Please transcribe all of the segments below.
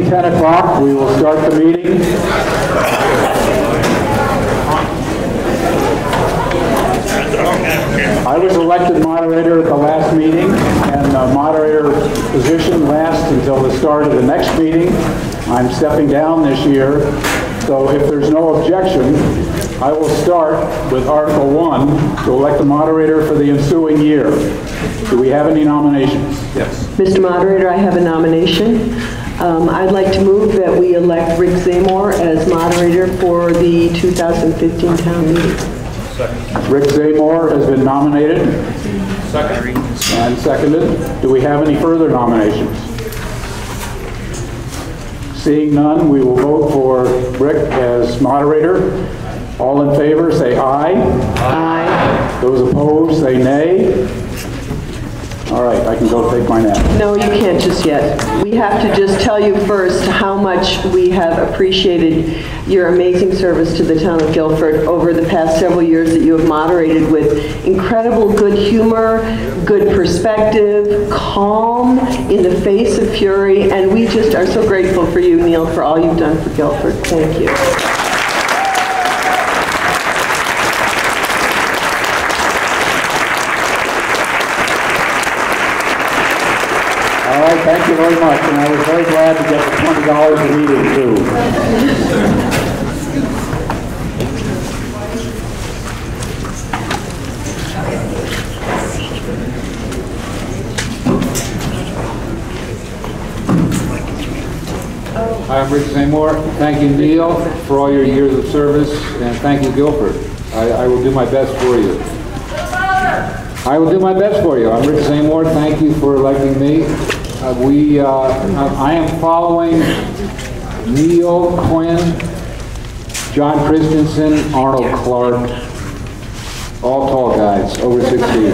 10 o'clock. We will start the meeting. I was elected moderator at the last meeting, and the moderator position lasts until the start of the next meeting. I'm stepping down this year, so if there's no objection, I will start with Article 1 to elect a moderator for the ensuing year. Do we have any nominations? Yes. Mr. Moderator, I have a nomination. I'd like to move that we elect Rick Zamor as moderator for the 2015 town meeting. Second. Rick Zamor has been nominated. Second. And seconded. Do we have any further nominations? Seeing none, we will vote for Rick as moderator. All in favor, say aye. Aye. Those opposed, say nay. All right, I can go take my nap. No, you can't just yet. We have to just tell you first how much we have appreciated your amazing service to the town of Guilford over the past several years that you have moderated with incredible good humor, good perspective, calm in the face of fury, and we just are so grateful for you, Neil, for all you've done for Guilford. Thank you. All right, thank you very much, and I was very glad to get the $20 a meeting, too. Hi, I'm Rick Zamor. Thank you, Neil, for all your years of service, and thank you, Guilford. I will do my best for you. I will do my best for you. I'm Rick Zamor. Thank you for electing me. I am following Neil, Quinn, John Christensen, Arnold Clark, all tall guys, over 6 feet.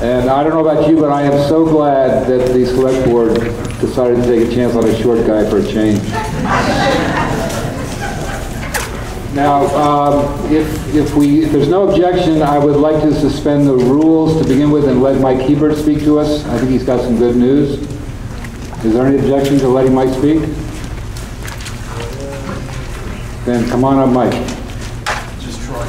And I don't know about you, but I am so glad that the select board decided to take a chance on a short guy for a change. Now, if there's no objection, I would like to suspend the rules to begin with and let Mike Hebert speak to us. I think he's got some good news. Is there any objection to letting Mike speak? Then come on up, Mike. Just try.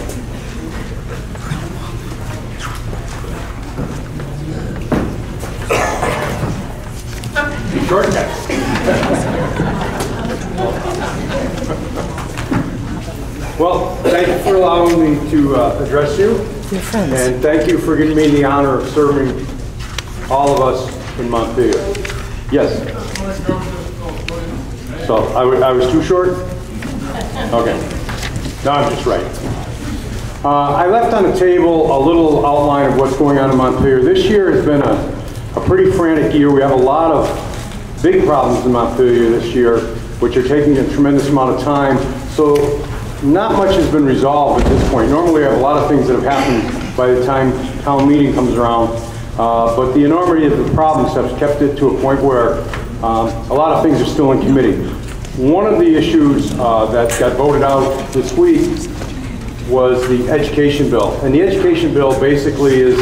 Well, thank you for allowing me to address you, and thank you for giving me the honor of serving all of us in Montpelier. Yes. So I was too short? Okay. No, I'm just right. I left on the table a little outline of what's going on in Montpelier. This year has been a pretty frantic year. We have a lot of big problems in Montpelier this year, which are taking a tremendous amount of time. So not much has been resolved at this point. Normally, we have a lot of things that have happened by the time town meeting comes around, but the enormity of the problems have kept it to a point where a lot of things are still in committee. One of the issues that got voted out this week was the education bill. And the education bill basically is,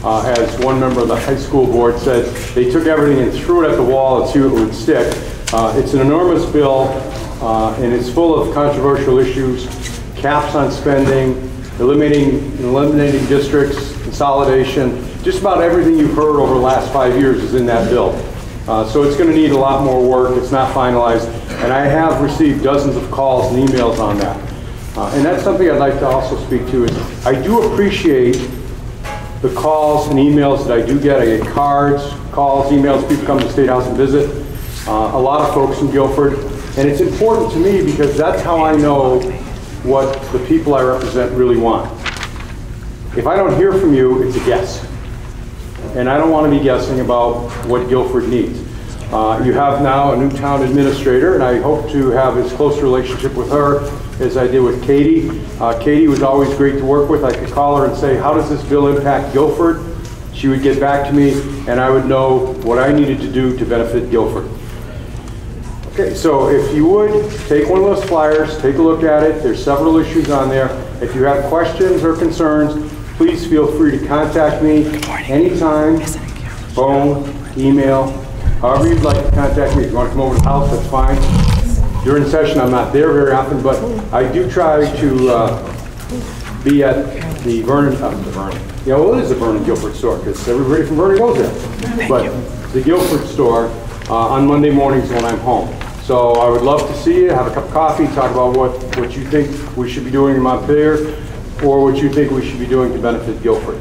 as one member of the high school board said, they took everything and threw it at the wall and see what would stick. It's an enormous bill. And it's full of controversial issues, caps on spending, eliminating districts, consolidation. Just about everything you've heard over the last 5 years is in that bill. So it's going to need a lot more work. It's not finalized. And I have received dozens of calls and emails on that. And that's something I'd like to also speak to. Is I do appreciate the calls and emails that I do get. I get cards, calls, emails. People come to the State House and visit. A lot of folks from Guilford. And it's important to me because that's how I know what the people I represent really want. If I don't hear from you, it's a guess. And I don't want to be guessing about what Guilford needs. You have now a new town administrator, and I hope to have as close a relationship with her as I did with Katie. Katie was always great to work with. I could call her and say, how does this bill impact Guilford? She would get back to me, and I would know what I needed to do to benefit Guilford. Okay, so if you would, take one of those flyers, take a look at it. There's several issues on there. If you have questions or concerns, please feel free to contact me anytime, phone, email, However you'd like to contact me. If you want to come over to the house, that's fine. During session, I'm not there very often, but I do try to be at the Vernon, yeah, well, it is the Vernon Guilford store, because everybody from Vernon goes there. But the Guilford store on Monday mornings when I'm home. So I would love to see you, have a cup of coffee, talk about what you think we should be doing in Montpelier, or what you think we should be doing to benefit Guilford.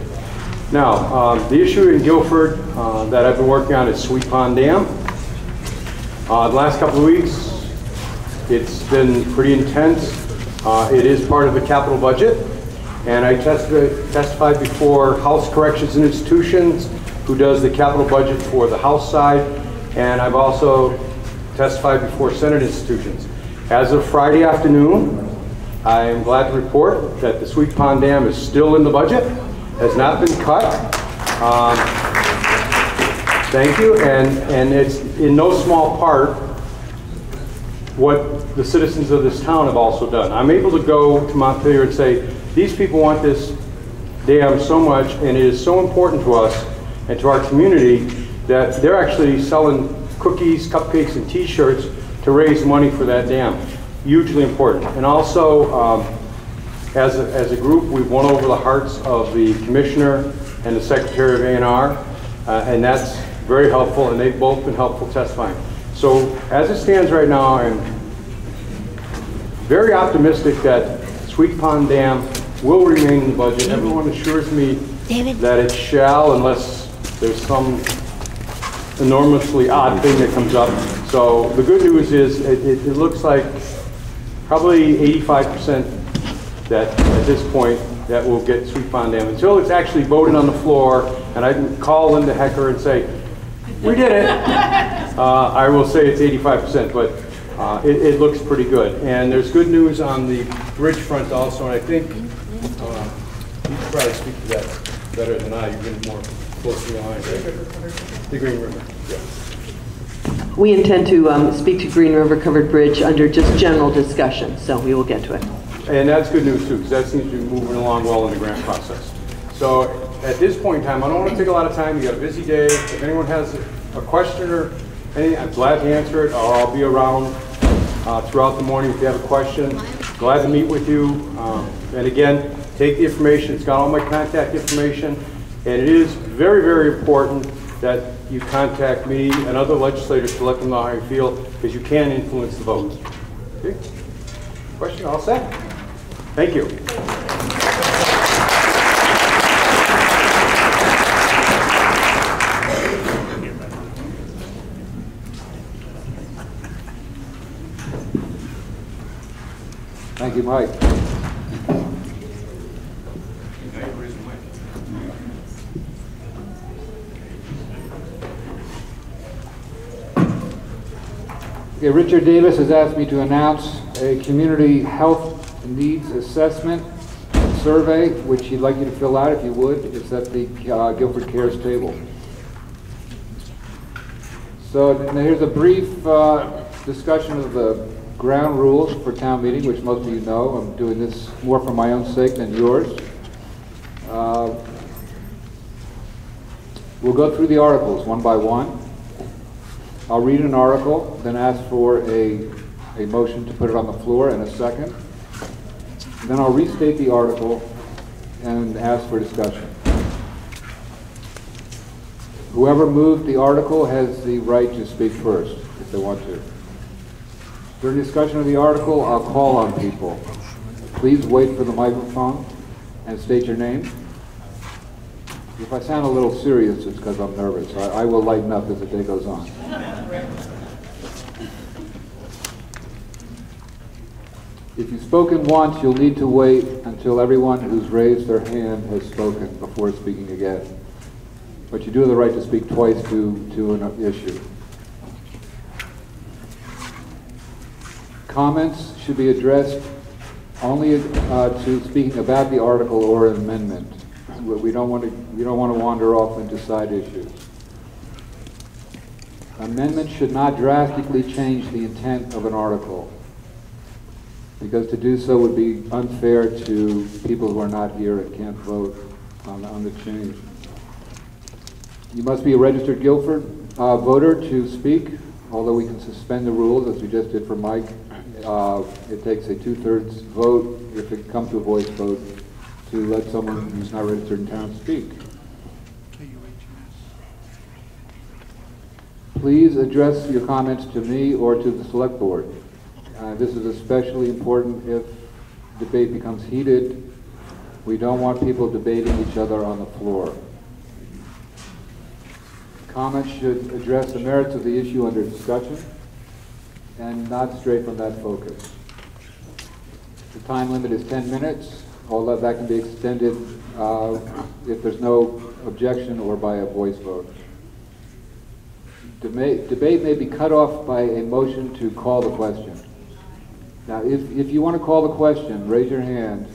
Now, the issue in Guilford that I've been working on is Sweet Pond Dam. The last couple of weeks, it's been pretty intense. It is part of the capital budget, and I testified before House Corrections and Institutions, who does the capital budget for the House side, and I've also testified before Senate institutions. As of Friday afternoon, I am glad to report that the Sweet Pond Dam is still in the budget, has not been cut. Thank you, and it's in no small part what the citizens of this town have also done. I'm able to go to Montpelier and say, these people want this dam so much, and it is so important to us and to our community that they're actually selling cookies, cupcakes, and t-shirts to raise money for that dam. Hugely important. And also, as a group, we've won over the hearts of the commissioner and the secretary of A&R, and that's very helpful, and they've both been helpful testifying. So as it stands right now, I'm very optimistic that Sweet Pond Dam will remain in the budget. Everyone assures me that it shall, unless there's some enormously odd thing that comes up. So the good news is it looks like probably 85% that at this point that will get Sweet Pond Dam. Until it's actually voted on the floor and I can call Linda Hecker and say, we did it, I will say it's 85%, but it looks pretty good. And there's good news on the bridge front also, and I think you can probably speak to that better than I. You've been more closely behind, right? The Green River, yeah. We intend to speak to Green River Covered Bridge under just general discussion, so we will get to it. And that's good news too, because that seems to be moving along well in the grant process. So at this point in time, I don't want to take a lot of time. You got a busy day. If anyone has a question or anything, I'm glad to answer it, or I'll be around throughout the morning if you have a question. Glad to meet with you. And again, take the information. It's got all my contact information. And it is very, very important that you contact me and other legislators to let them know how you feel, because you can influence the vote. Okay? Question? All set? Thank you. Thank you, Mike. Okay, Richard Davis has asked me to announce a community health needs assessment survey, which he'd like you to fill out if you would. It's at the Guilford Cares table. So now here's a brief discussion of the ground rules for town meeting, which most of you know. I'm doing this more for my own sake than yours. We'll go through the articles one by one. I'll read an article, then ask for a motion to put it on the floor and a second. Then I'll restate the article and ask for discussion. Whoever moved the article has the right to speak first, if they want to. During discussion of the article, I'll call on people. Please wait for the microphone and state your name. If I sound a little serious, it's because I'm nervous. I will lighten up as the day goes on. If you've spoken once, you'll need to wait until everyone who's raised their hand has spoken before speaking again. But you do have the right to speak twice to an issue. Comments should be addressed only to speaking about the article or an amendment. We don't want to wander off into side issues. Amendments should not drastically change the intent of an article, because to do so would be unfair to people who are not here and can't vote on the change. You must be a registered Guilford voter to speak, although we can suspend the rules as we just did for Mike. It takes a 2/3 vote, if it comes to a voice vote, to let someone who's not registered in town speak. Please address your comments to me or to the select board. This is especially important if debate becomes heated. We don't want people debating each other on the floor. Comments should address the merits of the issue under discussion and not stray from that focus. The time limit is 10 minutes, although that can be extended if there's no objection or by a voice vote. Debate may be cut off by a motion to call the question. Now, if you want to call the question, raise your hand,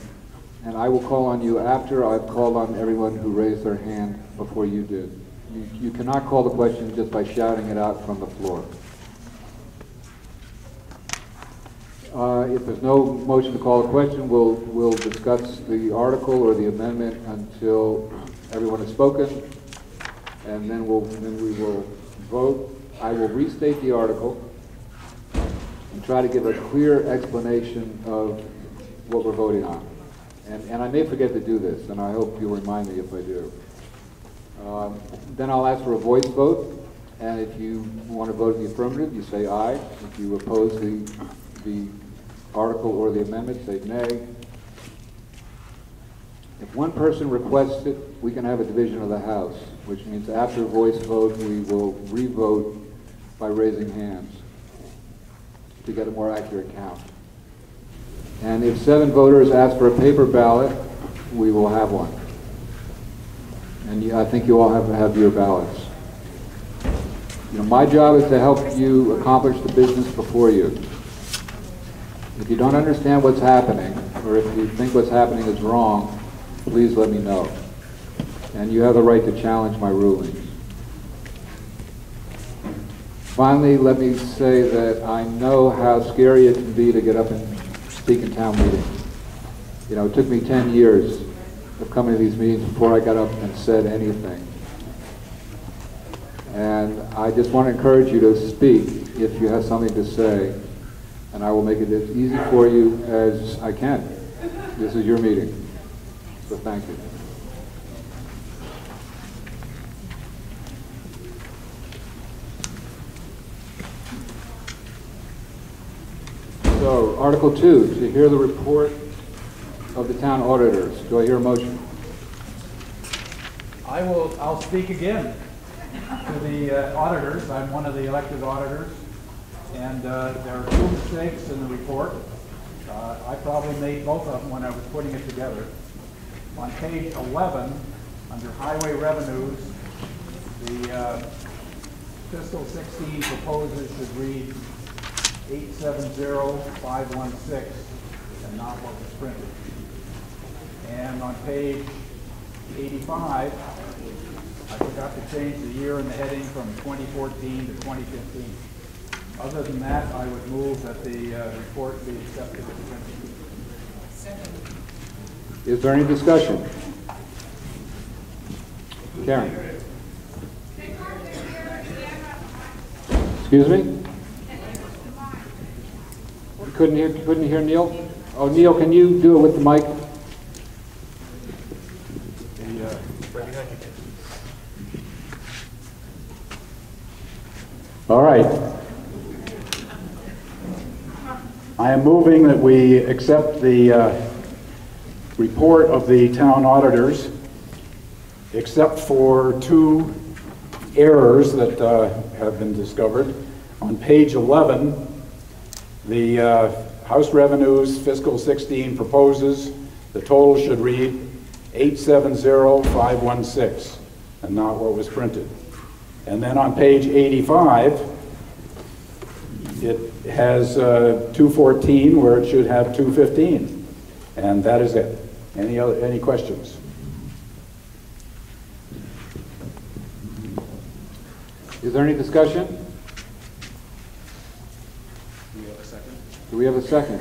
and I will call on you after I've called on everyone who raised their hand before you did. You cannot call the question just by shouting it out from the floor. If there's no motion to call the question, we'll discuss the article or the amendment until everyone has spoken, and then we will vote. I will restate the article and try to give a clear explanation of what we're voting on. And I may forget to do this, and I hope you'll remind me if I do. Then I'll ask for a voice vote, and if you want to vote in the affirmative, you say aye. If you oppose the article or the amendment, say nay. If one person requests it, we can have a division of the House, which means after a voice vote, we will re-vote by raising hands to get a more accurate count. And if 7 voters ask for a paper ballot, we will have one. And I think you all have your ballots. You know, my job is to help you accomplish the business before you. If you don't understand what's happening, or if you think what's happening is wrong, please let me know. And you have the right to challenge my rulings. Finally, let me say that I know how scary it can be to get up and speak in town meetings. You know, it took me 10 years of coming to these meetings before I got up and said anything. And I just want to encourage you to speak if you have something to say, and I will make it as easy for you as I can. This is your meeting, so thank you. So, Article 2, to hear the report of the town auditors. Do I hear a motion? I'll speak again to the auditors. I'm one of the elected auditors, and there are 2 mistakes in the report. I probably made both of them when I was putting it together. On page 11, under highway revenues, the fiscal 16 proposal should read 870,516 and not what was printed. And on page 85, I forgot to change the year in the heading from 2014 to 2015. Other than that, I would move that the report be accepted as printed. Second. Is there any discussion? Karen? Excuse me? You couldn't hear Neil? Oh, Neil, can you do it with the mic? All right. I am moving that we accept the report of the town auditors, except for 2 errors that have been discovered. On page 11, the House Revenues Fiscal 16 proposes the total should read 870,516 and not what was printed. And then on page 85, it has 214 where it should have 215. And that is it. Any questions? Is there any discussion? Do we have a second?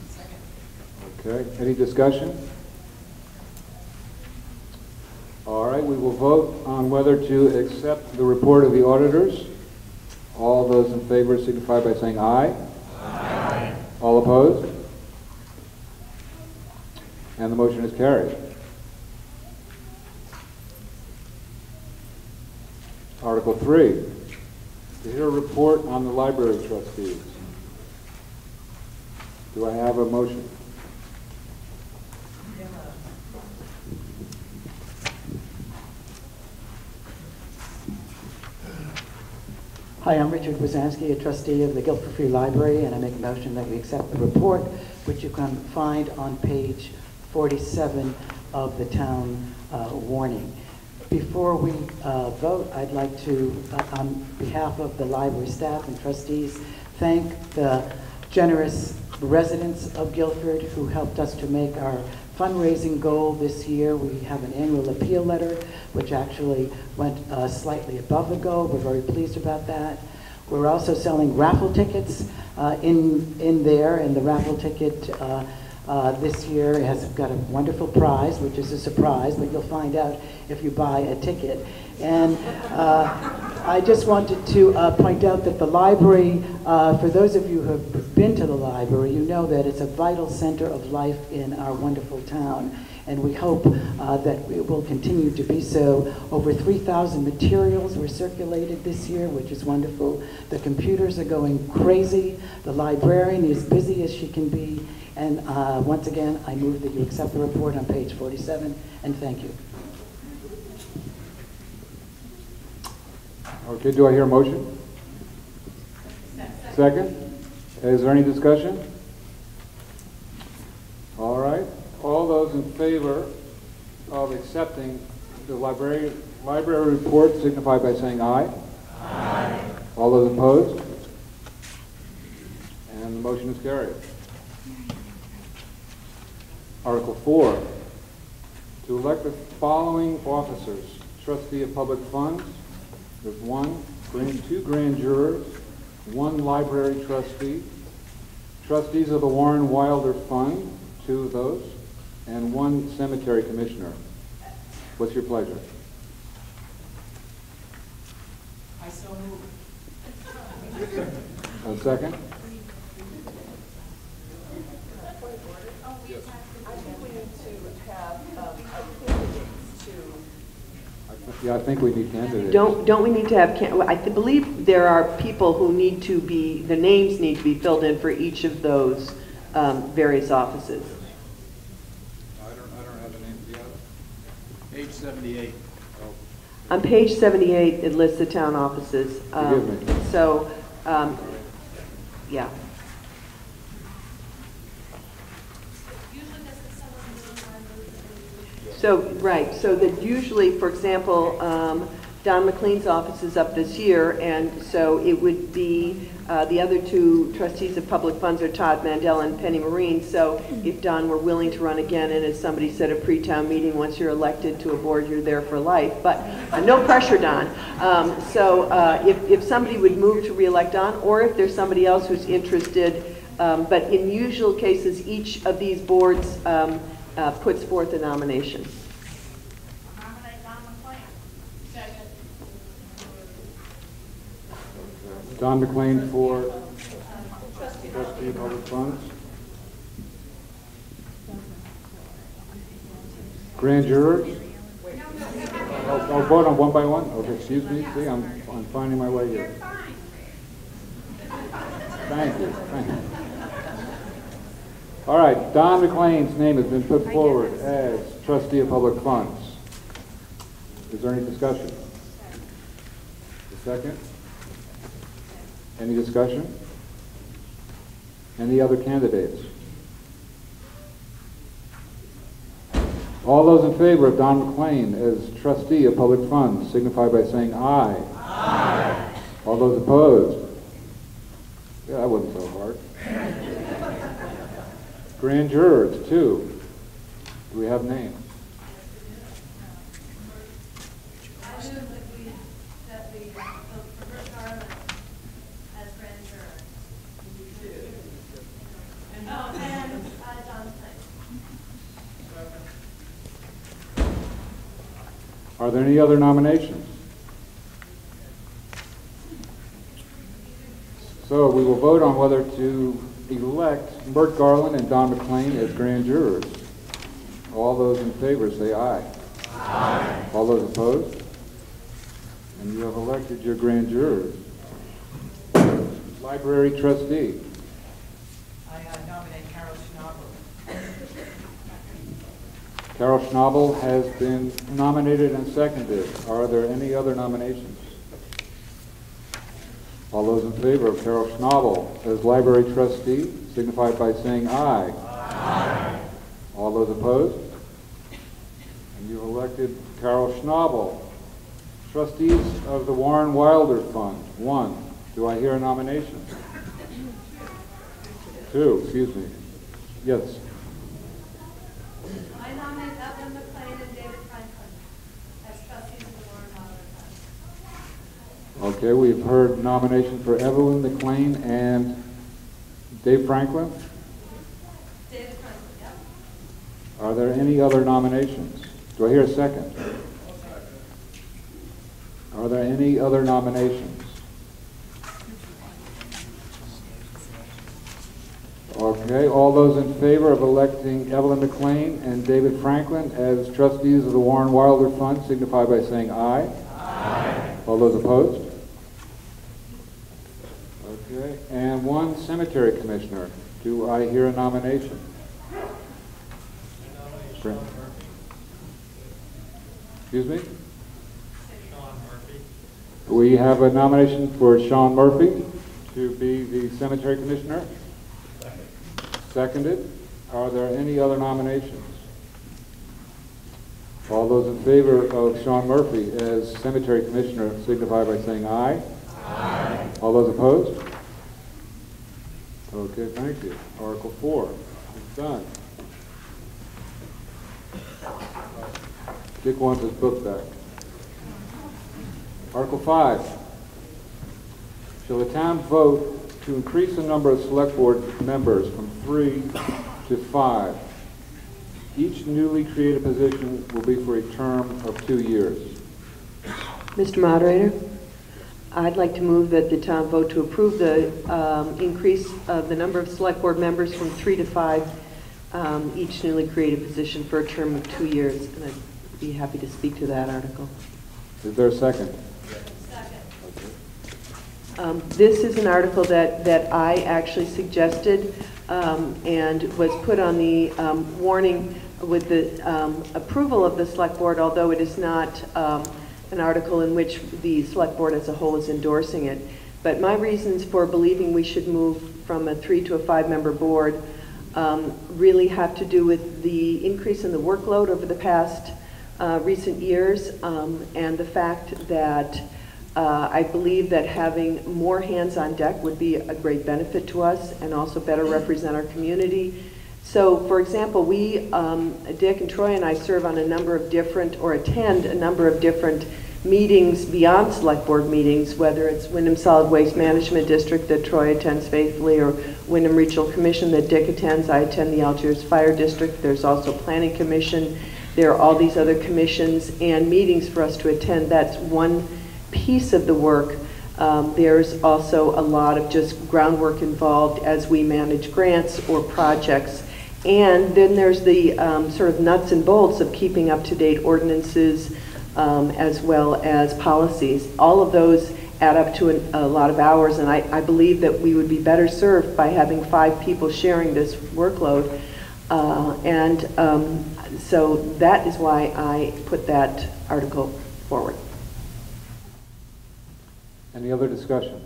Second. Okay. Any discussion? All right. right, we will vote on whether to accept the report of the auditors. All those in favor signify by saying aye. Aye. All opposed? And the motion is carried. Article 3, to hear a report on the library trustees. Do I have a motion? Hi, I'm Richard Wazansky, a trustee of the Guilford Free Library, and I make a motion that we accept the report, which you can find on page 47 of the town warning. Before we vote, I'd like to, on behalf of the library staff and trustees, thank the generous residents of Guilford who helped us to make our fundraising goal this year. We have an annual appeal letter, which actually went slightly above the goal. We're very pleased about that. We're also selling raffle tickets in there, and the raffle ticket this year has got a wonderful prize, which is a surprise, but you'll find out if you buy a ticket. And I just wanted to point out that the library, for those of you who have been to the library, you know that it's a vital center of life in our wonderful town. And we hope that it will continue to be so. Over 3,000 materials were circulated this year, which is wonderful. The computers are going crazy. The librarian is busy as she can be. And once again, I move that you accept the report on page 47, and thank you. Okay, do I hear a motion? Second? Is there any discussion? All right. All those in favor of accepting the library report signify by saying aye. Aye. All those opposed? And the motion is carried. Article 4, to elect the following officers: trustee of public funds. There's two grand jurors, one library trustee, trustees of the Warren Wilder Fund, 2 of those, and 1 cemetery commissioner. What's your pleasure? I so move. A second? Yeah, I think we need candidates. Don't we need to have, I believe there are people who need to be, the names need to be filled in for each of those various offices. I don't have the name of the other. Page 78. On page 78, it lists the town offices. Forgive me. So, yeah. So, right, so that usually, for example, Don McLean's office is up this year, and so it would be, the other 2 trustees of public funds are Todd Mandel and Penny Marine. So if Don were willing to run again, and as somebody said at pre-town meeting, once you're elected to a board, you're there for life. But no pressure, Don. If somebody would move to re-elect Don, or if there's somebody else who's interested, but in usual cases, each of these boards puts forth a nomination. Nominate Don McLean. Second. Don McLean for trustee of public funds. Grand jurors? I'll vote on one by one? Okay, excuse me. See, I'm finding my way here. Thank you. Thank you. All right, Don McLean's name has been put forward as trustee of public funds. Is there any discussion? A second? Any discussion? Any other candidates? All those in favor of Don McLean as trustee of public funds signify by saying aye. Aye. All those opposed? Yeah, that wasn't so hard. Grand jurors, 2. Do we have names? I move that we vote for Rick Garland as grand juror. And John Clay. Are there any other nominations? So we will vote on whether to elect Bert Garland and Don McLean as grand jurors. All those in favor say aye. Aye. All those opposed? And you have elected your grand jurors. Library trustee. I nominate Carol Schnabel. Carol Schnabel has been nominated and seconded. Are there any other nominations? All those in favor of Carol Schnabel as library trustee signify by saying aye. Aye. All those opposed? And you've elected Carol Schnabel. Trustees of the Warren Wilder Fund, 1. Do I hear a nomination? 2, excuse me. Yes. I nominate Evelyn McLean and David Franklin as trustees of the Warren Wilder Fund. Okay, we've heard nomination for Evelyn McLean and Dave Franklin. David Franklin, yep. Are there any other nominations? Do I hear a second? Are there any other nominations? Okay, all those in favor of electing Evelyn McLean and David Franklin as trustees of the Warren Wilder Fund signify by saying aye. Aye. All those opposed? Okay, and 1 cemetery commissioner. Do I hear a nomination? Excuse me? We have a nomination for Sean Murphy to be the cemetery commissioner. Seconded. Are there any other nominations? All those in favor of Sean Murphy as cemetery commissioner signify by saying aye. Aye. All those opposed? Okay, thank you. Article 4 is done. Dick wants his book back. Article 5. Shall the town vote to increase the number of select board members from 3 to 5? Each newly created position will be for a term of 2 years. Mr. Moderator, I'd like to move that the town vote to approve the increase of the number of select board members from 3 to 5, each newly created position for a term of 2 years. And I'd be happy to speak to that article. Is there a second? This is an article that I actually suggested and was put on the warning with the approval of the select board, although it is not an article in which the select board as a whole is endorsing it. But my reasons for believing we should move from a 3 to a 5-member board really have to do with the increase in the workload over the past recent years and the fact that I believe that having more hands on deck would be a great benefit to us and also better represent our community. So, for example, we, Dick and Troy and I serve on a number of different, or attend a number of different meetings beyond select board meetings, whether it's Wyndham Solid Waste Management District that Troy attends faithfully, or Wyndham Regional Commission that Dick attends. I attend the Algiers Fire District. There's also Planning Commission. There are all these other commissions and meetings for us to attend. That's one piece of the work. There's also a lot of just groundwork involved as we manage grants or projects. And then there's the sort of nuts and bolts of keeping up-to-date ordinances as well as policies. All of those add up to a lot of hours, and I believe that we would be better served by having 5 people sharing this workload. So that is why I put that article forward. Any other discussion?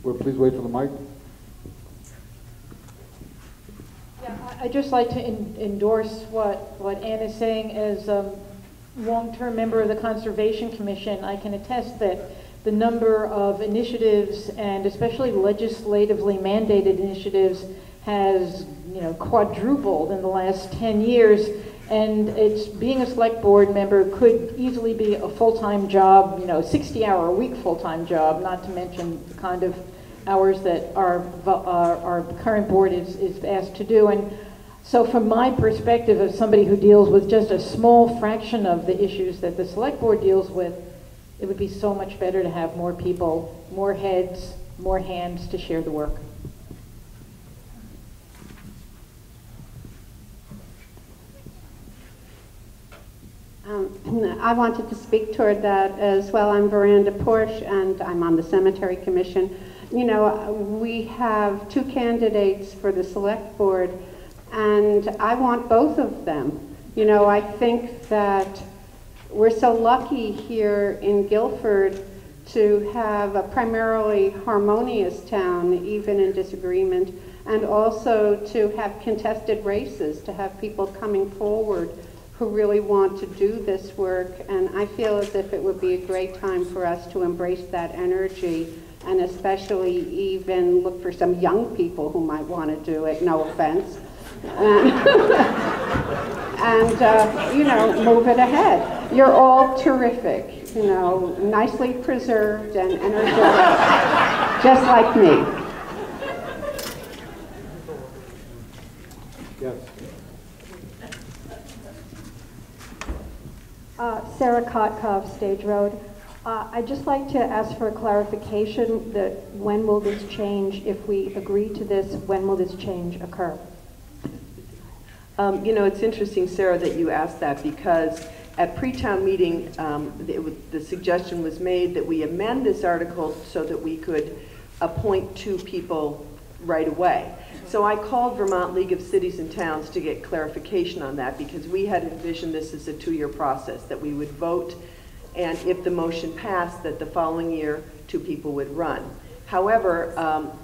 Well, please wait for the mic. Yeah, I'd just like to endorse what Ann is saying. As a long-term member of the Conservation Commission, I can attest that the number of initiatives, and especially legislatively mandated initiatives, has quadrupled in the last 10 years. And being a select board member could easily be a full-time job, 60-hour-a-week full-time job, not to mention the kind of hours that our current board is asked to do. And So from my perspective, as somebody who deals with just a small fraction of the issues that the select board deals with, it would be so much better to have more people, more heads, more hands to share the work. I wanted to speak toward that as well. I'm Veranda Porsche, and I'm on the Cemetery Commission. You know, we have 2 candidates for the Select Board, and I want both of them. You know, I think that we're so lucky here in Guilford to have a primarily harmonious town, even in disagreement, and also to have contested races, to have people coming forward who really want to do this work. And I feel as if it would be a great time for us to embrace that energy, and especially even look for some young people who might want to do it, no offense. And you know, move it ahead. You're all terrific, you know, nicely preserved and energetic, just like me. Yes. Sarah Kotkov, Stage Road. I'd just like to ask for a clarification that when will this change, if we agree to this, when will this change occur? You know, it's interesting, Sarah, that you asked that, because at pre-town meeting, the suggestion was made that we amend this article so that we could appoint 2 people right away. So I called Vermont League of Cities and Towns to get clarification on that, because we had envisioned this as a 2-year process, that we would vote, and if the motion passed, that the following year 2 people would run. However,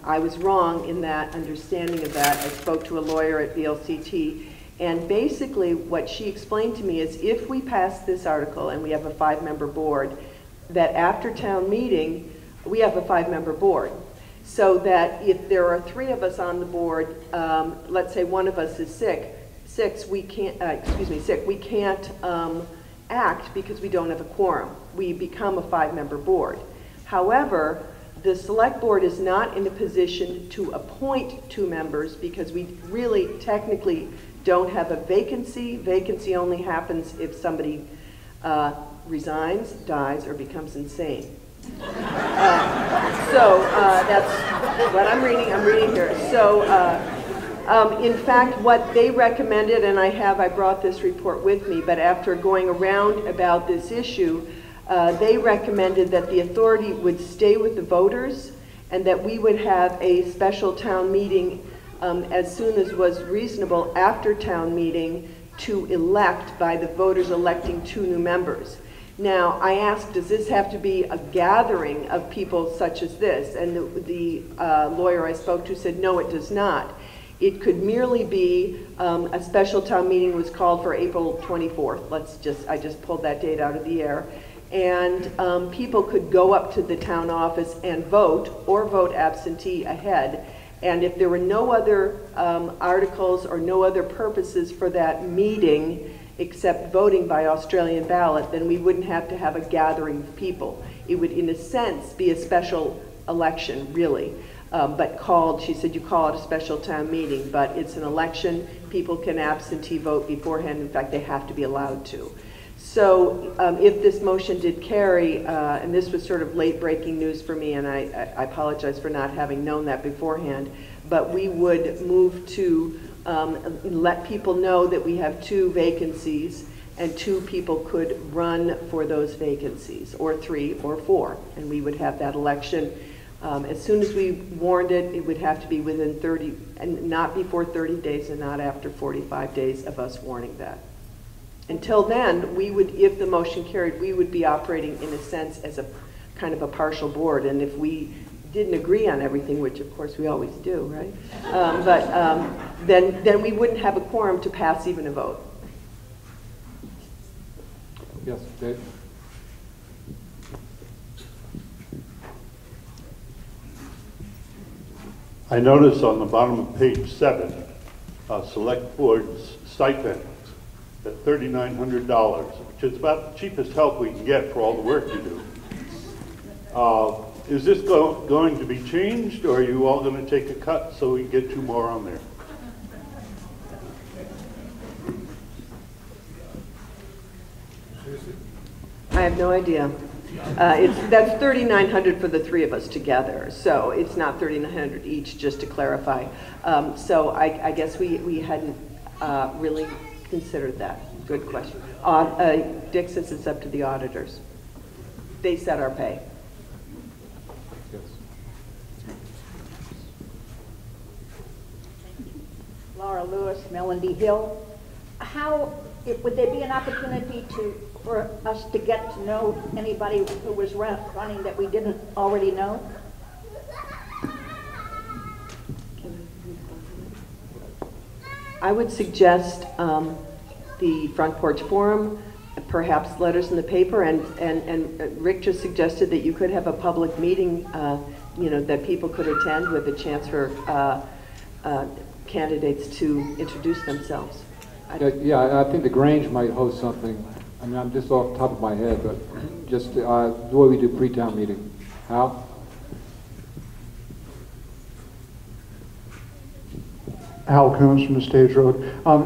I was wrong in that understanding of that. I spoke to a lawyer at VLCT, and basically what she explained to me is if we pass this article and we have a 5-member board, that after town meeting, we have a 5-member board. So that if there are 3 of us on the board, let's say one of us is sick, we can't act because we don't have a quorum. We become a 5-member board. However, the select board is not in a position to appoint 2 members because we really technically don't have a vacancy. Vacancy only happens if somebody resigns, dies, or becomes insane. That's what I'm reading here. So in fact, what they recommended, and I brought this report with me, but after going around about this issue, they recommended that the authority would stay with the voters and that we would have a special town meeting as soon as was reasonable after town meeting to elect, by the voters electing 2 new members. Now, I asked, does this have to be a gathering of people such as this? And the lawyer I spoke to said, no, it does not. It could merely be a special town meeting was called for April 24th. I just pulled that date out of the air. And people could go up to the town office and vote, or vote absentee ahead. And if there were no other articles or no other purposes for that meeting, except voting by Australian ballot, then we wouldn't have to have a gathering of people. It would, in a sense, be a special election, really. But called, she said, you call it a special town meeting, but it's an election. People can absentee vote beforehand. In fact, they have to be allowed to. So if this motion did carry, and this was sort of late breaking news for me, and I apologize for not having known that beforehand, but we would move to let people know that we have 2 vacancies and 2 people could run for those vacancies, or 3 or 4, and we would have that election. As soon as we warned it, it would have to be within 30, and not before 30 days and not after 45 days of us warning that. Until then, we would, if the motion carried, we would be operating in a sense as a kind of a partial board, and if we didn't agree on everything, which of course we always do, right? Then we wouldn't have a quorum to pass even a vote. Yes, Dave? I notice on the bottom of page 7, select board's stipend at $3,900, which is about the cheapest help we can get for all the work you do. Is this going to be changed, or are you all going to take a cut so we can get 2 more on there? have no idea. That's 3,900 for the three of us together, so it's not 3,900 each, just to clarify. So I guess we hadn't really considered that. Good question. Dick says it's up to the auditors. They set our pay. Laura Lewis, Melody Hill. Would there be an opportunity for us to get to know anybody who was running that we didn't already know? I would suggest the Front Porch Forum, perhaps letters in the paper, and Rick just suggested that you could have a public meeting, that people could attend with a chance for candidates to introduce themselves. Yeah, I think the Grange might host something. I mean, I'm just off the top of my head, but just the way we do pre-town meeting. Hal? Hal Coons from the Stage Road.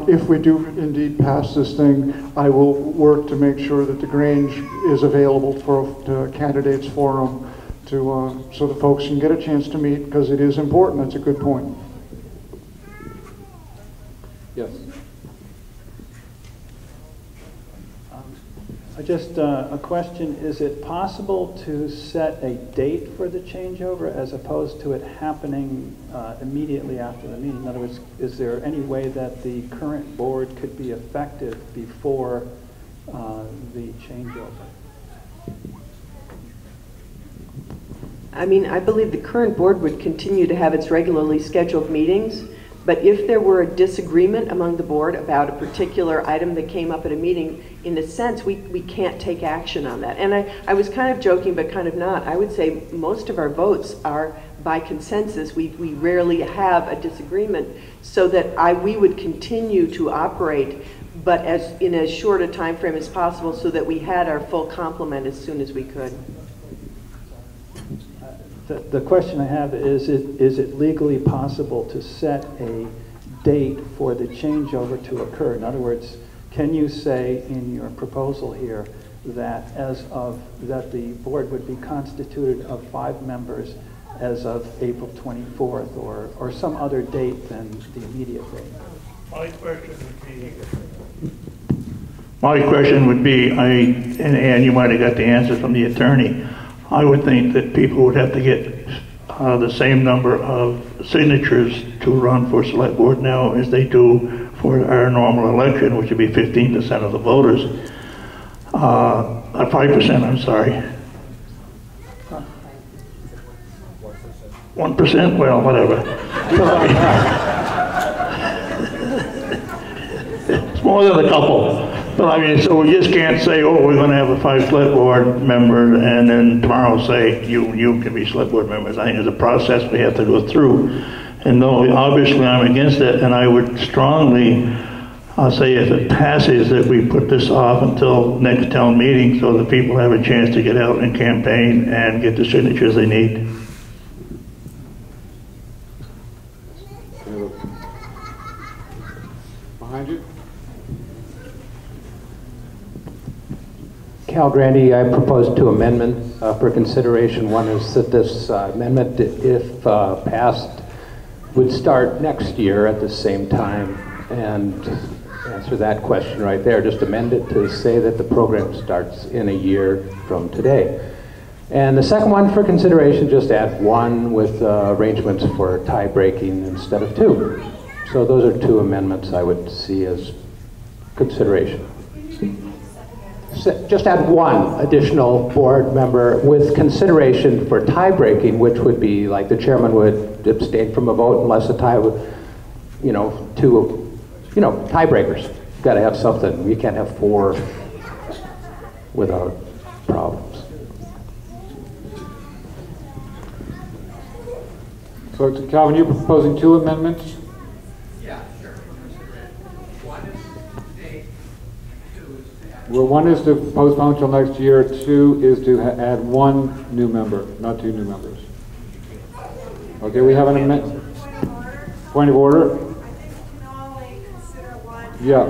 If we do indeed pass this thing, I will work to make sure that the Grange is available for the candidates forum so the folks can get a chance to meet, because it is important. That's a good point. Yes. Just a question, is it possible to set a date for the changeover as opposed to it happening immediately after the meeting? In other words, is there any way that the current board could be effective before the changeover? I mean, I believe the current board would continue to have its regularly scheduled meetings, but if there were a disagreement among the board about a particular item that came up at a meeting, in a sense, we can't take action on that. And I was kind of joking, but kind of not. I would say most of our votes are by consensus. We rarely have a disagreement, so that we would continue to operate, but in as short a time frame as possible, so that we had our full complement as soon as we could. The question I have is it legally possible to set a date for the changeover to occur? In other words, can you say in your proposal here that that the board would be constituted of 5 members as of April 24th, or some other date than the immediate date? My question would be, and you might have got the answer from the attorney, I would think that people would have to get the same number of signatures to run for select board now as they do for our normal election, which would be 15% of the voters. 5%, I'm sorry. 1%? Well, whatever. It's more than a couple. But I mean, so we just can't say, oh, we're going to have a 5 select board member, and then tomorrow say, you can be select board members. I think there's a process we have to go through. And though obviously I'm against it, and I would strongly say if it passes that we put this off until next town meeting so that people have a chance to get out and campaign and get the signatures they need. Behind you. Cal Grandy, I propose 2 amendments for consideration. One is that this amendment, if passed, would start next year at the same time, and answer that question right there. Just amend it to say that the program starts in a year from today. And the second one for consideration, just add 1 with arrangements for tie breaking instead of 2. So those are 2 amendments I would see as consideration. Just add 1 additional board member with consideration for tie breaking, which would be like the chairman would abstain from a vote unless a tie would, 2, tiebreakers. Got to have something. You can't have 4 without problems. So Calvin, you're proposing 2 amendments? Yeah, sure. Well, 1 is to postpone until next year. 2 is to add 1 new member, not 2 new members. Okay, we have an amendment. Point of order. Yeah.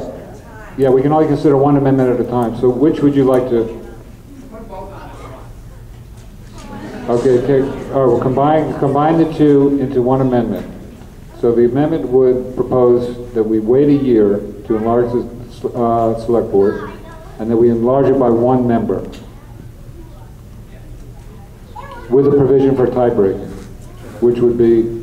Yeah, we can only consider 1 amendment at a time. So which would you like to Okay, all right, we'll combine the two into one amendment. So the amendment would propose that we wait a year to enlarge the select board, and that we enlarge it by one member, with a provision for tiebreaking, which would be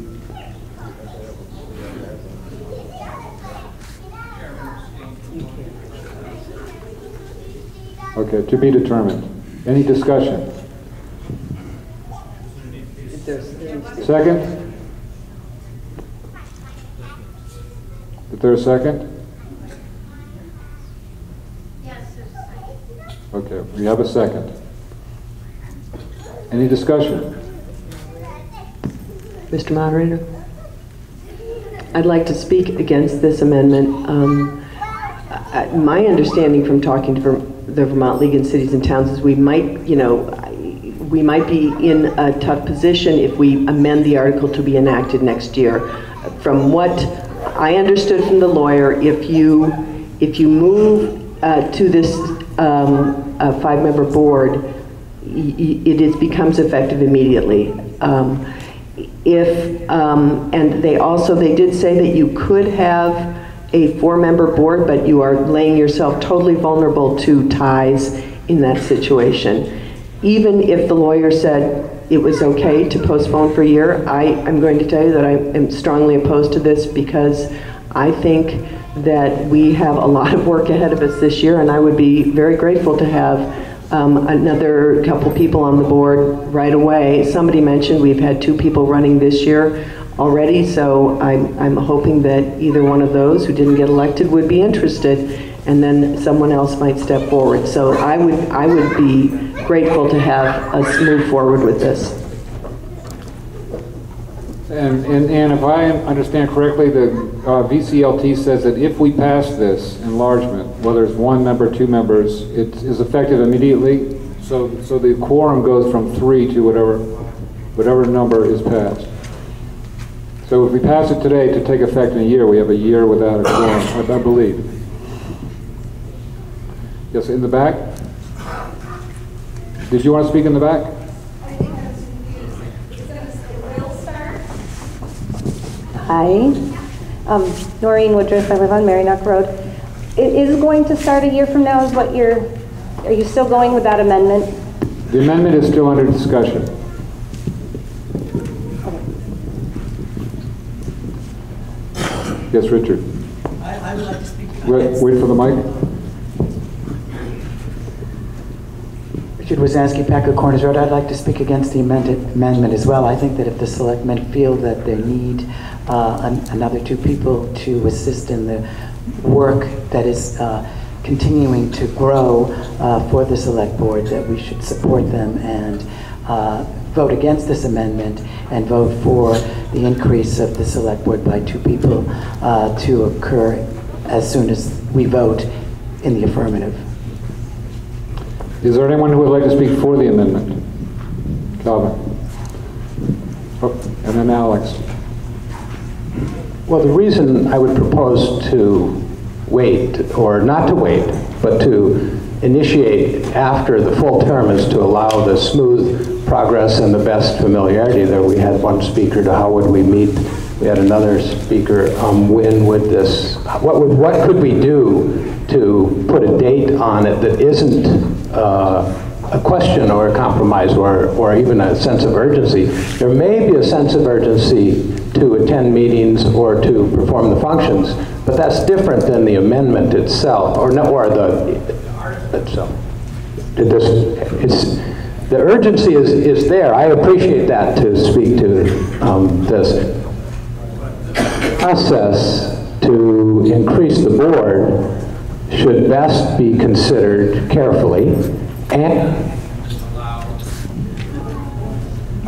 okay, to be determined. Any discussion? Second? Is there a second? Yes, there's a second. Okay, we have a second. Any discussion? Mr. Moderator, I'd like to speak against this amendment. My understanding from talking to the Vermont League of Cities and Towns is we might be in a tough position if we amend the article to be enacted next year. From what I understood from the lawyer, if you move to this five-member board, it becomes effective immediately. And they did say that you could have a four-member board, but you are laying yourself totally vulnerable to ties in that situation. Even if the lawyer said it was okay to postpone for a year, I'm going to tell you that I am strongly opposed to this, because I think that we have a lot of work ahead of us this year, and I would be very grateful to have another couple people on the board right away. Somebody mentioned we've had 2 people running this year already, so I'm hoping that either one of those who didn't get elected would be interested, and then someone else might step forward. So I would be grateful to have us move forward with this. And if I understand correctly, the VCLT says that if we pass this enlargement, whether it's 1 member, 2 members, it is effective immediately. So the quorum goes from 3 to whatever number is passed. So if we pass it today to take effect in a year, we have a year without a quorum, I believe. Yes, in the back? Did you want to speak in the back? Hi, Noreen Woodruff. I live on Merrynock Road. It is going to start a year from now, is what are you still going with that amendment? The amendment is still under discussion. Yes, Richard. I would like to speak. Wait for the mic. Richard Wazansky, Packer Corners Road. I'd like to speak against the amendment as well. I think that if the selectmen feel that they need another 2 people to assist in the work that is continuing to grow for the select board, that we should support them and vote against this amendment and vote for the increase of the select board by 2 people to occur as soon as we vote in the affirmative. Is there anyone who would like to speak for the amendment? Calvin. Oh, and then Alex. Well, the reason I would propose to wait, or not to wait, but to initiate after the full term is to allow the smooth progress and the best familiarity. There we had one speaker to how would we meet. We had another speaker, when would this, what could we do to put a date on it that isn't a question or a compromise or even a sense of urgency. There may be a sense of urgency to attend meetings or to perform the functions, but that's different than the amendment itself, or the itself. The urgency is there. I appreciate that, to speak to this process to increase the board should best be considered carefully and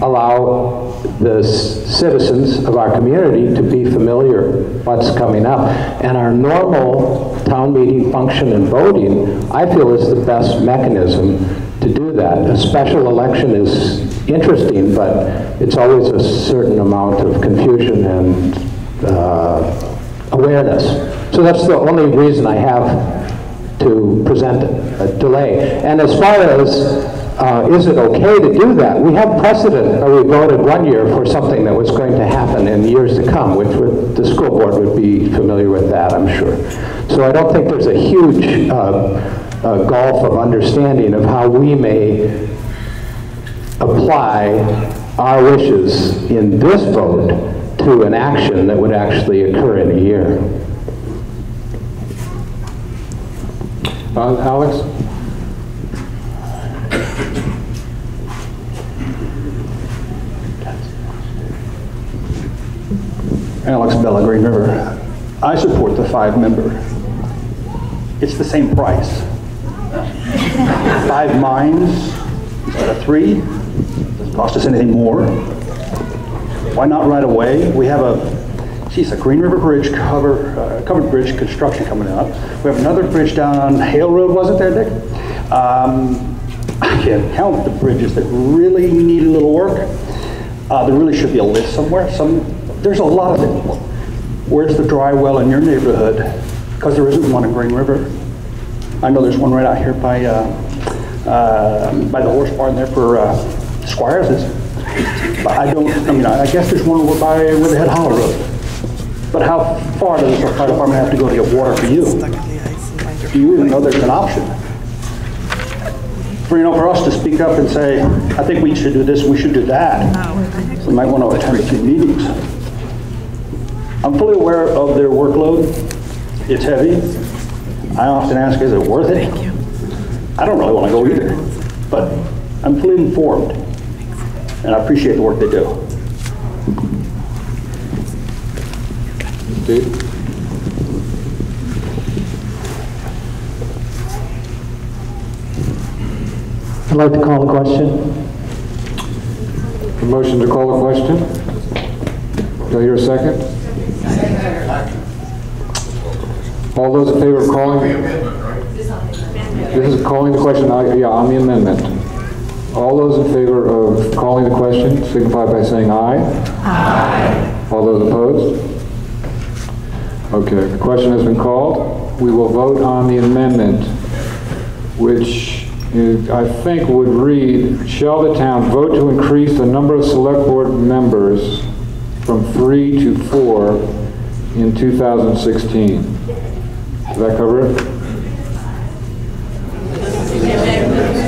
allow the citizens of our community to be familiar what's coming up. And our normal town meeting function and voting, I feel, is the best mechanism to do that. A special election is interesting, but it's always a certain amount of confusion and awareness. So that's the only reason I have to present a delay. And as far as is it okay to do that? We have precedent, or we voted one year for something that was going to happen in years to come, which the school board would be familiar with that, I'm sure. So I don't think there's a huge gulf of understanding of how we may apply our wishes in this vote to an action that would actually occur in a year. Alex? Alex Bella, Green River. I support the 5-member. It's the same price. 5 mines instead of 3. Doesn't cost us anything more. Why not right away? We have a Green River Bridge covered bridge construction coming up. We have another bridge down on Hale Road, wasn't there, Dick? I can't count the bridges that really need a little work. There really should be a list somewhere. There's a lot of it. Where's the dry well in your neighborhood? Because there isn't one in Green River. I know there's one right out here by the horse barn there for Squires'. But I guess there's one over by where they had Hollow Road. But how far does the fire department have to go to get water for you? Do you even know there's an option? For us to speak up and say, I think we should do this, we should do that, we might want to attend a few meetings. I'm fully aware of their workload. It's heavy. I often ask, is it worth it? I don't really want to go either, but I'm fully informed, and I appreciate the work they do. Steve? I'd like to call a question. A motion to call a question? Do I hear a second? All those in favor of calling? This is calling the question, yeah, on the amendment. All those in favor of calling the question signify by saying aye. Aye. All those opposed? Okay, the question has been called. We will vote on the amendment, which I think would read, shall the town vote to increase the number of select board members from 3 to 4 in 2016? Does that cover it?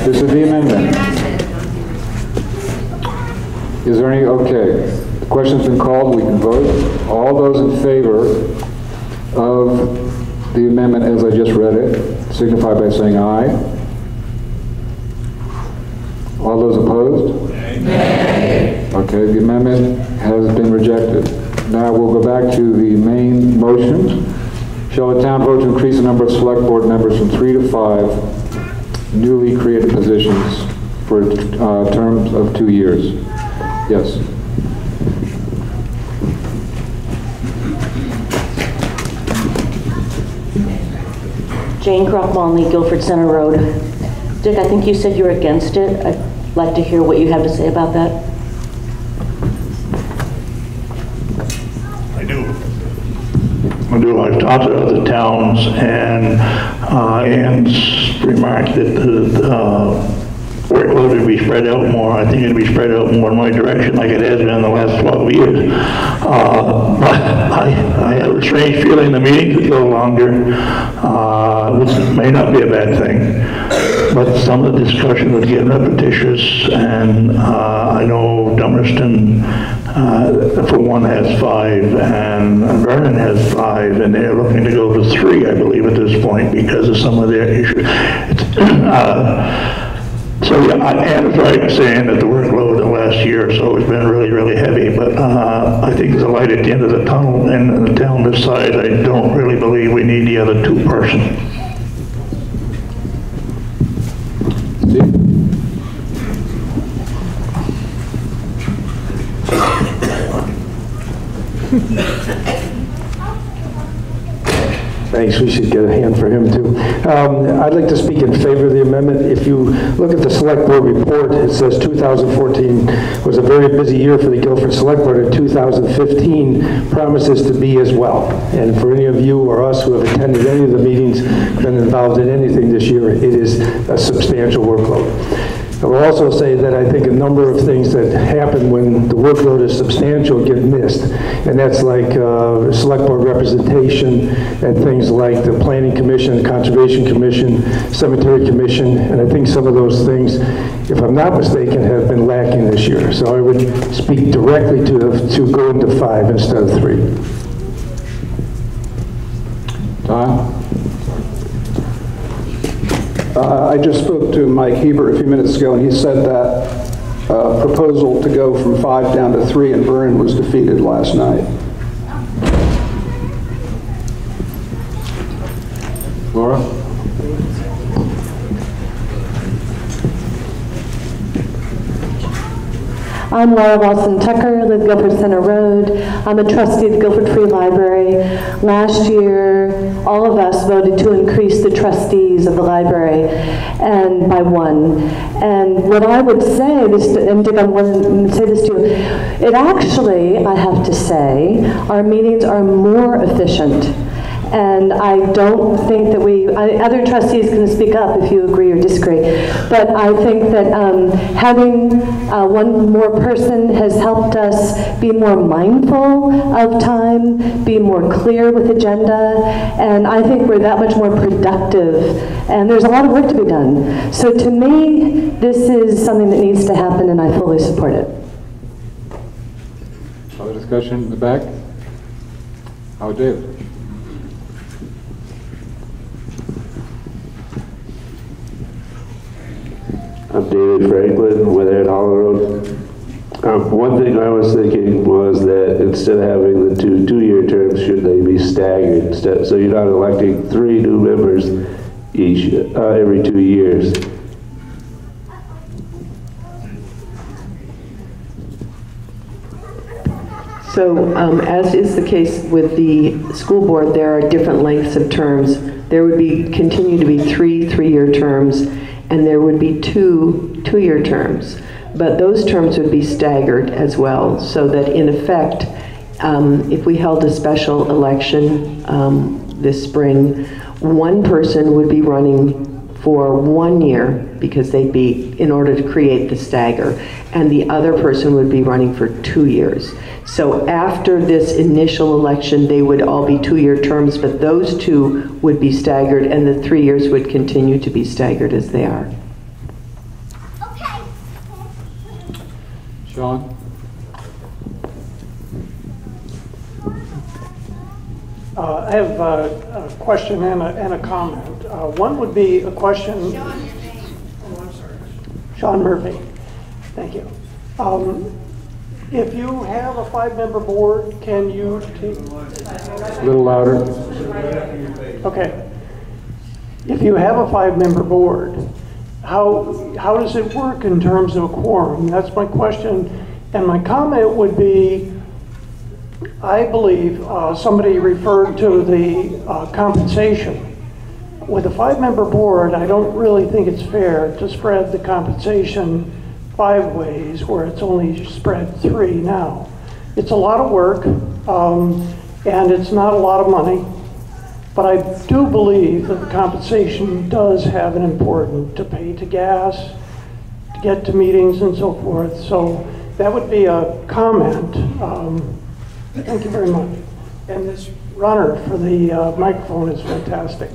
This is the amendment. Is there any, okay. The question's been called, we can vote. All those in favor of the amendment as I just read it, signify by saying aye. All those opposed? Nay. Okay, the amendment has been rejected. Now we'll go back to the main motion. Shall the town vote to increase the number of select board members from 3 to 5 newly created positions for terms of 2 years? Yes. Jane Croft-Monley, Guilford Center Road. Dick, I think you said you were against it. I'd like to hear what you have to say about that. I do. I've talked to other towns, and Ann's remarked that the workload would be spread out more. I think it'd be spread out more in my direction like it has been in the last 12 years. But I have a strange feeling the meetings would go longer, which may not be a bad thing. But some of the discussion would get repetitious, and I know Dummerston, for one, has 5, and Vernon has 5, and they're looking to go to 3, I believe, at this point because of some of their issues. So yeah, Anna's right in saying that the workload the last year or so has been really, really heavy, but I think there's a light at the end of the tunnel, and in the town this size, I don't really believe we need the other 2 person. Thanks, we should get a hand for him too. I'd like to speak in favor of the amendment. If you look at the select board report, it says 2014 was a very busy year for the Guilford Select Board, and 2015 promises to be as well. And for any of you or us who have attended any of the meetings, been involved in anything this year, it is a substantial workload. I will also say that I think a number of things that happen when the workload is substantial get missed, and that's like select board representation and things like the Planning Commission, the Conservation Commission, Cemetery Commission, and I think some of those things, if I'm not mistaken, have been lacking this year. So I would speak directly to go into 5 instead of 3. Tom? I just spoke to Mike Hebert a few minutes ago, and he said that proposal to go from 5 down to 3 in Vernon was defeated last night. Laura? I'm Laura Wilson-Tucker, live Guilford Center Road. I'm a trustee of the Guilford Free Library. Last year, all of us voted to increase the trustees of the library and by 1. And what I would say, and Dick, I want to say this to you, it actually, I have to say, our meetings are more efficient. And I don't think that other trustees can speak up if you agree or disagree, but I think that having one more person has helped us be more mindful of time, be more clear with agenda, and I think we're that much more productive, and there's a lot of work to be done. So to me, this is something that needs to happen, and I fully support it. Other discussion in the back? Howard David? I'm David Franklin with Ed Hollow Road. One thing I was thinking was that instead of having the two-year terms, should they be staggered? So you're not electing 3 new members each every 2 years. So as is the case with the school board, there are different lengths of terms. There would continue to be 3 3-year terms, and there would be 2 2-year terms. But those terms would be staggered as well, so that in effect, if we held a special election this spring, one person would be running for 1 year because they'd be, in order to create the stagger, and the other person would be running for 2 years. So after this initial election, they would all be 2-year terms, but those 2 would be staggered, and the 3 years would continue to be staggered as they are. Sean? I have a question and a comment. One would be a question. Sean, your name. Oh, I'm sorry. Sean Murphy. Thank you. If you have a 5-member board, can you take... A little louder. Okay. If you have a 5-member board, how does it work in terms of a quorum? That's my question. And my comment would be, I believe somebody referred to the compensation. With a 5-member board, I don't really think it's fair to spread the compensation 5 ways where it's only spread 3 now. It's a lot of work, and it's not a lot of money, but I do believe that the compensation does have an importance to pay to gas, to get to meetings and so forth. So that would be a comment. Thank you very much. And this runner for the microphone is fantastic.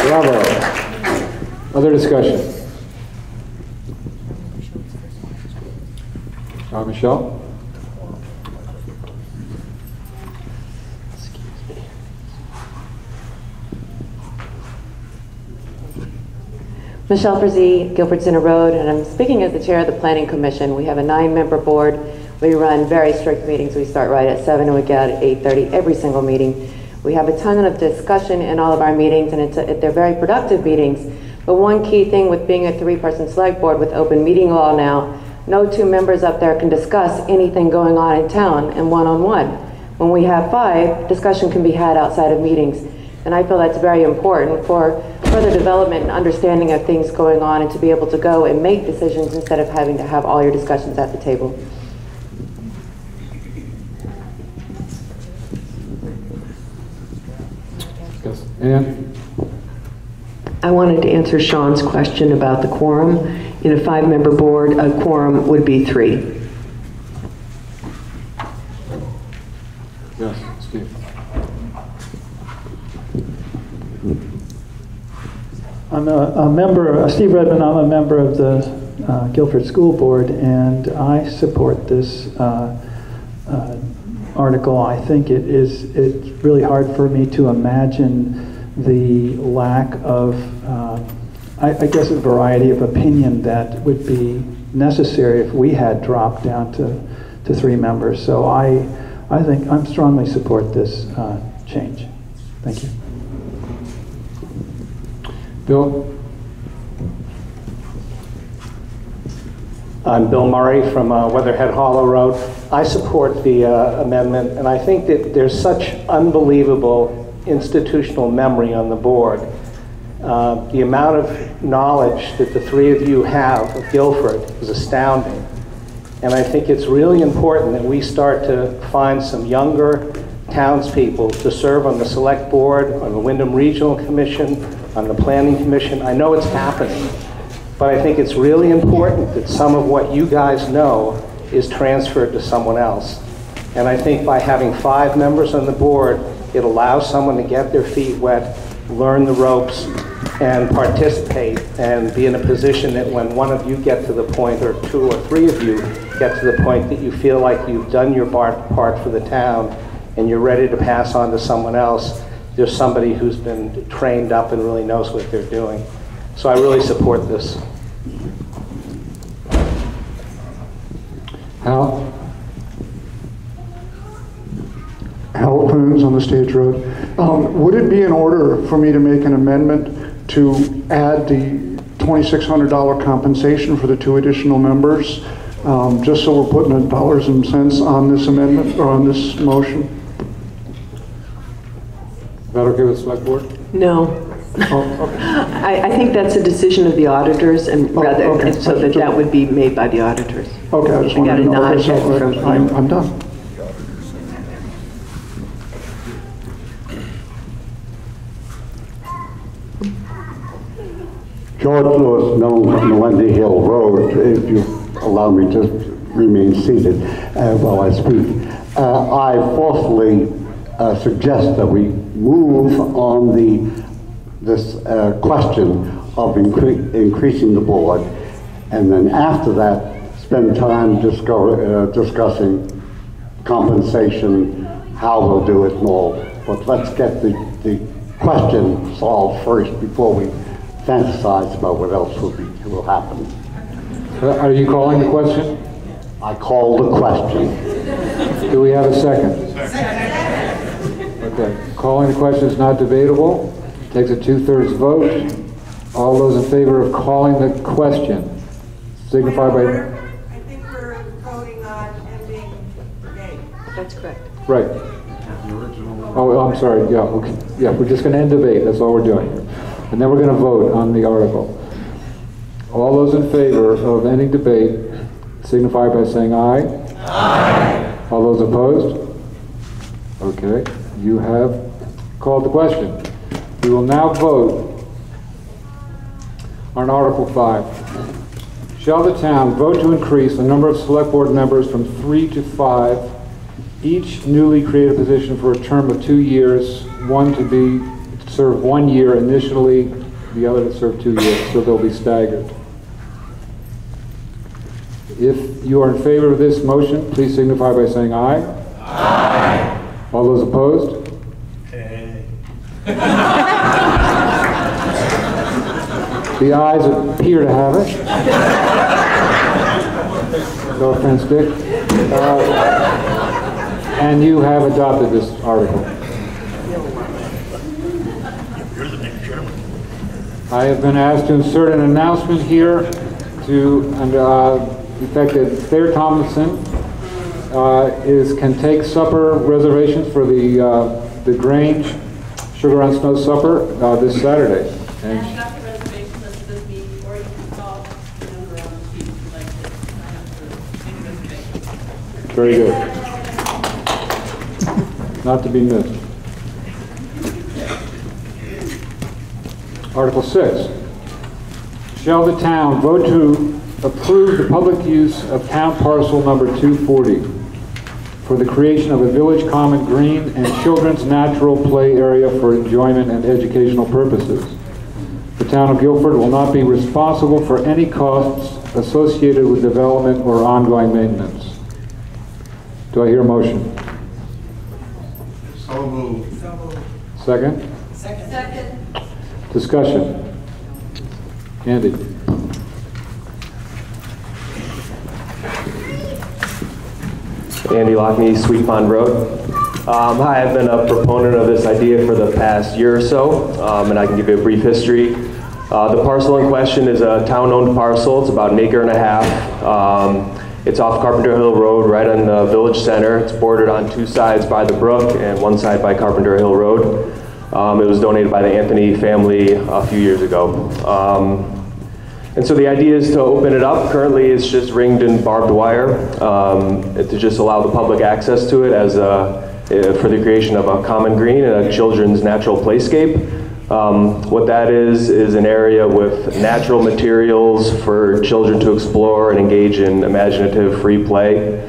Bravo. Other discussion? Michelle? Michelle Frazee, Guilford Center Road, and I'm speaking as the chair of the Planning Commission. We have a 9-member board. We run very strict meetings. We start right at 7 and we get out at 8:30 every single meeting. We have a ton of discussion in all of our meetings, and they're very productive meetings. But one key thing with being a 3-person select board with open meeting law now, no 2 members up there can discuss anything going on in town and one-on-one. When we have 5, discussion can be had outside of meetings. And I feel that's very important for further development and understanding of things going on, and to be able to go and make decisions instead of having to have all your discussions at the table. Yes. Ann? I wanted to answer Sean's question about the quorum. In a 5-member board, a quorum would be 3. Yes, Steve. I'm a member, Steve Redmond, I'm a member of the Guilford School Board, and I support this article. I think it's really hard for me to imagine the lack of, I guess, a variety of opinion that would be necessary if we had dropped down to 3 members. So I think I'm strongly support this change. Thank you. Bill? I'm Bill Murray from Weatherhead Hollow Road. I support the amendment, and I think that there's such unbelievable institutional memory on the board. The amount of knowledge that the 3 of you have of Guilford is astounding. And I think it's really important that we start to find some younger townspeople to serve on the Select Board, on the Wyndham Regional Commission, on the Planning Commission. I know it's happening, but I think it's really important that some of what you guys know is transferred to someone else. And I think by having 5 members on the board, it allows someone to get their feet wet, learn the ropes, and participate, and be in a position that when one of you get to the point, or 2 or 3 of you get to the point that you feel like you've done your part for the town, and you're ready to pass on to someone else, there's somebody who's been trained up and really knows what they're doing. So I really support this. Hal? Hal Coons on the Stage Road. Would it be in order for me to make an amendment to add the $2,600 compensation for the 2 additional members, just so we're putting the dollars and cents on this amendment, or on this motion? Is that okay with the Select Board? No. Oh, okay. I think that's a decision of the auditors, and rather, okay. so that would be made by the auditors. Okay, I just wanted to know. Okay, so I'm done. George Lewis, Melindy Hill Road, if you allow me to remain seated while I speak. I forcefully suggest that we move on this question of increasing the board, and then after that, spend time discussing compensation, how we'll do it and all. But let's get the question solved first before we fantasize about what else will happen. Are you calling the question? I call the question. Do we have a second? Second. Okay. Calling the question is not debatable. Takes a 2/3 vote. All those in favor of calling the question signify by... I think we're voting on ending debate. That's correct. Right. Oh, I'm sorry. Yeah, okay. Yeah, we're just going to end debate. That's all we're doing. And then we're going to vote on the article. All those in favor of ending debate signify by saying aye. Aye. All those opposed? Okay. You have called the question. We will now vote on Article 5. Shall the town vote to increase the number of select board members from 3 to 5, each newly created position for a term of 2 years, one to serve 1 year initially, the other to serve 2 years, so they'll be staggered. If you are in favor of this motion, please signify by saying aye. Aye. All those opposed? The ayes appear to have it. No offense, Dick. And you have adopted this article. I have been asked to insert an announcement here to the fact that Thayer Tomlinson can take supper reservations for the Grange Sugar on Snow supper this Saturday. And I got the reservation list this week, or you can call the number on the sheet if you'd like to sign up for any reservation. very good. Not to be missed. Article 6. Shall the town vote to approve the public use of town parcel number 240 for the creation of a village common green and children's natural play area for enjoyment and educational purposes? The town of Guilford will not be responsible for any costs associated with development or ongoing maintenance. Do I hear a motion? So moved. Second? Second. Discussion. Andy? Andy Lockney, Sweet Pond Road. Hi, I've been a proponent of this idea for the past year or so, and I can give you a brief history. The parcel in question is a town-owned parcel. It's about 1.5 acres. It's off Carpenter Hill Road, right on the village center. It's bordered on 2 sides by the brook and 1 side by Carpenter Hill Road. It was donated by the Anthony family a few years ago. And so the idea is to open it up. Currently it's just ringed in barbed wire to just allow the public access to it as for the creation of a common green and a children's natural playscape. What that is an area with natural materials for children to explore and engage in imaginative free play.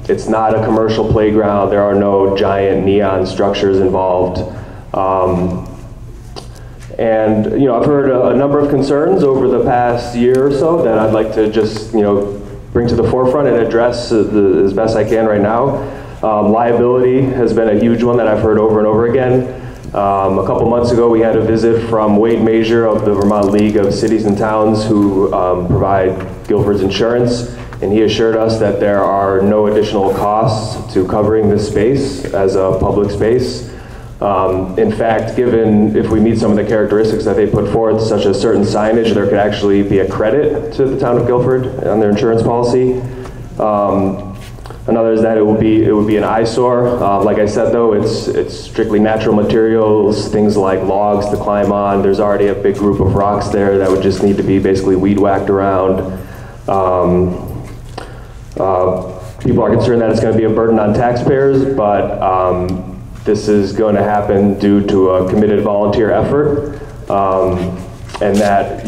It's not a commercial playground. There are no giant neon structures involved. And I've heard a number of concerns over the past year or so that I'd like to just bring to the forefront and address as best I can right now. Liability has been a huge one that I've heard over and over again. A couple months ago we had a visit from Wade Major of the Vermont League of Cities and Towns who provide Guilford's insurance, and he assured us that there are no additional costs to covering this space as a public space. In fact, given if we meet some of the characteristics that they put forth, such as certain signage, there could actually be a credit to the town of Guilford on their insurance policy. Another is that it would be an eyesore. Like I said, though, it's strictly natural materials, things like logs to climb on. There's already a big group of rocks there that would just need to be basically weed whacked around. People are concerned that it's going to be a burden on taxpayers, but this is going to happen due to a committed volunteer effort. And that,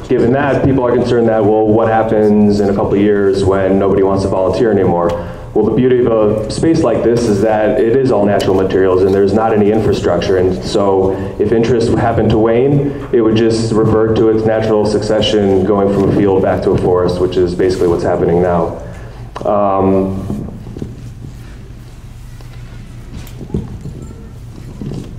given that, people are concerned that, well, what happens in a couple of years when nobody wants to volunteer anymore? Well, the beauty of a space like this is that it is all natural materials and there's not any infrastructure. And so if interest happened to wane, it would just revert to its natural succession going from a field back to a forest, which is basically what's happening now.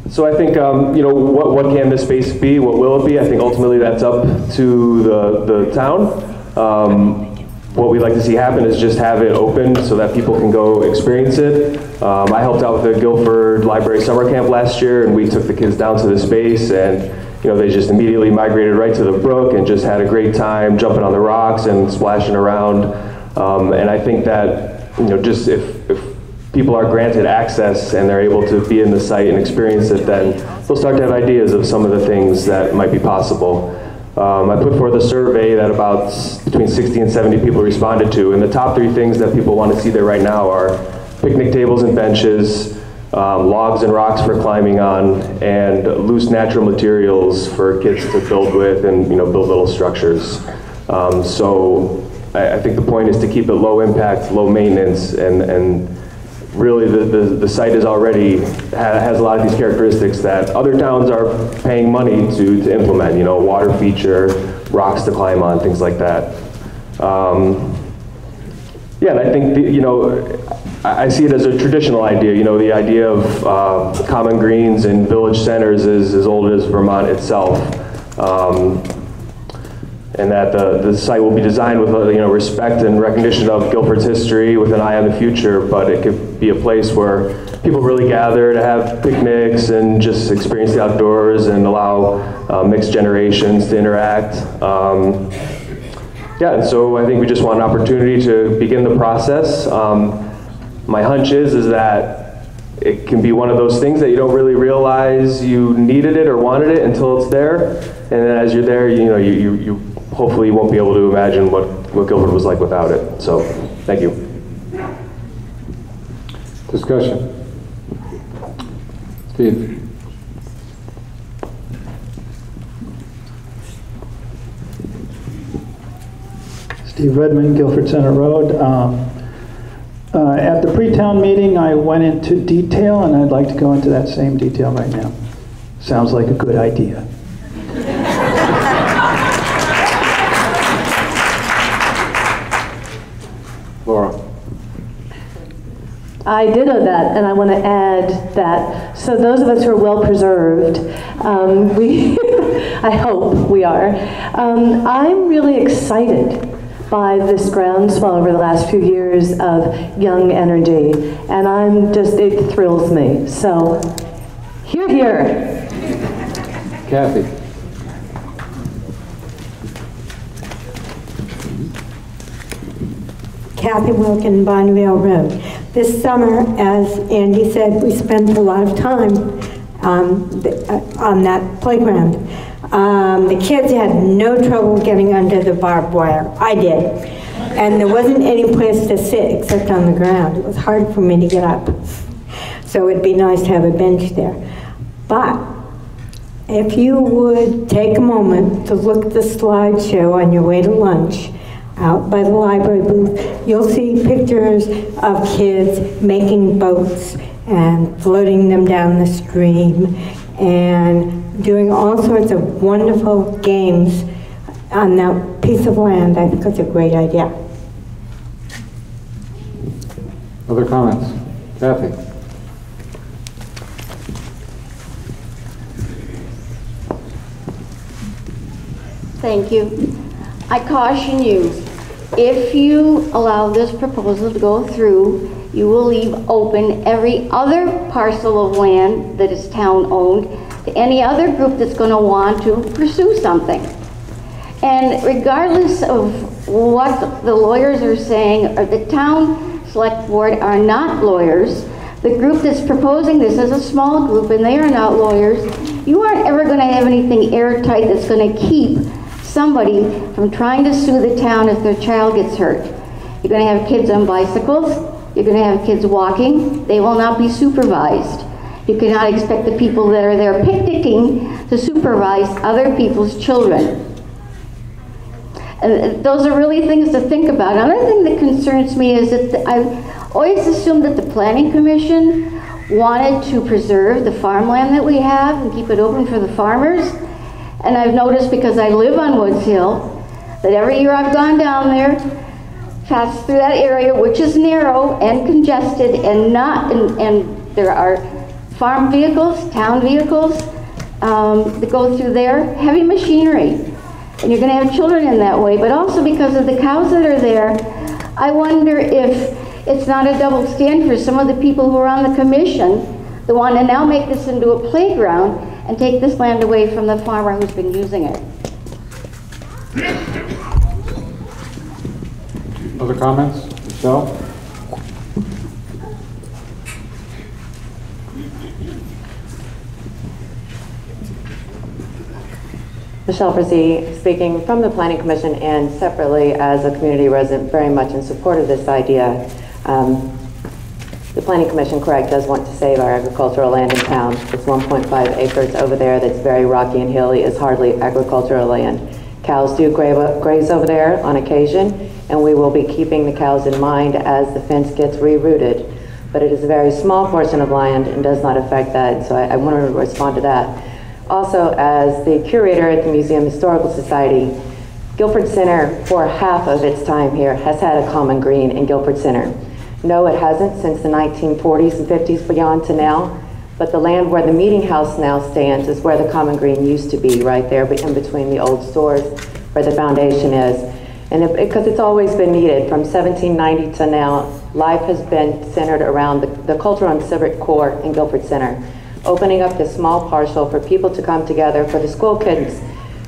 So I think, what can this space be? What will it be? I think ultimately that's up to the town. What we'd like to see happen is just have it open so that people can go experience it. I helped out with the Guilford Library Summer Camp last year, and we took the kids down to the space, and they just immediately migrated right to the brook and just had a great time jumping on the rocks and splashing around. And I think that just if people are granted access and they're able to be in the site and experience it, then they'll start to have ideas of some of the things that might be possible. I put forth a survey that about between 60 and 70 people responded to, and the top 3 things that people want to see there right now are picnic tables and benches, logs and rocks for climbing on, and loose natural materials for kids to build with and build little structures. So I think the point is to keep it low impact, low maintenance, and really the site is already has a lot of these characteristics that other towns are paying money to implement, water feature, rocks to climb on, things like that. Yeah, and I think, I see it as a traditional idea. The idea of common greens and village centers is as old as Vermont itself. And that the site will be designed with respect and recognition of Guilford's history with an eye on the future, but it could be a place where people really gather to have picnics and just experience the outdoors and allow mixed generations to interact. Yeah, and so I think we just want an opportunity to begin the process. My hunch is that it can be one of those things that you don't really realize you needed it or wanted it until it's there, and then as you're there, you hopefully won't be able to imagine what Guilford was like without it. So, thank you. Discussion. Steve. Steve Redmond, Guilford Center Road. At the pre-town meeting, I went into detail, and I'd like to go into that same detail right now. Sounds like a good idea. Laura. I ditto that, and I want to add that, so those of us who are well-preserved, I hope we are, I'm really excited by this groundswell over the last few years of young energy, and it thrills me. So, hear, hear. Kathy. Kathy Wilkin, Bonneville Road. This summer, as Andy said, we spent a lot of time on that playground. The kids had no trouble getting under the barbed wire. I did. And there wasn't any place to sit except on the ground. It was hard for me to get up. So it'd be nice to have a bench there. But if you would take a moment to look at the slideshow on your way to lunch, out by the library booth, you'll see pictures of kids making boats and floating them down the stream and doing all sorts of wonderful games on that piece of land. I think it's a great idea. Other comments? Kathy. Thank you. I caution you, if you allow this proposal to go through, you will leave open every other parcel of land that is town-owned to any other group that's going to want to pursue something. And regardless of what the lawyers are saying, or the town select board are not lawyers, the group that's proposing this is a small group and they are not lawyers, you aren't ever going to have anything airtight that's going to keep somebody from trying to sue the town if their child gets hurt. You're going to have kids on bicycles, you're going to have kids walking, they will not be supervised. You cannot expect the people that are there picnicking to supervise other people's children. And those are really things to think about. Another thing that concerns me is that I always assumed that the Planning Commission wanted to preserve the farmland that we have and keep it open for the farmers. And I've noticed, because I live on Woods Hill, that every year I've gone down there, passed through that area, which is narrow and congested, and there are farm vehicles, town vehicles that go through there, heavy machinery. And you're going to have children in that way, but also because of the cows that are there, I wonder if it's not a double standard for some of the people who are on the commission that want to now make this into a playground and take this land away from the farmer who's been using it. Other comments? Michelle? Michelle Brzee, speaking from the Planning Commission and separately as a community resident very much in support of this idea. The Planning Commission, correct, does want to save our agricultural land in town. It's 1.5 acres over there that's very rocky and hilly, is hardly agricultural land. Cows do graze over there on occasion, and we will be keeping the cows in mind as the fence gets rerouted. But it is a very small portion of land and does not affect that, so I want to respond to that. Also, as the curator at the Museum Historical Society, Guilford Center, for half of its time here, has had a common green in Guilford Center. No, it hasn't since the 1940s and 50s beyond to now, but the land where the meeting house now stands is where the common green used to be, right there in between the old stores where the foundation is. And because it's always been needed, from 1790 to now, life has been centered around the cultural and civic core in Guilford Center, opening up this small parcel for people to come together, for the school kids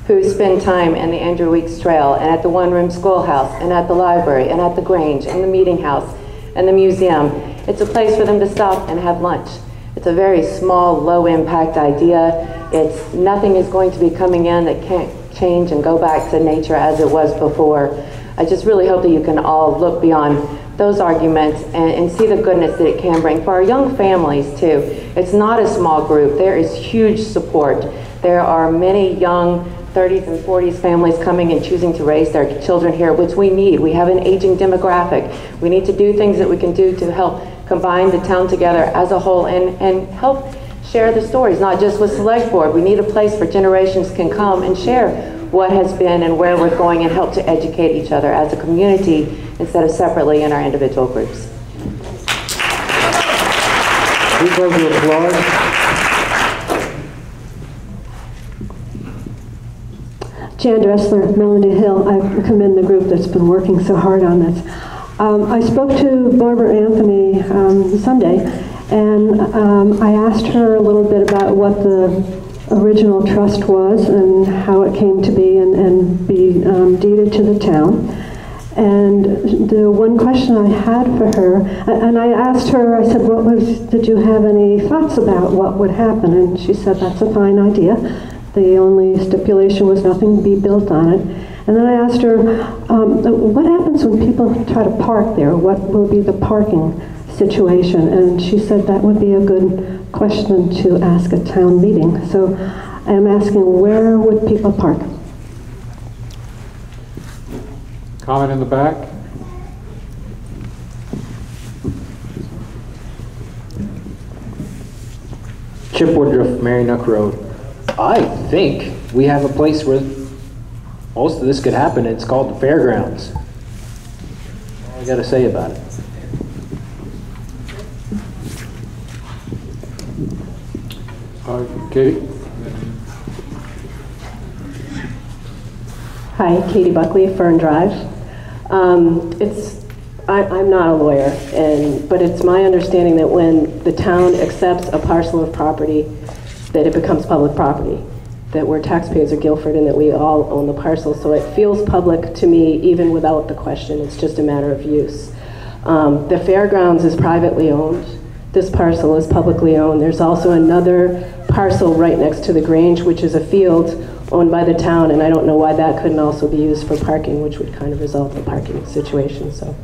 who spend time in the Andrew Weeks Trail and at the one-room schoolhouse and at the library and at the Grange and the meeting house and the museum. It's a place for them to stop and have lunch. It's a very small, low-impact idea. Nothing is going to be coming in that can't change and go back to nature as it was before. I just really hope that you can all look beyond those arguments and see the goodness that it can bring for our young families too. It's not a small group. There is huge support. There are many young 30s and 40s families coming and choosing to raise their children here, which we need. We have an aging demographic. We need to do things that we can do to help combine the town together as a whole and help share the stories, not just with Select Board. We need a place where generations can come and share what has been and where we're going and help to educate each other as a community instead of separately in our individual groups. Please round of applause. Jan Dressler, Melody Hill. I commend the group that's been working so hard on this. I spoke to Barbara Anthony Sunday, and I asked her a little bit about what the original trust was and how it came to be and be deeded to the town. And the one question I had for her, and I asked her, I said, did you have any thoughts about what would happen? And she said, that's a fine idea. The only stipulation was nothing be built on it. And then I asked her, what happens when people try to park there? What will be the parking situation? And she said that would be a good question to ask at town meeting. So I'm asking, where would people park? Comment in the back. Chip Woodruff, Mary Nook Road. I think we have a place where most of this could happen. It's called the fairgrounds. That's all I got to say about it. Katie? Hi, Katie Buckley, Fern Drive. I'm not a lawyer, but it's my understanding that when the town accepts a parcel of property, that it becomes public property, that we're taxpayers of Guilford and that we all own the parcel. So it feels public to me even without the question. It's just a matter of use. The fairgrounds is privately owned. This parcel is publicly owned. There's also another parcel right next to the Grange, which is a field owned by the town, and I don't know why that couldn't also be used for parking, which would kind of result in a parking situation. So.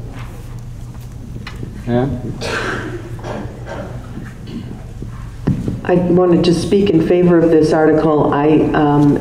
I wanted to speak in favor of this article. I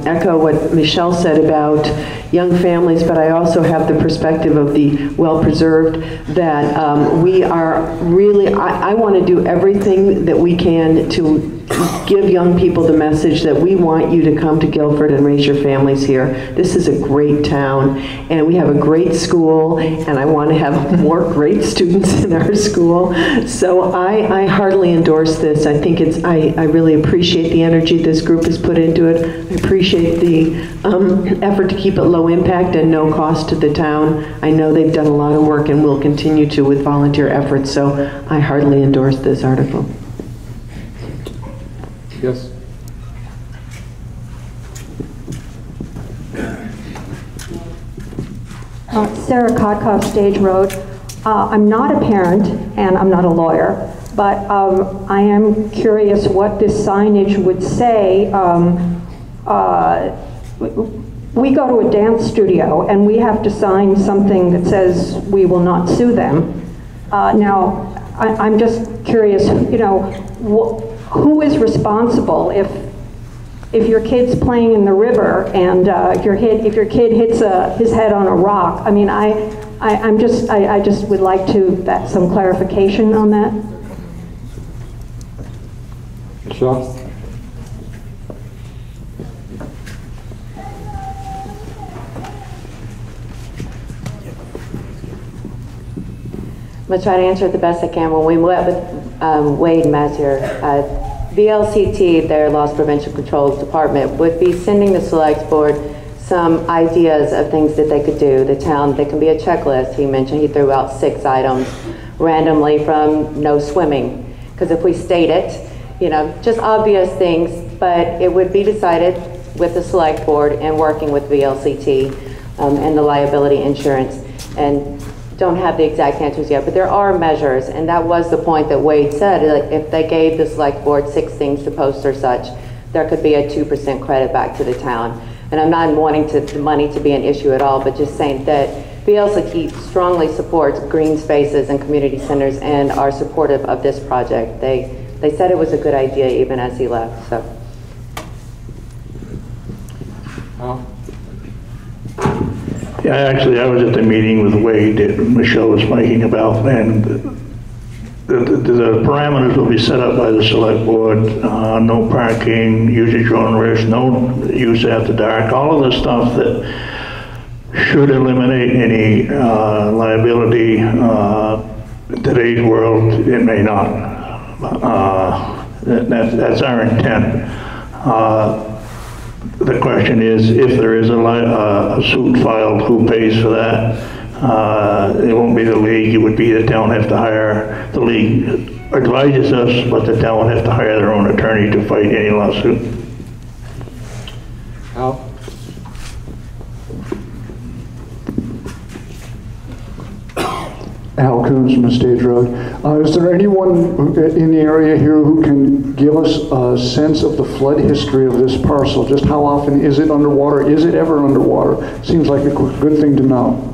echo what Michelle said about young families, but I also have the perspective of the well-preserved, that we are really, I want to do everything that we can to give young people the message that we want you to come to Guilford and raise your families here. This is a great town, and we have a great school, and I want to have more great students in our school. So I heartily endorse this. I think it's, I really appreciate the energy this group has put into it. I appreciate the effort to keep it low impact and no cost to the town. I know they've done a lot of work and will continue to with volunteer efforts, so I heartily endorse this article. Yes. Sarah Kotkoff, Stage Road. I'm not a parent and I'm not a lawyer, but I am curious what this signage would say. We go to a dance studio and we have to sign something that says we will not sue them. Now, I'm just curious, you know, who is responsible if your kid's playing in the river and if your kid hits his head on a rock? I mean, I just would like some clarification on that. Michelle? I'm going to try to answer it the best I can. When we met with Wade Mazier, VLCT, their Loss Prevention Control Department, would be sending the Select Board some ideas of things that they could do. The town, there can be a checklist. He mentioned he threw out 6 items randomly from no swimming. Because if we state it, you know, just obvious things, but it would be decided with the Select Board and working with VLCT and the liability insurance. And don't have the exact answers yet, but there are measures, and that was the point that Wade said. Like, if they gave the Select Board 6 things to post or such, there could be a 2% credit back to the town. And I'm not wanting the money to be an issue at all, but just saying that VLCT strongly supports green spaces and community centers and are supportive of this project. They said it was a good idea even as he left. So. Yeah, actually, I was at the meeting with Wade that Michelle was speaking about, and the parameters will be set up by the select board. No parking, use at your own risk, no use after dark, all of the stuff that should eliminate any liability. In today's world, it may not. That's our intent. The question is, if there is a suit filed, who pays for that? It won't be the league, it would be the town have to hire, the league advises us, but the town would have to hire their own attorney to fight any lawsuit. Al? Al Coons from Stage Road. Is there anyone in the area here who can give us a sense of the flood history of this parcel? Just how often is it underwater? Is it ever underwater? Seems like a good thing to know.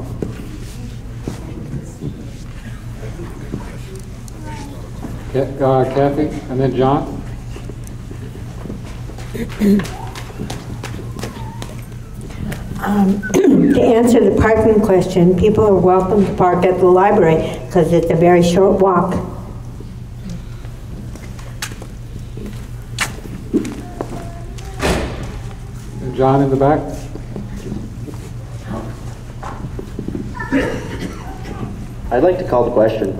Kathy, and then John. To answer the parking question, people are welcome to park at the library because it's a very short walk. And John in the back. I'd like to call the question.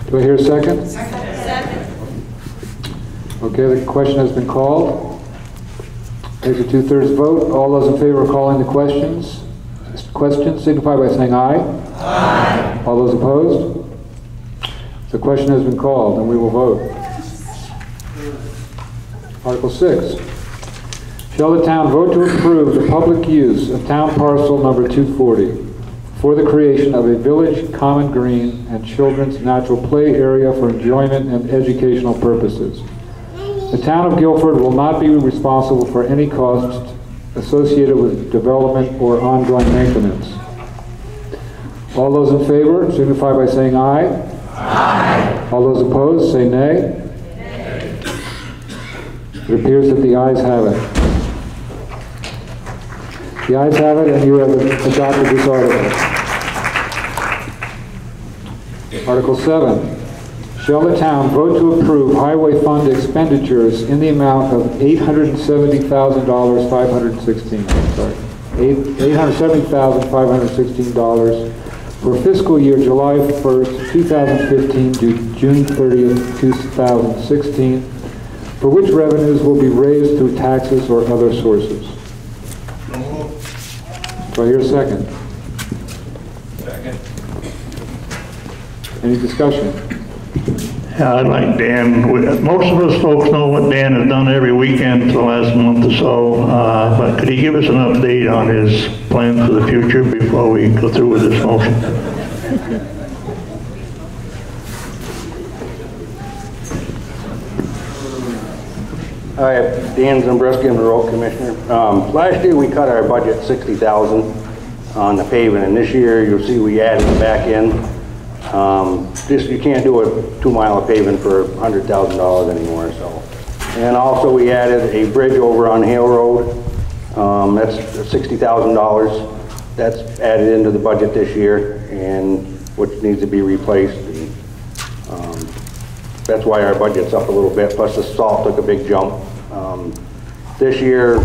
Do I hear a second? Second. Okay, the question has been called. There's a 2/3 vote. All those in favor of calling the questions signify by saying aye. Aye. All those opposed? The question has been called and we will vote. Article 6. Shall the town vote to approve the public use of town parcel number 240 for the creation of a village common green and children's natural play area for enjoyment and educational purposes? The town of Guilford will not be responsible for any costs associated with development or ongoing maintenance. All those in favor signify by saying aye. Aye. All those opposed say nay. Nay. It appears that the ayes have it. The ayes have it, and you have adopted this article. Article 7. Shall the town vote to approve highway fund expenditures in the amount of $870,516 for fiscal year July 1st, 2015 to June 30th, 2016, for which revenues will be raised through taxes or other sources? Do I hear a second? Second. Any discussion? I'd like Dan, most of us folks know what Dan has done every weekend for the last month or so, but could he give us an update on his plans for the future before we go through with this motion? Hi, Dan Zambreski, I'm the road commissioner. Last year we cut our budget $60,000 on the paving, and this year you'll see we added it back in. You can't do a 2 mile of paving for $100,000 anymore. So, and also we added a bridge over on Hale Road. That's $60,000. That's added into the budget this year, and which needs to be replaced. And, that's why our budget's up a little bit. Plus the salt took a big jump. This year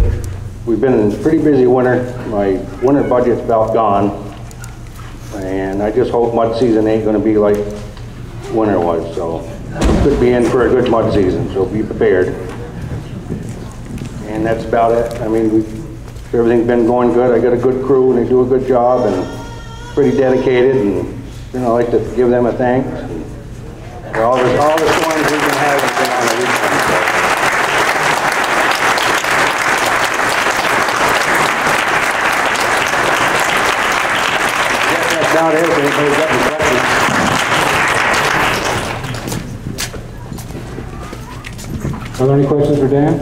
we've been in a pretty busy winter. My winter budget's about gone. And I just hope mud season ain't going to be like winter was, so could be in for a good mud season, so be prepared. And that's about it. I mean, everything's been going good. I got a good crew, and they do a good job, and pretty dedicated, and I like to give them a thanks. And all the storms we've been having have been on the weekend. Down here, so anybody's got any questions? Are there any questions for Dan?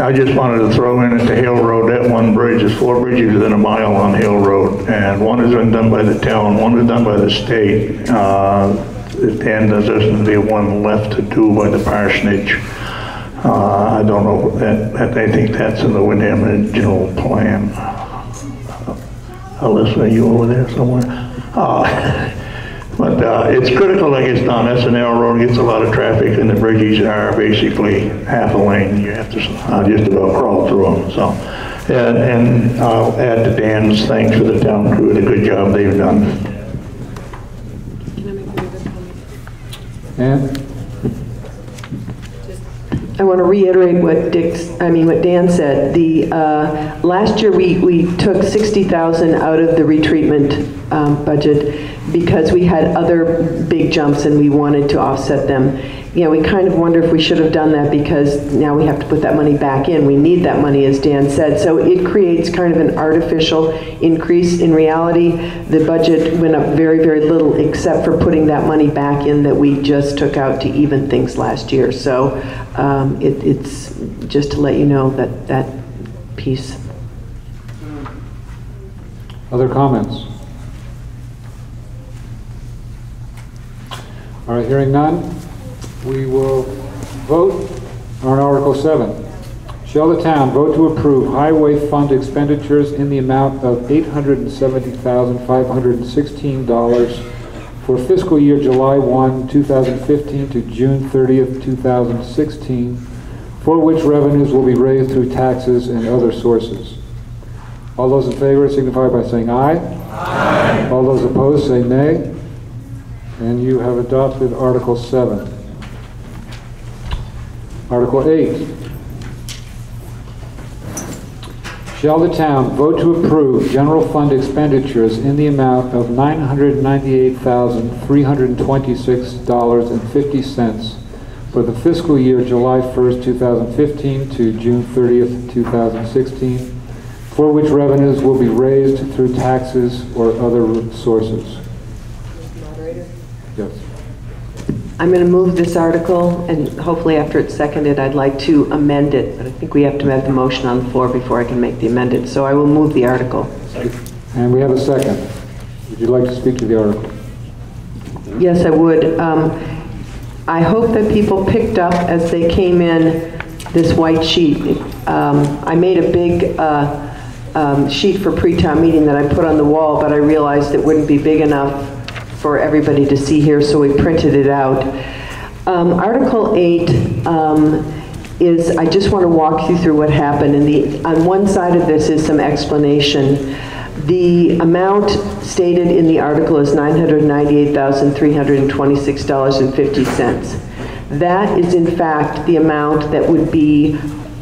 I just wanted to throw in at the Hale Road, that one bridge, there's 4 bridges within a mile on Hale Road, and one has been done by the town, one is done by the state, and there's just be one left to do by the parsonage. I don't know, I think that's in the Wyndham original plan. Alyssa, are you over there somewhere? But it's critical that gets done. That's a narrow road, gets a lot of traffic, and the bridges are basically half a lane. You have to just about crawl through them. So, and I'll add to Dan's thanks for the town crew, the good job they've done. And? I want to reiterate what Dan said. The last year we took 60,000 out of the retreatment budget because we had other big jumps and we wanted to offset them. You know, we kind of wonder if we should have done that because now we have to put that money back in. We need that money, as Dan said. So it creates kind of an artificial increase. In reality, the budget went up very, very little except for putting that money back in that we just took out to even things last year. So it's just to let you know that piece. Other comments? All right, hearing none, we will vote on Article 7. Shall the town vote to approve highway fund expenditures in the amount of $870,516 for fiscal year July 1, 2015 to June 30th, 2016, for which revenues will be raised through taxes and other sources? All those in favor signify by saying aye. Aye. All those opposed say nay. And you have adopted Article 7. Article 8. Shall the town vote to approve general fund expenditures in the amount of $998,326.50 for the fiscal year July 1st, 2015 to June 30th, 2016, for which revenues will be raised through taxes or other sources? Yes. I'm going to move this article, and hopefully after it's seconded, I'd like to amend it, but I think we have to have the motion on the floor before I can make the amendment. So I will move the article. And we have a second. Would you like to speak to the article? Yes, I would. I hope that people picked up as they came in this white sheet. I made a big sheet for pre-town meeting that I put on the wall, but I realized it wouldn't be big enough for everybody to see here, so we printed it out. Article 8 is, I just want to walk you through what happened. And on one side of this is some explanation. The amount stated in the article is $998,326.50. That is in fact the amount that would be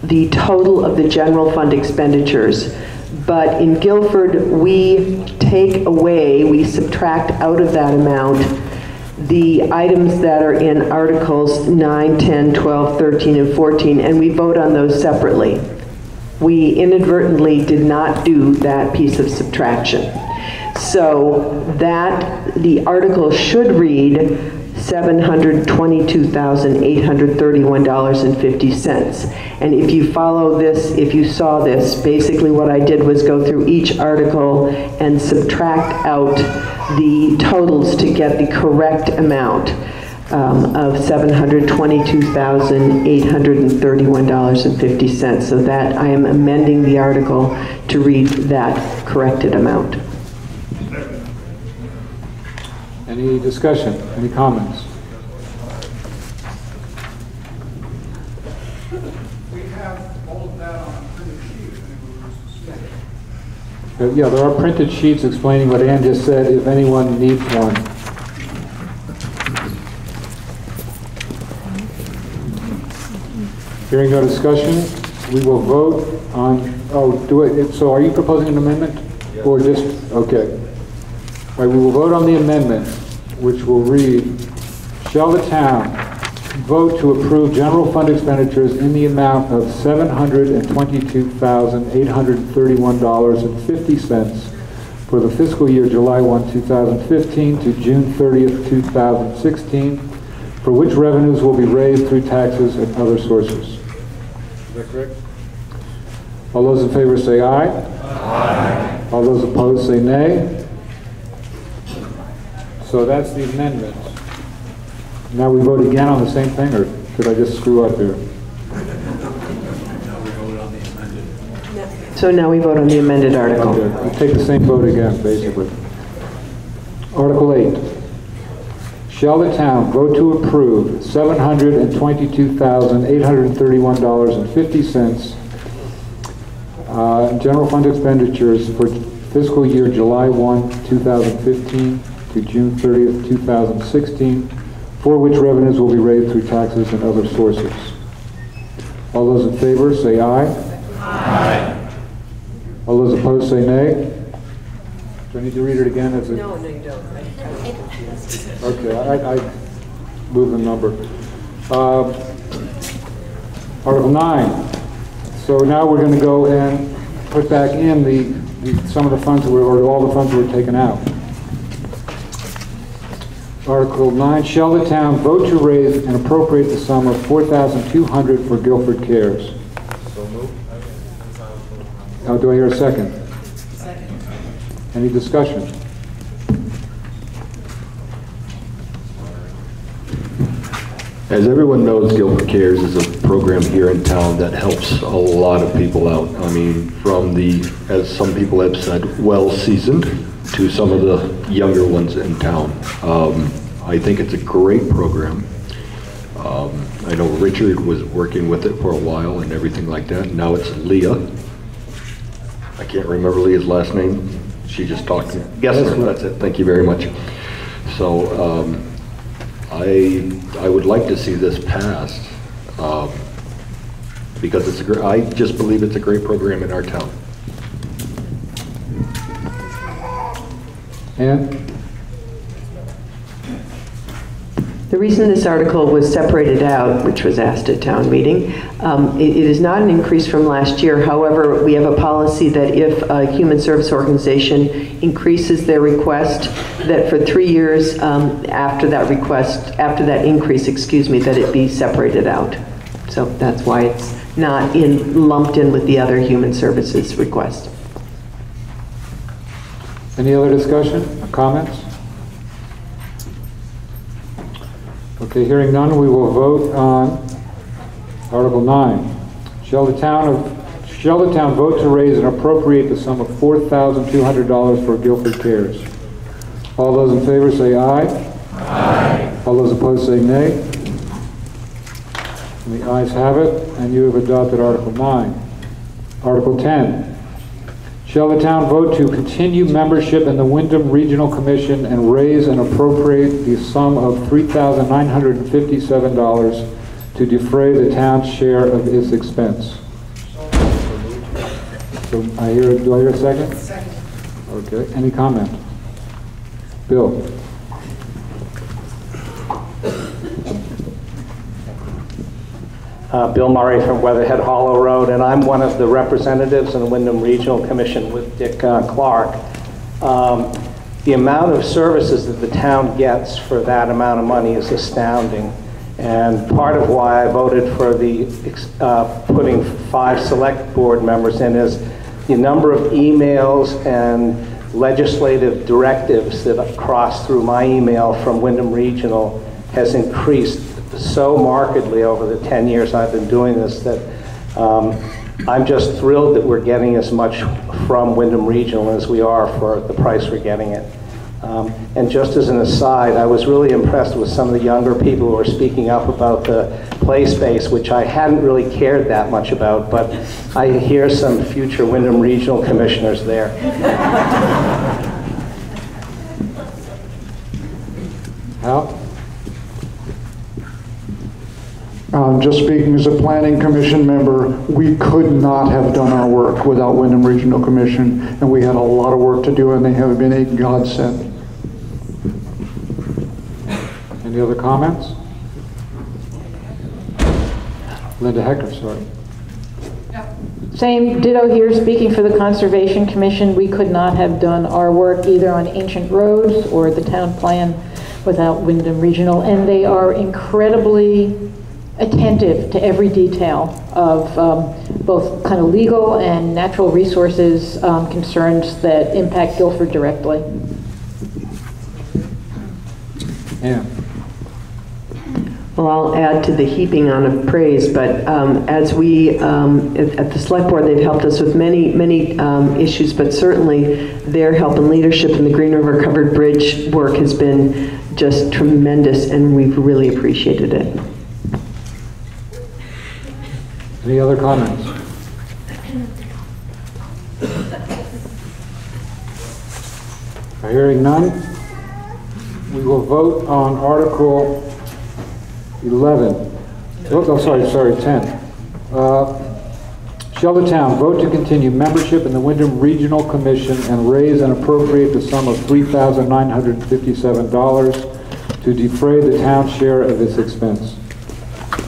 the total of the general fund expenditures. But in Guilford, we take away, we subtract out of that amount the items that are in Articles 9, 10, 12, 13, and 14, and we vote on those separately. We inadvertently did not do that piece of subtraction. So that the article should read $722,831.50. And if you follow this, if you saw this, basically what I did was go through each article and subtract out the totals to get the correct amount of $722,831.50. So that I am amending the article to read that corrected amount. Any discussion? Any comments? We have all of that on a printed sheet. Yeah, there are printed sheets explaining what Ann just said, if anyone needs one. Hearing no discussion, we will vote on, so are you proposing an amendment? Or just, okay. All right, we will vote on the amendment, which will read, shall the town vote to approve general fund expenditures in the amount of $722,831.50 for the fiscal year July 1, 2015 to June 30th, 2016, for which revenues will be raised through taxes and other sources. Is that correct? All those in favor say aye. Aye. All those opposed say nay. So that's the amendment. Now we vote again on the same thing, or did I just screw up here? So now we vote on the amended article. Okay, we take the same vote again, basically. Article 8. Shall the town vote to approve $722,831.50 general fund expenditures for fiscal year July 1, 2015 to June 30th, 2016, for which revenues will be raised through taxes and other sources? All those in favor say aye. Aye. All those opposed say nay. Do I need to read it again? No, you don't. Okay, I move the number. Article 9. So now we're going to go and put back in some of the funds that were, or all the funds that were taken out. Article 9, shall the town vote to raise and appropriate the sum of $4,200 for Guilford Cares? So moved. Now, do I hear a second? Second. Any discussion? As everyone knows, Guilford Cares is a program here in town that helps a lot of people out. I mean, from the, as some people have said, well-seasoned to some of the younger ones in town. I think it's a great program. I know Richard was working with it for a while and everything like that. Now it's Leah. I can't remember Leah's last name. She just talked to me. Gessler, that's it. Thank you very much. So I would like to see this passed because it's I just believe it's a great program in our town. And the reason this article was separated out, which was asked at town meeting, it is not an increase from last year. However, we have a policy that if a human service organization increases their request, that for 3 years after that increase, that it be separated out. So that's why it's not lumped in with the other human services request. any other discussion or comments? Okay, hearing none, we will vote on Article 9. Shall the town vote to raise and appropriate the sum of $4,200 for Guilford Cares? All those in favor say aye. Aye. All those opposed say nay. And the ayes have it, and you have adopted Article 9. Article 10. Shall the town vote to continue membership in the Wyndham Regional Commission and raise and appropriate the sum of $3,957 to defray the town's share of its expense? So do I hear a second? Second. Okay, any comment? Bill? Bill Murray from Weatherhead Hollow Road, and I'm one of the representatives in the Wyndham Regional Commission with Dick Clark. The amount of services that the town gets for that amount of money is astounding. And part of why I voted for the putting 5 select board members in is the number of emails and legislative directives that cross through my email from Wyndham Regional has increased so markedly over the 10 years I've been doing this that I'm just thrilled that we're getting as much from Wyndham Regional as we are for the price we're getting it. And just as an aside, I was really impressed with some of the younger people who were speaking up about the play space, which I hadn't really cared that much about, but I hear some future Wyndham Regional commissioners there. Al? Just speaking as a planning commission member, we could not have done our work without Wyndham Regional Commission, and we had a lot of work to do, and they have been a godsend. Any other comments? Linda Hecker, sorry. Same ditto here, speaking for the Conservation Commission, we could not have done our work either on ancient roads or the town plan without Wyndham Regional, and they are incredibly attentive to every detail of both kind of legal and natural resources concerns that impact Guilford directly. Yeah. Well, I'll add to the heaping on of praise, but as we, at the Select Board, they've helped us with many issues, but certainly their help and leadership in the Green River Covered Bridge work has been just tremendous, and we've really appreciated it. Any other comments? Hearing none, we will vote on Article 11. Oh, sorry, 10. Shall the town vote to continue membership in the Wyndham Regional Commission and raise and appropriate the sum of $3,957 to defray the town's share of its expense?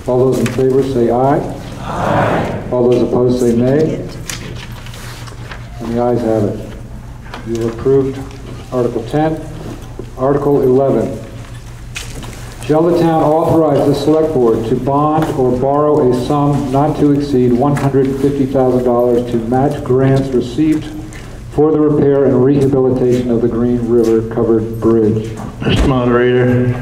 All those in favor say aye. Aye. All those opposed say nay. And the ayes have it. You have approved Article 10. Article 11. Shall the town authorize the Select Board to bond or borrow a sum not to exceed $150,000 to match grants received for the repair and rehabilitation of the Green River Covered Bridge? Mr. Moderator,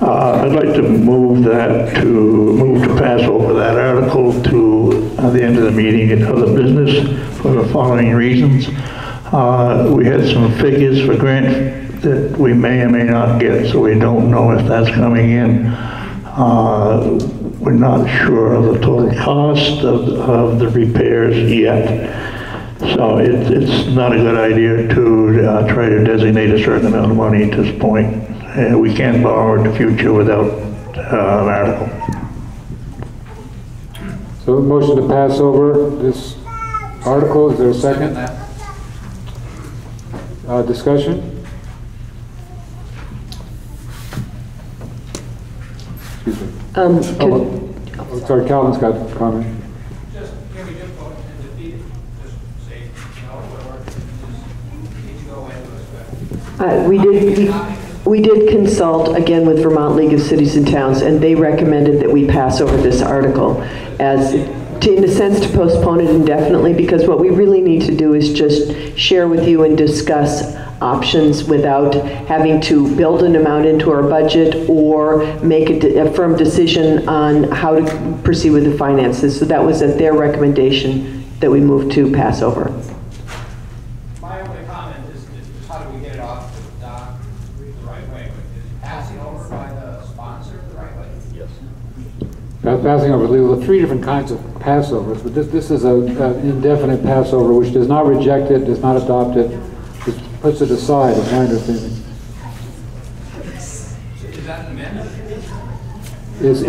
I'd like to move to pass over that article to the end of the meeting in other business for the following reasons. We had some figures for grant that we may or may not get, so we don't know if that's coming in. We're not sure of the total cost of the repairs yet. So it's not a good idea to try to designate a certain amount of money at this point. We can't borrow in the future without an article. So a motion to pass over this article, is there a second? Discussion? Excuse me. Sorry, Calvin's got a comment. Just can we just vote and defeat it? Just say no, or need to go into effect? We did consult again with Vermont League of Cities and Towns, and they recommended that we pass over this article as, in a sense, to postpone it indefinitely, because what we really need to do is just share with you and discuss options without having to build an amount into our budget or make a firm decision on how to proceed with the finances. So that was at their recommendation that we moved to pass over. My only comment is how do we get it off the dock the right way? Is passing over by the sponsor the right way? Yes. Passing over, there are three different kinds of passovers, but this is an indefinite passover which does not reject it, does not adopt it, just puts it aside, is my understanding. Is that an amendment? It's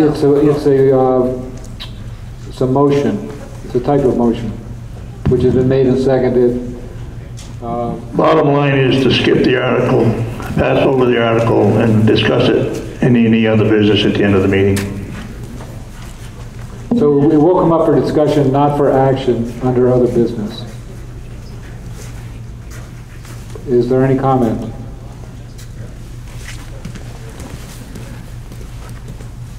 a motion. It's a type of motion, which has been made and seconded. Bottom line is to skip the article, pass over the article, and discuss it in any other business at the end of the meeting. So it will come up for discussion, not for action, under other business. Is there any comment?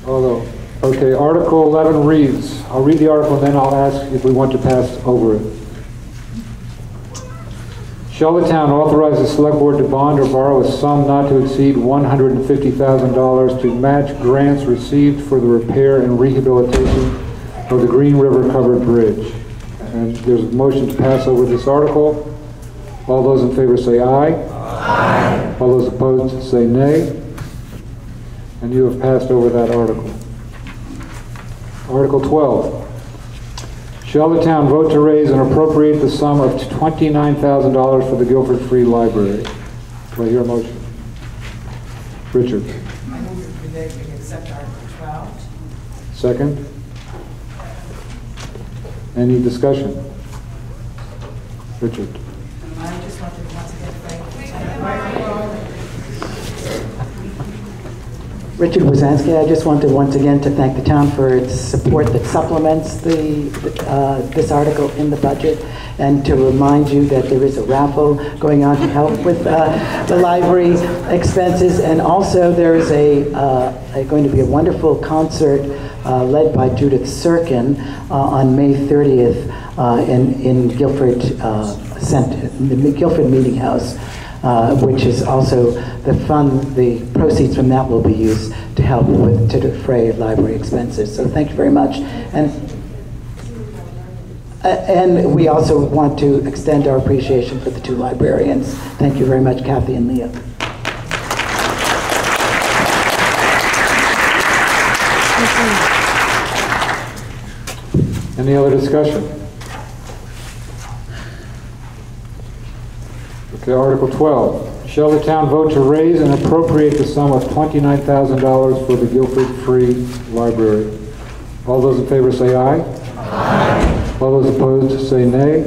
Although, okay, Article 11 reads, I'll read the article and then I'll ask if we want to pass over it. Shall the town authorize the Select Board to bond or borrow a sum not to exceed $150,000 to match grants received for the repair and rehabilitation of the Green River Covered Bridge? And there's a motion to pass over this article. All those in favor say aye. Aye. All those opposed say nay. And you have passed over that article. Article 12. Shall the town vote to raise and appropriate the sum of $29,000 for the Guilford Free Library? Do I hear a motion? Richard. I move that we accept Article 12. Second. Any discussion? Richard. I just wanted to once again thank Richard Wazansky, I just wanted once again to thank the town for its support that supplements this article in the budget, and to remind you that there is a raffle going on to help with the library expenses, and also there is going to be a wonderful concert led by Judith Sirkin on May 30th in Guilford Center, in the Guilford Meeting House. which is also the proceeds from that will be used to help to defray library expenses. So thank you very much. And we also want to extend our appreciation for the 2 librarians. Thank you very much, Kathy and Leah. Any other discussion? Okay, Article 12. Shall the town vote to raise and appropriate the sum of $29,000 for the Guilford Free Library? All those in favor say aye. Aye. All those opposed say nay.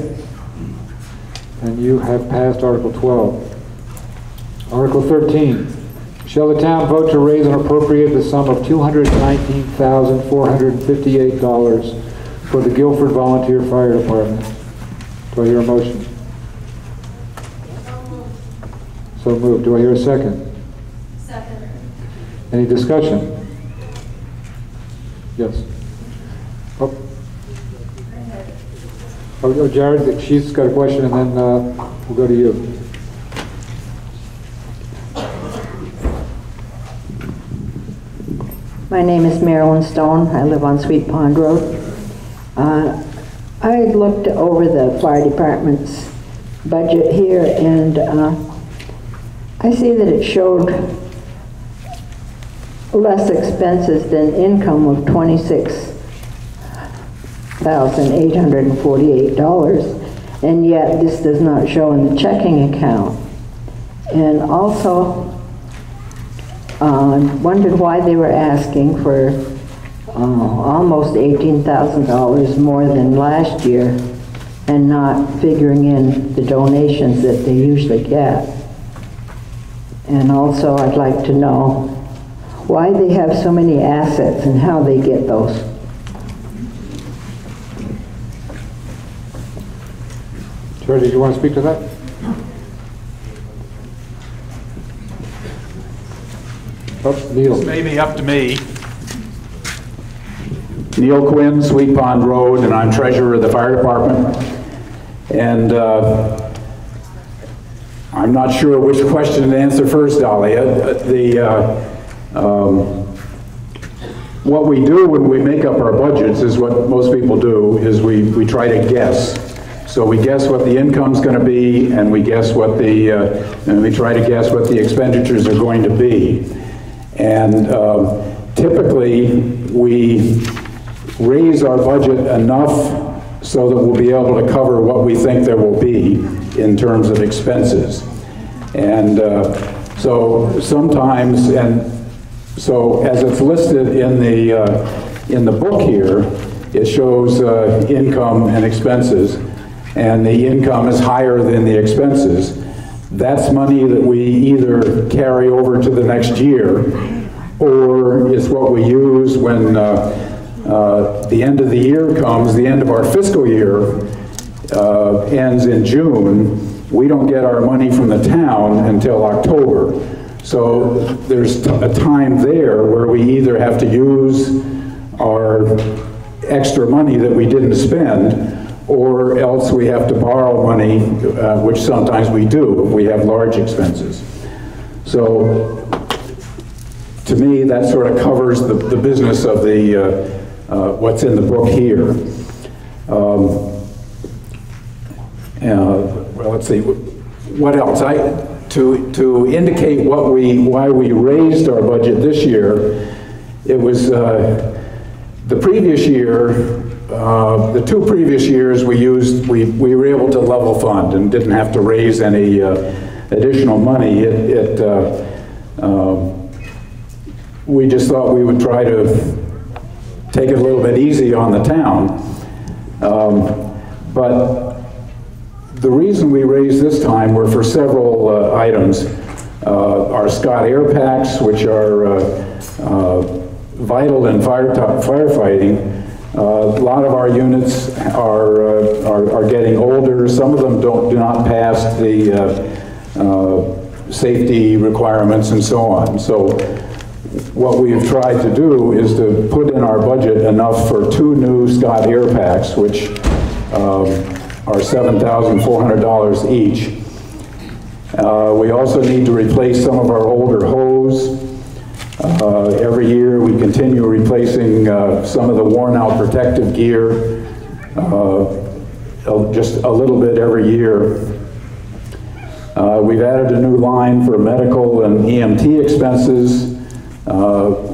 And you have passed Article 12. Article 13. Shall the town vote to raise and appropriate the sum of $219,458 for the Guilford Volunteer Fire Department? Do I hear a motion? So moved. Do I hear a second? Second. Any discussion? Yes. Oh, Jared, she's got a question, and then we'll go to you. My name is Marilyn Stone. I live on Sweet Pond Road. I looked over the fire department's budget here, and I see that it showed less expenses than income of $26,848, and yet this does not show in the checking account. And also wondered why they were asking for almost $18,000 more than last year and not figuring in the donations that they usually get. And also I'd like to know why they have so many assets and how they get those. Jared, did you want to speak to that? Oh, Neil. This may be up to me. Neil Quinn, Sweet Pond Road, and I'm treasurer of the fire department. And I'm not sure which question to answer first, Dahlia. What we do when we make up our budgets is what most people do, is we try to guess. So we guess what the income's going to be, and we guess what and we try to guess what the expenditures are going to be. And typically, we raise our budget enough so that we'll be able to cover what we think there will be in terms of expenses. And so sometimes, and so as it's listed in the book here, it shows income and expenses, and the income is higher than the expenses. That's money that we either carry over to the next year, or it's what we use when the end of the year comes, the end of our fiscal year ends in June. We don't get our money from the town until October. So there's a time there where we either have to use our extra money that we didn't spend, or else we have to borrow money, which sometimes we do if we have large expenses. So to me, that sort of covers the business of the what's in the book here. Well, let's see, what else? To indicate why we raised our budget this year, it was the previous year. The 2 previous years we were able to level fund and didn't have to raise any additional money. We just thought we would try to take it a little bit easy on the town. But the reason we raised this time were for several items. Our Scott air packs, which are vital in firefighting. A lot of our units are getting older. Some of them do not pass the safety requirements and so on. So what we've tried to do is to put in our budget enough for 2 new Scott air packs, which are $7,400 each. We also need to replace some of our older hose. Every year we continue replacing some of the worn out protective gear, just a little bit every year. We've added a new line for medical and EMT expenses.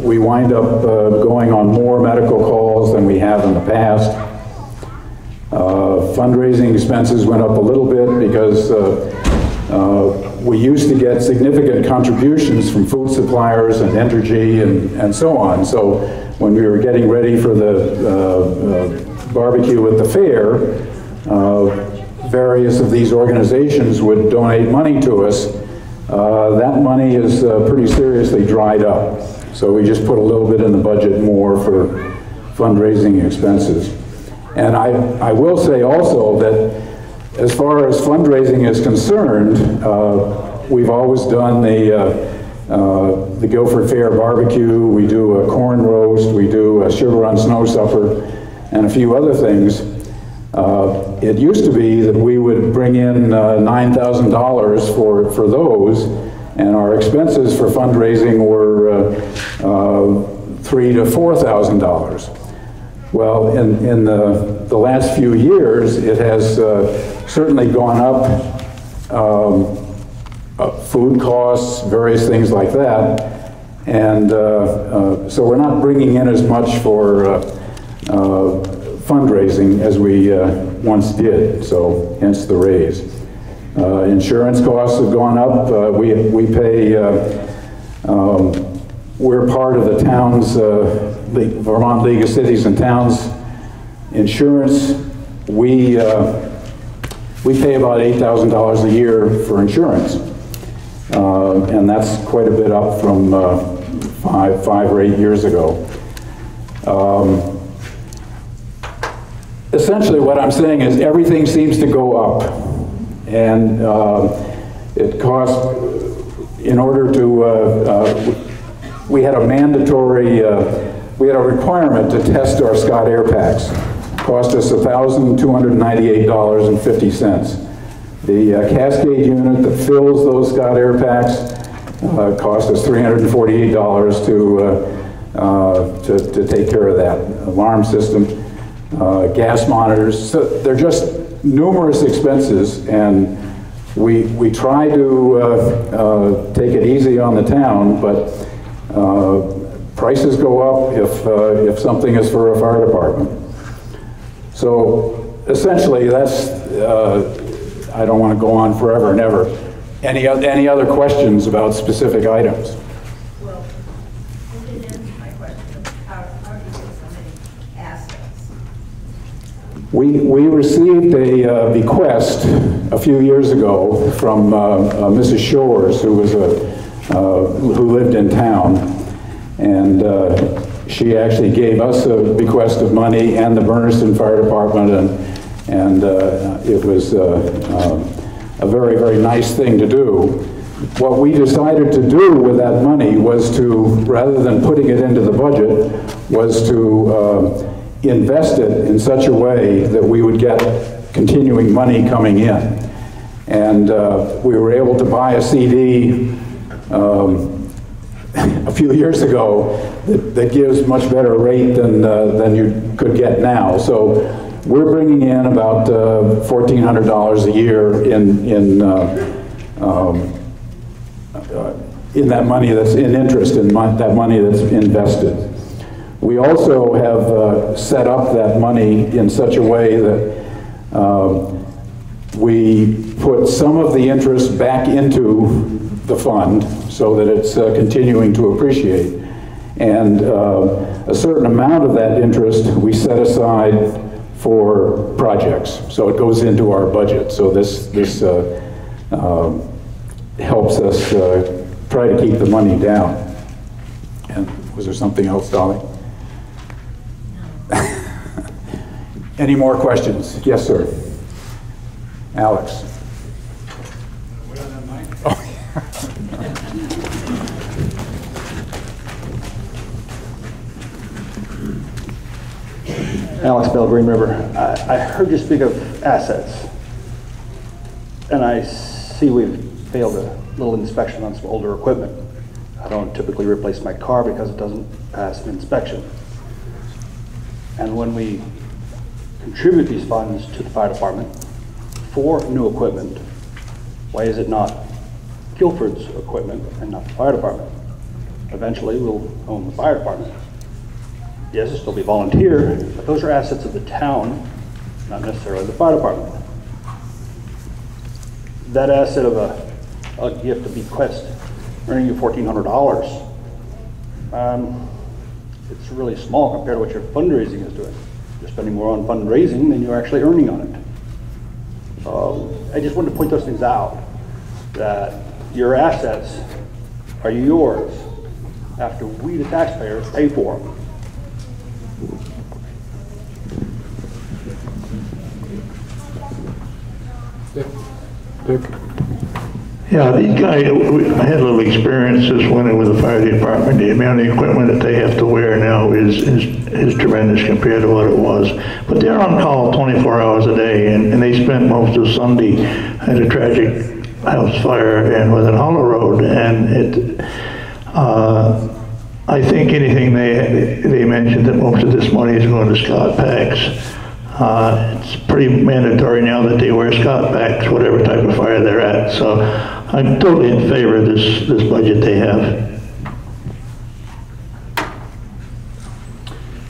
We wind up going on more medical calls than we have in the past. Fundraising expenses went up a little bit because we used to get significant contributions from food suppliers and Entergy and so on. So when we were getting ready for the barbecue at the fair, various of these organizations would donate money to us. That money is pretty seriously dried up. So we just put a little bit in the budget more for fundraising expenses. And I will say also that as far as fundraising is concerned, we've always done the Guilford Fair barbecue, we do a corn roast, we do a sugar on snow supper, and a few other things. It used to be that we would bring in $9,000 for those, and our expenses for fundraising were $3,000 to $4,000. Well, in the last few years, it has certainly gone up, food costs, various things like that, and so we're not bringing in as much for fundraising as we once did, so hence the raise. Insurance costs have gone up. We pay, we're part of the town's, Vermont League of Cities and Towns insurance. We pay about $8,000 a year for insurance, and that's quite a bit up from 5 or 8 years ago. Essentially what I'm saying is everything seems to go up, and it costs, in order to, we had a mandatory, we had a requirement to test our Scott air packs. Cost us $1,298.50. The Cascade unit that fills those Scott air packs cost us $348 to take care of that. Alarm system, gas monitors. So they're just numerous expenses, and we try to take it easy on the town, but prices go up if something is for a fire department. So essentially, that's, I don't want to go on forever and ever. Any other questions about specific items? Well, you didn't answer my question of how do you get so many assets? We received a bequest a few years ago from Mrs. Shores, who was who lived in town, and she actually gave us a bequest of money and the Berniston Fire Department, and it was a very, very nice thing to do. What we decided to do with that money was to, rather than putting it into the budget, was to invest it in such a way that we would get continuing money coming in. And we were able to buy a CD a few years ago that gives much better rate than you could get now. So we're bringing in about $1,400 a year in that money that's in interest, in that money that's invested. We also have set up that money in such a way that we put some of the interest back into the fund so that it's continuing to appreciate. And a certain amount of that interest we set aside for projects. So it goes into our budget. So this helps us try to keep the money down. And was there something else, Dolly? Any more questions? Yes, sir. Alex. Alex Bell, Green River. I heard you speak of assets, and I see we've failed a little inspection on some older equipment. I don't typically replace my car because it doesn't pass an inspection. And when we contribute these funds to the fire department for new equipment, why is it not Guilford's equipment and not the fire department? Eventually, we'll own the fire department. Yes, it'll still be volunteer, but those are assets of the town, not necessarily the fire department. That asset of a gift, a bequest, earning you $1,400, it's really small compared to what your fundraising is doing. You're spending more on fundraising than you're actually earning on it. I just wanted to point those things out, that your assets are yours after we, the taxpayers, pay for them. Dick? Yeah, these guys, I had little experiences when with the fire department. The amount of equipment that they have to wear now is tremendous compared to what it was. But they're on call 24 hours a day, and they spent most of Sunday at a tragic house fire and within Hollow Road. And I think anything they mentioned that most of this money is going to Scott packs. It's pretty mandatory now that they wear Scott packs, whatever type of fire they're at. So I'm totally in favor of this budget they have.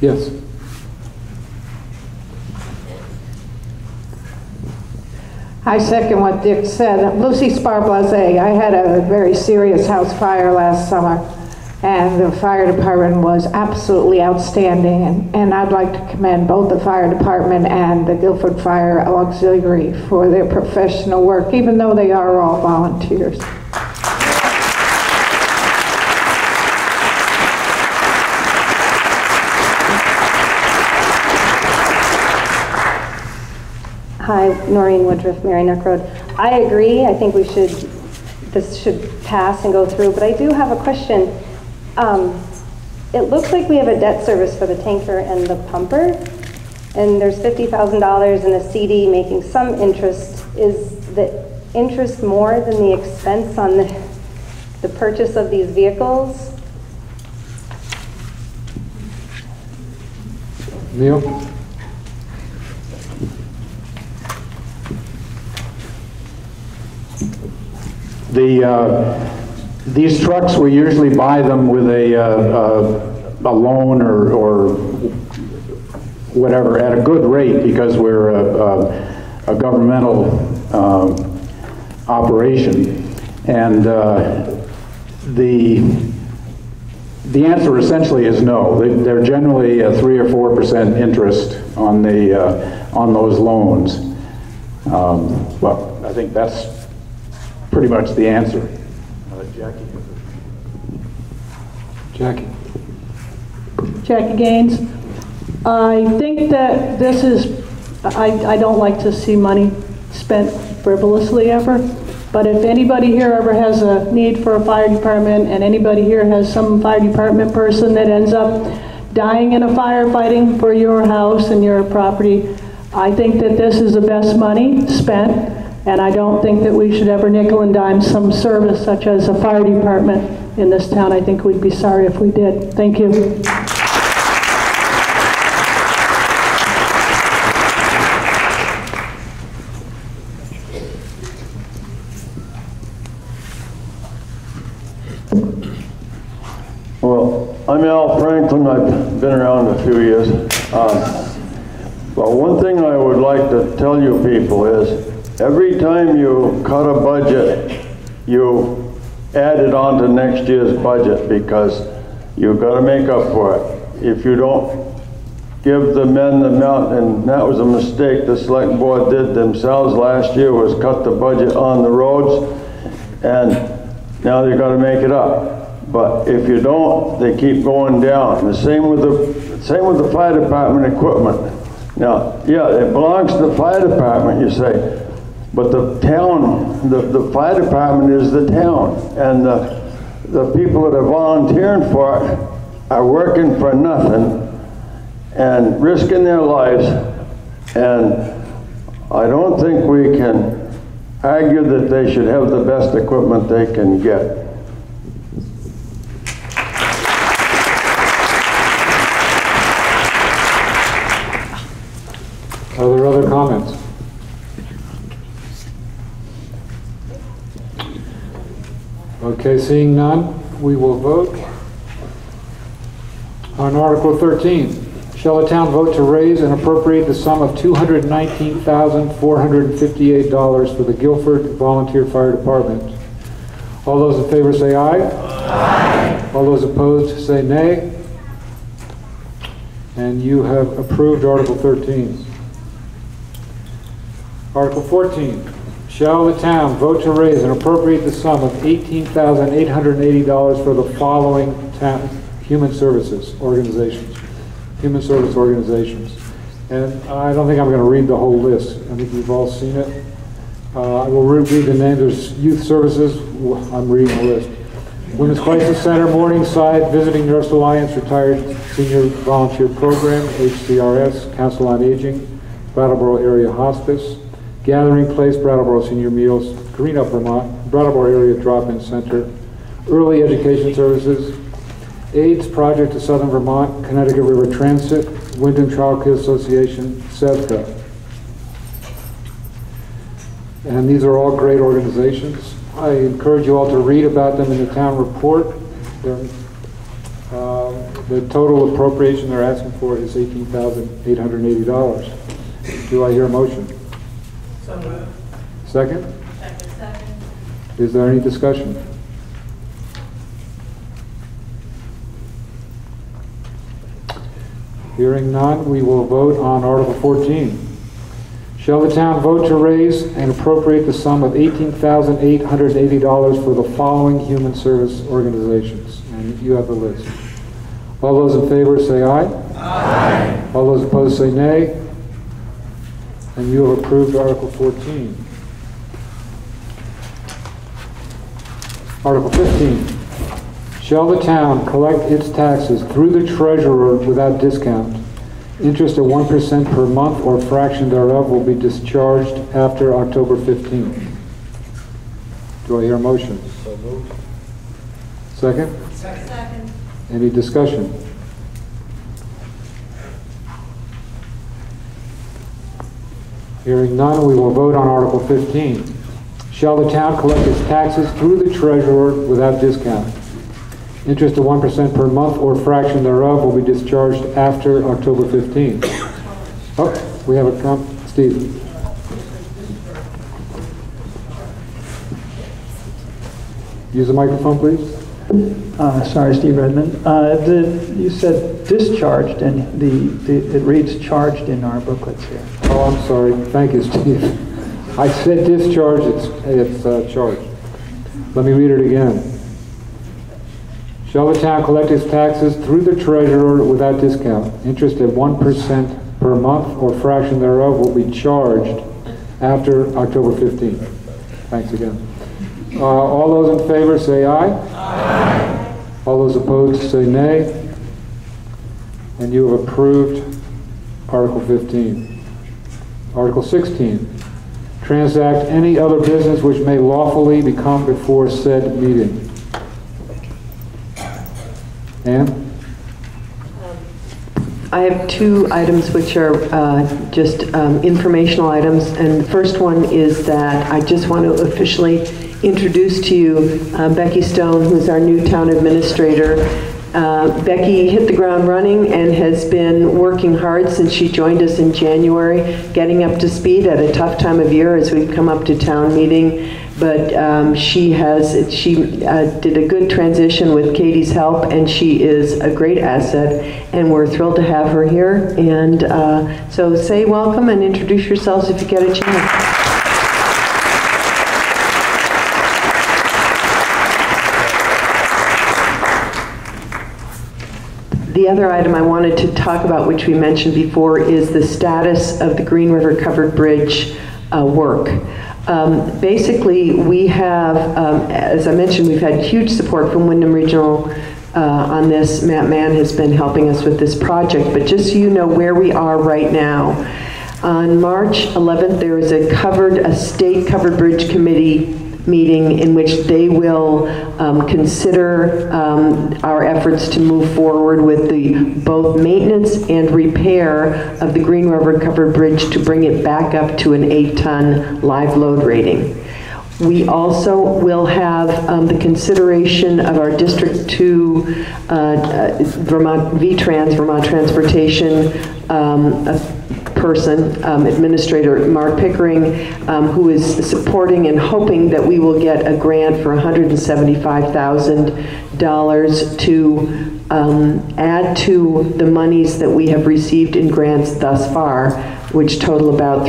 Yes. I second what Dick said. Lucy Sparblase, I had a very serious house fire last summer, and the fire department was absolutely outstanding, and I'd like to commend both the fire department and the Guilford Fire Auxiliary for their professional work, even though they are all volunteers. Hi, Noreen Woodruff, Mary Neck Road. I agree. I think this should pass and go through, but I do have a question. It looks like we have a debt service for the tanker and the pumper, and there's $50,000 in a CD making some interest. Is the interest more than the expense on the purchase of these vehicles? Neil? These trucks, we usually buy them with a loan or whatever at a good rate because we're a governmental operation. And the answer essentially is no. They're generally a 3 or 4% interest on those loans. Well, I think that's pretty much the answer. Jackie. Jackie Gaines. I think that this is, I don't like to see money spent frivolously ever, but if anybody here ever has a need for a fire department and anybody here has some fire department person that ends up dying in a firefighting for your house and your property, I think that this is the best money spent. And I don't think that we should ever nickel and dime some service such as a fire department in this town. I think we'd be sorry if we did. Thank you. Well, I'm Al Franklin. I've been around a few years. But one thing I would like to tell you people is, every time you cut a budget, you add it on to next year's budget because you've got to make up for it. If you don't give the men the amount, and that was a mistake the select board did themselves last year, was cut the budget on the roads, and now they've got to make it up. But if you don't, they keep going down. The same with the fire department equipment. Now, yeah, it belongs to the fire department, you say. But the town, the fire department is the town, and the people that are volunteering for it are working for nothing and risking their lives, and I don't think we can argue that they should have the best equipment they can get. Are there other comments? Okay, seeing none, we will vote. On Article 13, shall the town vote to raise and appropriate the sum of $219,458 for the Guilford Volunteer Fire Department? All those in favor say aye. Aye. All those opposed say nay. And you have approved Article 13. Article 14, shall the town vote to raise and appropriate the sum of $18,880 for the following human service organizations. And I don't think I'm going to read the whole list. I think you've all seen it. I will read the name. There's Youth Services. I'm reading the list. Women's Crisis Center, Morningside, Visiting Nurse Alliance, Retired Senior Volunteer Program, HCRS, Council on Aging, Brattleboro Area Hospice, Gathering Place, Brattleboro Senior Meals, Green Up Vermont, Brattleboro Area Drop-In Center, Early Education Services, AIDS Project of Southern Vermont, Connecticut River Transit, Wyndham Child Care Association, SEVCA. And these are all great organizations. I encourage you all to read about them in the town report. The total appropriation they're asking for is $18,880. Do I hear a motion? So moved. Second? Second. Is there any discussion? Hearing none, we will vote on Article 14. Shall the town vote to raise and appropriate the sum of $18,880 for the following human service organizations? And you have the list. All those in favor say aye. Aye. All those opposed say nay. And you have approved Article 14. Article 15. Shall the town collect its taxes through the treasurer without discount? Interest at 1% per month or fraction thereof will be discharged after October 15th. Do I hear a motion? So moved. Second? Second. Any discussion? Hearing none, we will vote on Article 15. Shall the town collect its taxes through the treasurer without discount? Interest of 1% per month or fraction thereof will be discharged after October 15th. Oh, we have a Steve. Use the microphone, please. Sorry, Steve Redmond. You said discharged, and it reads charged in our booklets here. Oh, I'm sorry. Thank you, Steve. I said discharge, it's charged. Let me read it again. Shall the town collect its taxes through the treasurer without discount? Interest at 1% per month or fraction thereof will be charged after October 15th. Thanks again. All those in favor say aye. Aye. All those opposed say nay. And you have approved Article 15. Article 16. Transact any other business which may lawfully become before said meeting. Ann? I have two items which are just informational items, and the first one is that I just want to officially introduce to you Becky Stone, who's our new town administrator. Becky hit the ground running and has been working hard since she joined us in January, getting up to speed at a tough time of year as we've come up to town meeting. But she did a good transition with Katie's help, and she is a great asset, and we're thrilled to have her here. And so say welcome and introduce yourselves if you get a chance. The other item I wanted to talk about, which we mentioned before, is the status of the Green River Covered Bridge work. Basically, we have, as I mentioned, we've had huge support from Wyndham Regional on this. Matt Mann has been helping us with this project, but just so you know where we are right now, On March 11th, there is a state covered bridge committee meeting in which they will consider our efforts to move forward with both maintenance and repair of the Green River covered bridge to bring it back up to an 8-ton live load rating. We also will have the consideration of our District 2 Vermont VTrans, Vermont Transportation person, Administrator Mark Pickering, who is supporting and hoping that we will get a grant for $175,000 to add to the monies that we have received in grants thus far, which total about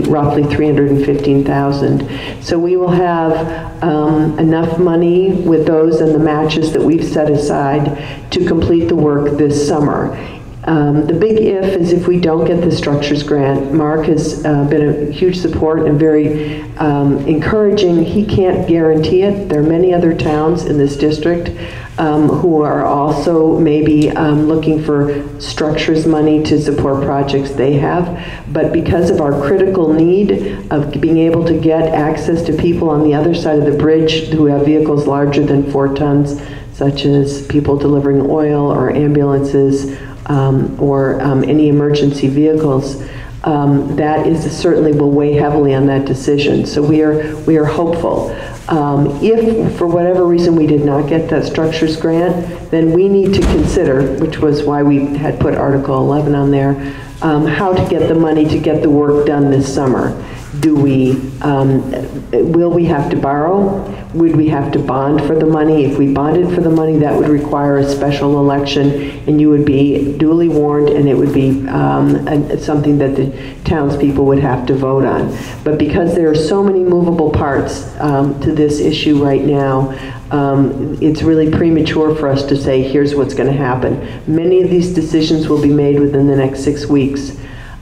roughly 315,000. So we will have enough money with those and the matches that we've set aside to complete the work this summer. The big if is if we don't get the structures grant. Mark has been a huge support and very encouraging. He can't guarantee it. There are many other towns in this district who are also maybe looking for structures money to support projects they have. But because of our critical need of being able to get access to people on the other side of the bridge who have vehicles larger than 4 tons, such as people delivering oil or ambulances, or any emergency vehicles, that is certainly will weigh heavily on that decision. So we are hopeful. If for whatever reason we did not get that structures grant, then we need to consider, which was why we had put Article 11 on there, how to get the money to get the work done this summer. Will we have to borrow? Would we have to bond for the money? If we bonded for the money, that would require a special election, and you would be duly warned, and it would be something that the townspeople would have to vote on. But because there are so many movable parts to this issue right now, it's really premature for us to say, here's what's going to happen. Many of these decisions will be made within the next 6 weeks.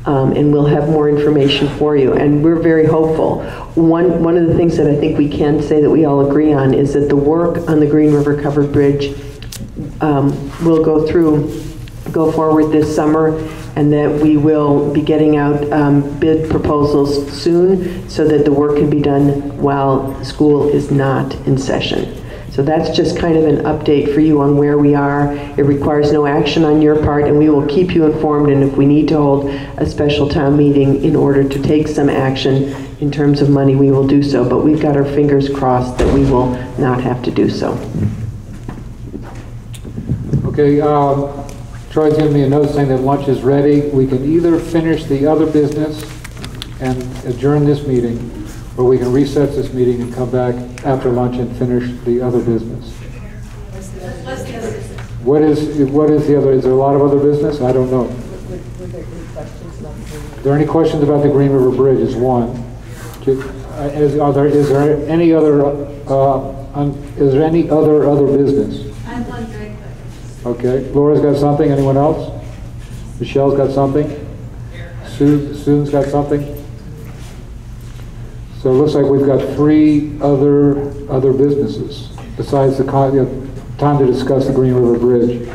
And we'll have more information for you. And we're very hopeful. One of the things that I think we can say that we all agree on is that the work on the Green River Covered Bridge will go forward this summer, and that we will be getting out bid proposals soon so that the work can be done while school is not in session. So that's just kind of an update for you on where we are. It requires no action on your part, and we will keep you informed, and if we need to hold a special town meeting in order to take some action in terms of money, we will do so. But we've got our fingers crossed that we will not have to do so. Okay, Troy's giving me a note saying that lunch is ready. We can either finish the other business and adjourn this meeting, or we can recess this meeting and come back after lunch and finish the other business. What is the other? Is there a lot of other business? I don't know. Are there any questions about the Green River Bridge? Is one. Is there any other other business? I have one very quick. Okay. Laura's got something. Anyone else? Michelle's got something. Susan's got something. So it looks like we've got 3 other businesses besides the time to discuss the Green River Bridge.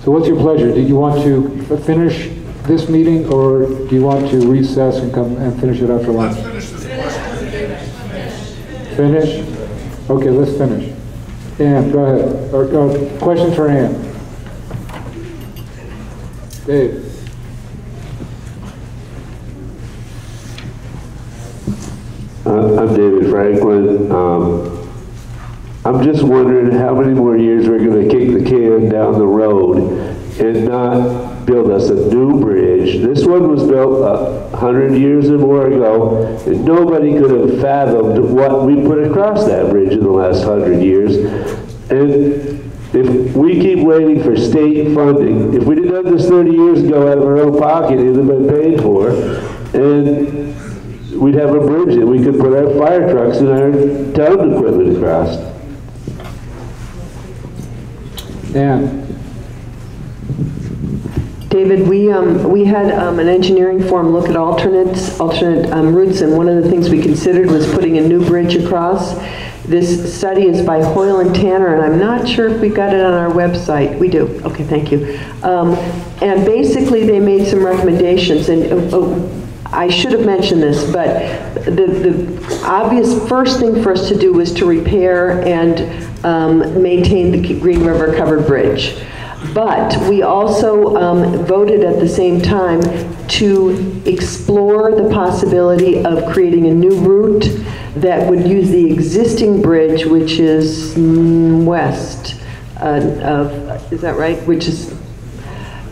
So what's your pleasure? Do you want to finish this meeting, or do you want to recess and come and finish it after lunch? Finish? Okay, let's finish. Ann, go ahead. Or questions for Ann? Dave. I'm David Franklin. I'm just wondering how many more years we're going to kick the can down the road and not build us a new bridge. This one was built 100 years or more ago, and nobody could have fathomed what we put across that bridge in the last 100 years. And if we keep waiting for state funding, if we did done this 30 years ago out of our own pocket, it would have been paid for, and we'd have a bridge that we could put our fire trucks and our town equipment across. And David, we had an engineering firm look at alternate routes, and one of the things we considered was putting a new bridge across. This study is by Hoyle and Tanner, and I'm not sure if we got it on our website. We do. Okay, thank you. And basically, they made some recommendations, and I should have mentioned this, but the obvious first thing for us to do was to repair and maintain the Green River Covered Bridge. But we also voted at the same time to explore the possibility of creating a new route that would use the existing bridge, which is west of, is that right? Which is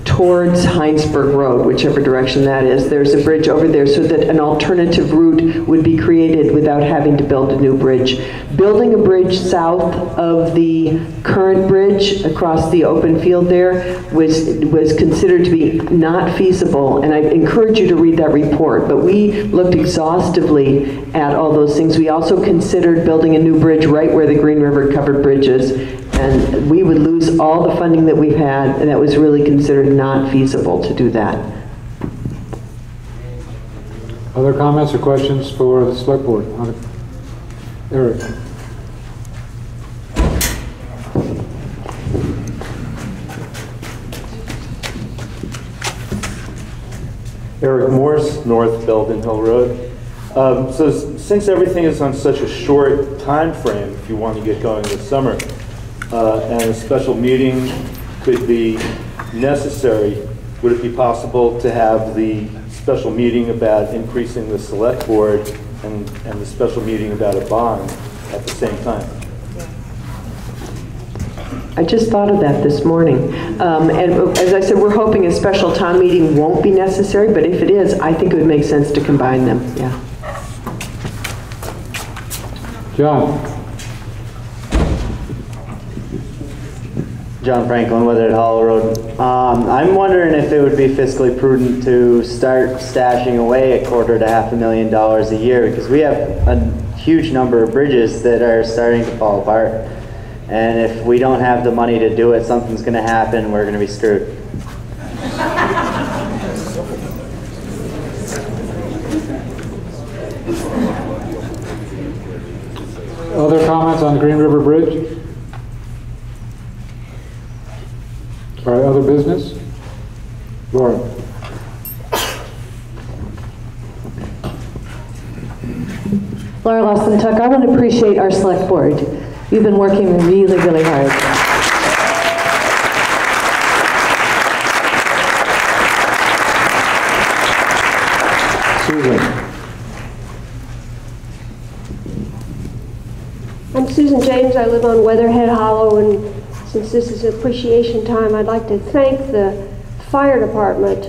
towards Heinsberg Road, whichever direction that is. There's a bridge over there so that an alternative route would be created without having to build a new bridge. Building a bridge south of the current bridge across the open field there was considered to be not feasible, and I encourage you to read that report. But we looked exhaustively at all those things. We also considered building a new bridge right where the Green River Covered Bridge is, and we would lose all the funding that we've had, and that was really considered not feasible to do that. Other comments or questions for the select board? Eric. Eric Morse, North Belden Hill Road. So since everything is on such a short time frame, if you want to get going this summer, and a special meeting could be necessary, would it be possible to have the special meeting about increasing the select board and the special meeting about a bond at the same time? I just thought of that this morning. And as I said, we're hoping a special town meeting won't be necessary, but if it is, I think it would make sense to combine them, yeah. John Franklin, Withered Hollow Road. I'm wondering if it would be fiscally prudent to start stashing away $250,000 a year, because we have a huge number of bridges that are starting to fall apart. And if we don't have the money to do it, something's going to happen, we're going to be screwed. Other comments on the Green River Bridge? All right, other business? Laura. Laura Lawson-Tuck, I want to appreciate our select board. You've been working really, really hard. Susan. I'm Susan James. I live on Weatherhead Hollow, and since this is appreciation time, I'd like to thank the fire department.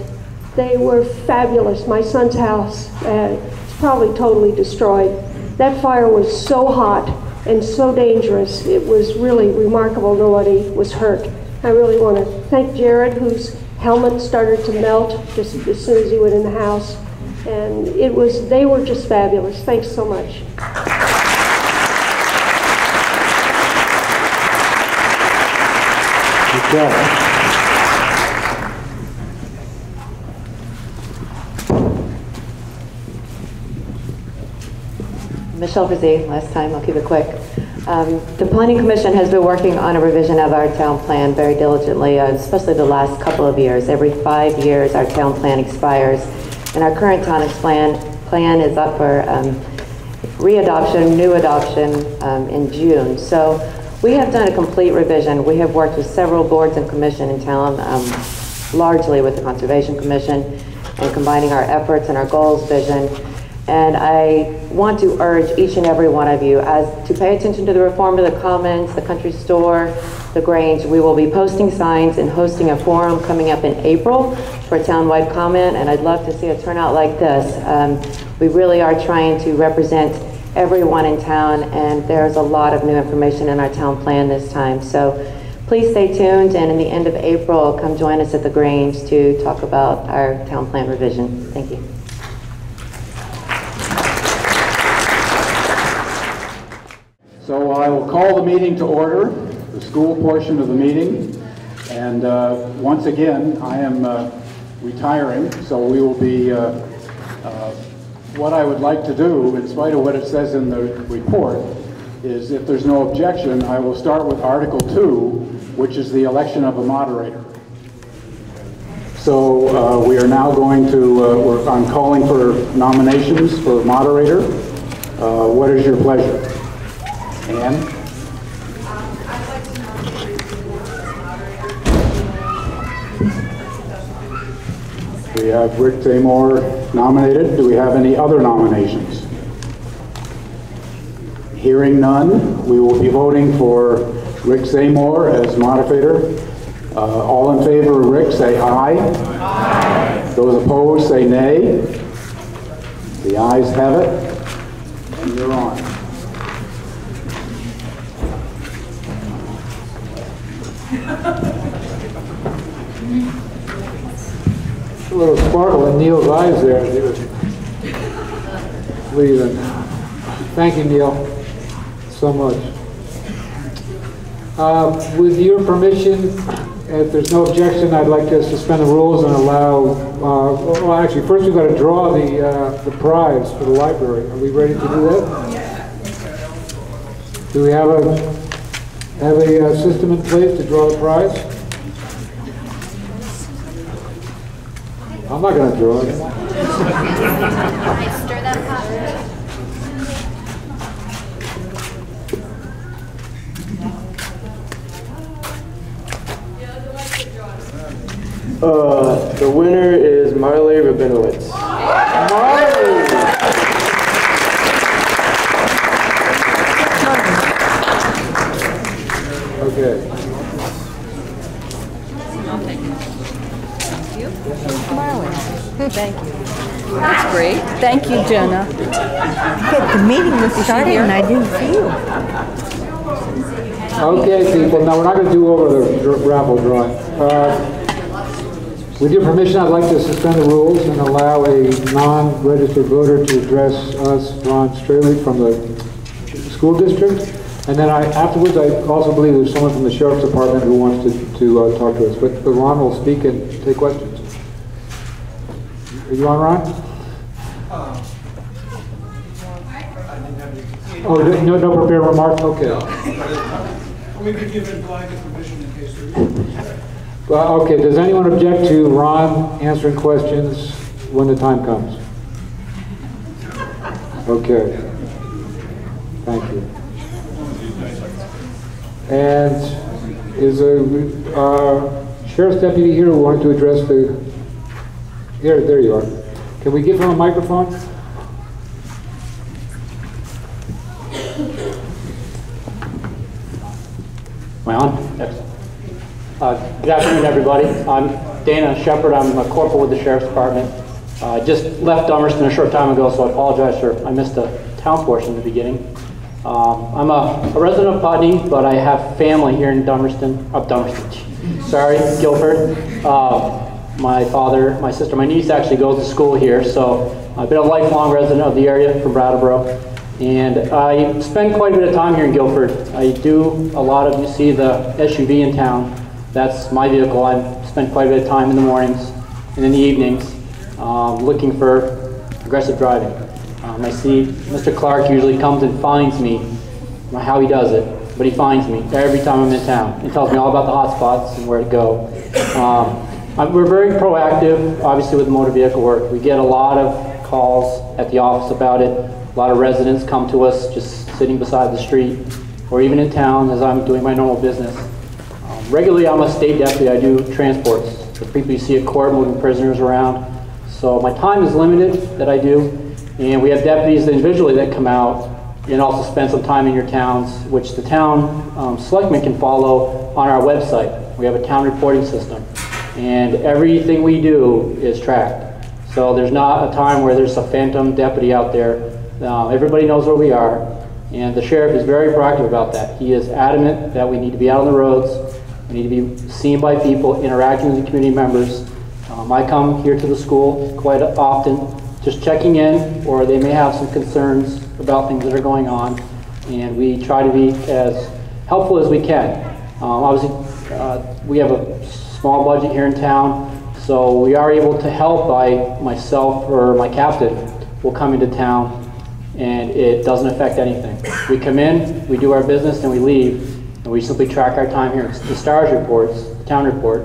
They were fabulous. My son's house is probably totally destroyed. That fire was so hot and so dangerous. It was really remarkable. Nobody was hurt. I really want to thank Jared, whose helmet started to melt just as soon as he went in the house. And they were just fabulous. Thanks so much. Michelle Brzee, last time, I'll keep it quick. The Planning Commission has been working on a revision of our town plan very diligently, especially the last couple of years. Every 5 years our town plan expires, and our current town plan is up for re-adoption, new adoption in June. So we have done a complete revision. We have worked with several boards and commission in town, largely with the Conservation Commission, and combining our efforts and our goals vision. And I want to urge each and every one of you to pay attention to the Reform to the Commons, the Country Store, the Grange. We will be posting signs and hosting a forum coming up in April for a town-wide comment, and I'd love to see a turnout like this. We really are trying to represent everyone in town, and there's a lot of new information in our town plan this time. So please stay tuned, and in the end of April, come join us at the Grange to talk about our town plan revision. Thank you. So I will call the meeting to order, the school portion of the meeting. And once again, I am retiring, so we will be, what I would like to do, in spite of what it says in the report, is if there's no objection, I will start with Article 2, which is the election of a moderator. So we are now going to work on calling for nominations for moderator. What is your pleasure? Anne? We have Rick Seymour nominated. Do we have any other nominations? Hearing none, we will be voting for Rick Seymour as moderator. All in favor of Rick, say aye. Aye. Those opposed, say nay. The ayes have it, and you're on. A little sparkle in Neil's eyes there as he was leaving. Thank you, Neil, so much. With your permission, if there's no objection, I'd like to suspend the rules and allow, well, actually, first we've got to draw the prize for the library. Are we ready to do that? Do we have a system in place to draw the prize? I'm not going to draw it. Stir that pot. The winner is Marley Rabinowitz. Marley! Okay. Thank you. That's great. Thank you, Jenna. The meeting was started and I didn't see you. Okay, people, now we're not going to do over the raffle drawing. With your permission, I'd like to suspend the rules and allow a non-registered voter to address us, Ron Straley, from the school district. And then afterwards, I also believe there's someone from the Sheriff's Department who wants to talk to us. But Ron will speak and take questions. Are you on, Ron? Oh, no prepared remarks? Okay. We could give implied permission in case there is. Well, okay, does anyone object to Ron answering questions when the time comes? Okay. Thank you. And is a sheriff's deputy here who wanted to address the... There you are. Can we give him a microphone? Am I on? Excellent. Good afternoon, everybody. I'm Dana Shepard. I'm a corporal with the Sheriff's Department. I just left Dummerston a short time ago, so I apologize for I missed the town portion in the beginning. I'm a resident of Putney, but I have family here in Guilford. My father, my sister, my niece actually goes to school here, so I've been a lifelong resident of the area from Brattleboro. And I spend quite a bit of time here in Guilford. I do a lot of, you see the SUV in town. That's my vehicle. I spend quite a bit of time in the mornings and in the evenings looking for aggressive driving. I see Mr. Clark usually comes and finds me. I don't know how he does it, but he finds me every time I'm in town. He tells me all about the hot spots and where to go. We're very proactive, obviously, with motor vehicle work. We get a lot of calls at the office about it. A lot of residents come to us just sitting beside the street or even in town as I'm doing my normal business. Regularly, I'm a state deputy. I do transports. The people you see at court moving prisoners around. So my time is limited that I do. And we have deputies individually that come out and also spend some time in your towns, which the town selectmen can follow on our website. We have a town reporting system. And everything we do is tracked. So there's not a time where there's a phantom deputy out there. Everybody knows where we are, and the sheriff is very proactive about that. He is adamant that we need to be out on the roads, we need to be seen by people, interacting with the community members. I come here to the school quite often, just checking in, or they may have some concerns about things that are going on, and we try to be as helpful as we can. Obviously, we have a small budget here in town, so we are able to help by myself or my captain will come into town, and it doesn't affect anything. We come in, we do our business, and we leave, and we simply track our time here. It's the STARS reports, the town report,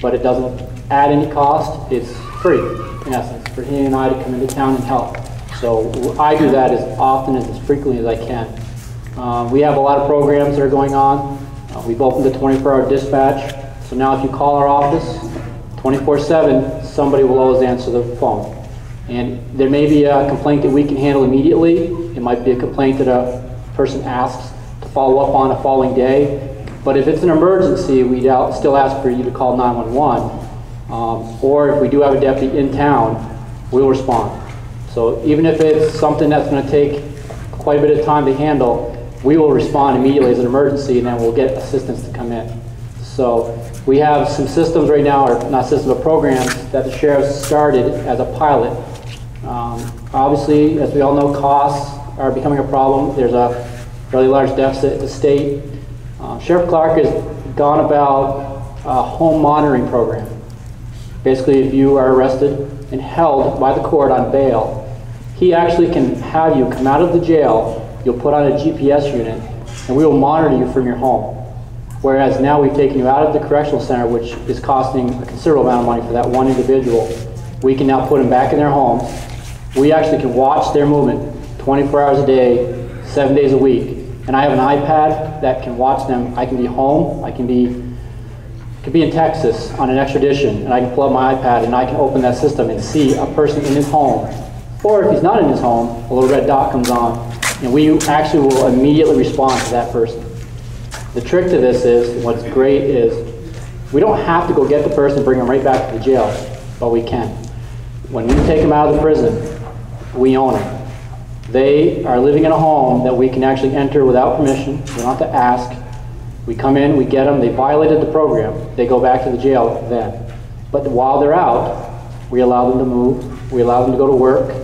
but it doesn't add any cost. It's free, in essence, for he and I to come into town and help. So I do that as often and as frequently as I can. We have a lot of programs that are going on. We've opened the 24-hour dispatch, so now if you call our office 24/7, somebody will always answer the phone. And there may be a complaint that we can handle immediately. It might be a complaint that a person asks to follow up on a following day. But if it's an emergency, we still ask for you to call 911. Or if we do have a deputy in town, we'll respond. So even if it's something that's going to take quite a bit of time to handle, we will respond immediately as an emergency, and then we'll get assistance to come in. So we have some systems right now, or not systems, but programs that the sheriff started as a pilot. Obviously, as we all know, costs are becoming a problem. There's a really large deficit at the state. Sheriff Clark has gone about a home monitoring program. Basically, if you are arrested and held by the court on bail, he actually can have you come out of the jail, you'll put on a GPS unit, and we will monitor you from your home. Whereas now we've taken you out of the correctional center, which is costing a considerable amount of money for that one individual. We can now put them back in their homes. We actually can watch their movement 24 hours a day, 7 days a week. And I have an iPad that can watch them. I can be home, I could be in Texas on an extradition, and I can pull up my iPad and I can open that system and see a person in his home. Or if he's not in his home, a little red dot comes on, and we actually will immediately respond to that person. The trick to this is, what's great is, we don't have to go get the person and bring them right back to the jail, but we can. When we take them out of the prison, we own them. They are living in a home that we can actually enter without permission. We don't have to ask. We come in, we get them, they violated the program. They go back to the jail then. But while they're out, we allow them to move. We allow them to go to work.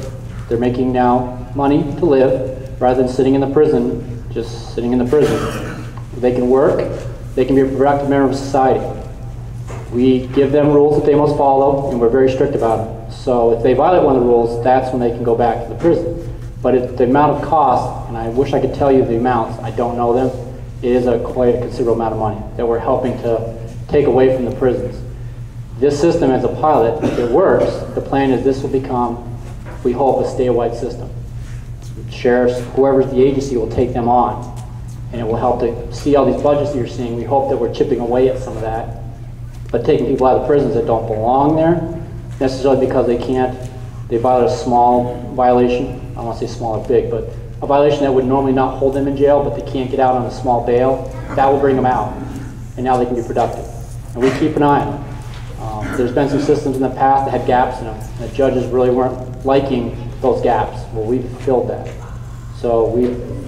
They're making now money to live rather than sitting in the prison, just sitting in the prison. They can work. They can be a productive member of society. We give them rules that they must follow, and we're very strict about them. So if they violate one of the rules, that's when they can go back to the prison. But the amount of cost, and I wish I could tell you the amounts, I don't know them, it is quite a considerable amount of money that we're helping to take away from the prisons. This system as a pilot, if it works, the plan is this will become, we hope, a statewide system. Sheriffs, whoever's the agency, will take them on, and it will help to see all these budgets that you're seeing. We hope that we're chipping away at some of that, but taking people out of the prisons that don't belong there, necessarily because they violate a small violation. I don't want to say small or big, but a violation that would normally not hold them in jail, but they can't get out on a small bail, that will bring them out, and now they can be productive. And we keep an eye on them. There's been some systems in the past that had gaps in them, and the judges really weren't liking those gaps. Well, we've filled that. So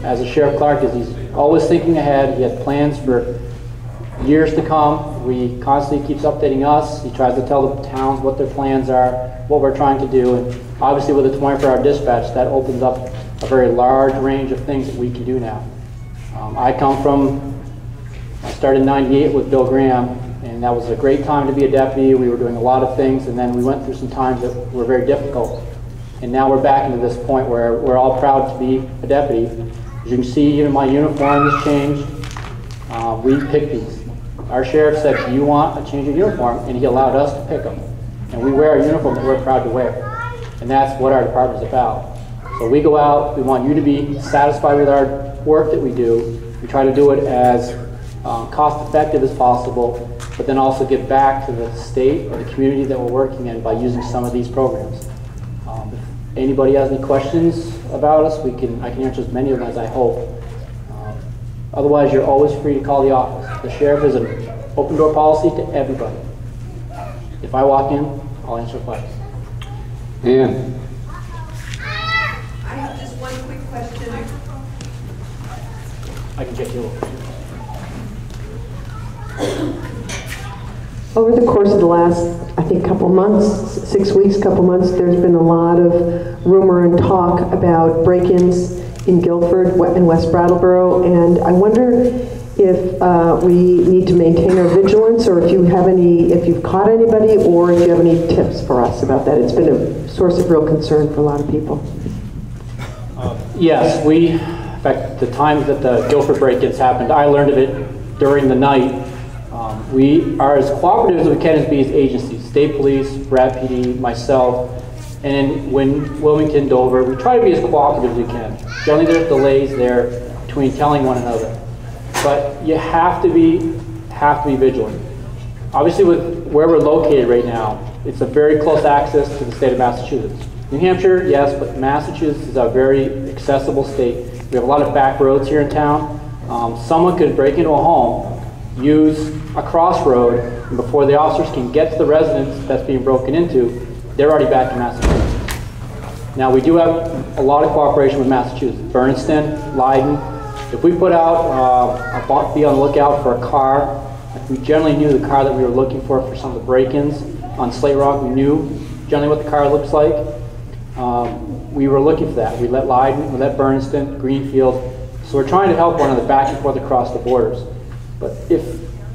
as a Sheriff Clark, he's always thinking ahead. He has plans for years to come. We constantly keeps updating us. He tries to tell the towns what their plans are, what we're trying to do, and obviously with the 24-hour dispatch, that opens up a very large range of things that we can do now. I started in '98 with Bill Graham, and that was a great time to be a deputy. We were doing a lot of things, and then we went through some times that were very difficult. And now we're back into this point where we're all proud to be a deputy. As you can see, even my uniform has changed. We pick these. Our sheriff said, do you want a change of uniform? And he allowed us to pick them. And we wear a uniform that we're proud to wear. And that's what our department's about. So we go out, we want you to be satisfied with our work that we do. We try to do it as cost-effective as possible, but then also give back to the state or the community that we're working in by using some of these programs. If anybody has any questions about us, I can answer as many of them as I hope. Otherwise, you're always free to call the office. The sheriff is an open door policy to everybody. If I walk in, I'll answer questions. Ann. I have just one quick question. I can get you over. Over the course of the last, I think, couple months, 6 weeks, couple months, there's been a lot of rumor and talk about break-ins in Guilford and West Brattleboro, and I wonder if we need to maintain our vigilance, or if you've caught anybody, or if you have any tips for us about that. It's been a source of real concern for a lot of people. Yes, in fact, the times that the Guilford break-ins happened, I learned of it during the night. We are as cooperative as we can as agencies, State Police, Brad PD, myself, and when Wilmington, Dover, we try to be as cooperative as we can. Generally there's delays there between telling one another. But you have to be vigilant. Obviously with where we're located right now, it's a very close access to the state of Massachusetts. New Hampshire, yes, but Massachusetts is a very accessible state. We have a lot of back roads here in town. Someone could break into a home, use a crossroad, and before the officers can get to the residence that's being broken into, they're already back in Massachusetts. Now we do have a lot of cooperation with Massachusetts. Berniston, Leiden. If we put out, be on the lookout for a car, if we generally knew the car that we were looking for some of the break-ins on Slate Rock, we knew generally what the car looks like. We were looking for that. We let Leiden, we let Berniston, Greenfield. So we're trying to help one another back and forth across the borders. But if,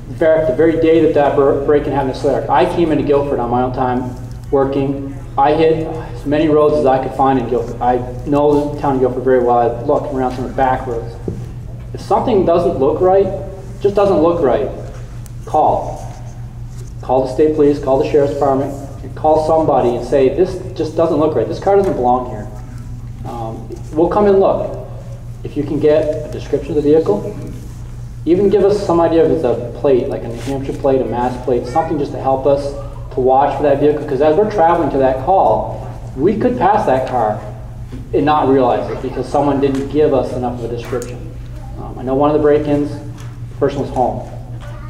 in fact, the very day that break-in happened in Slate Rock, I came into Guilford on my own time working. I hit as many roads as I could find in Guilford. I know the town of Guilford very well. I looked around some of the back roads. If something doesn't look right, just doesn't look right, call. Call the state police, call the sheriff's department, and call somebody and say, this just doesn't look right. This car doesn't belong here. We'll come and look. If you can get a description of the vehicle, even give us some idea if it's a plate, like a New Hampshire plate, a Mass plate, something just to help us to watch for that vehicle. Because as we're traveling to that call, we could pass that car and not realize it because someone didn't give us enough of a description. I know one of the break-ins, the person was home,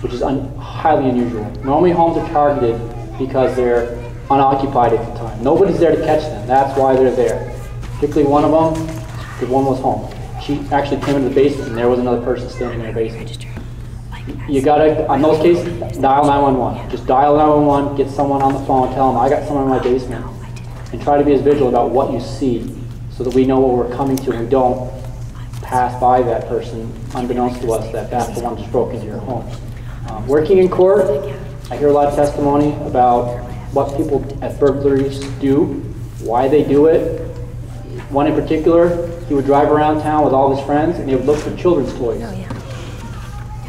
which is highly unusual. Normally homes are targeted because they're unoccupied at the time. Nobody's there to catch them. That's why they're there. Particularly one of them, because one was home. She actually came into the basement and there was another person standing in the basement. You gotta, on those cases, dial 911. Just dial 911, get someone on the phone, tell them I got someone in my basement. And try to be as vigilant about what you see so that we know what we're coming to and we don't pass by that person unbeknownst to us that that's the one just broke into your home. Working in court, I hear a lot of testimony about what people at burglaries do, why they do it. One in particular, he would drive around town with all his friends and they would look for children's toys.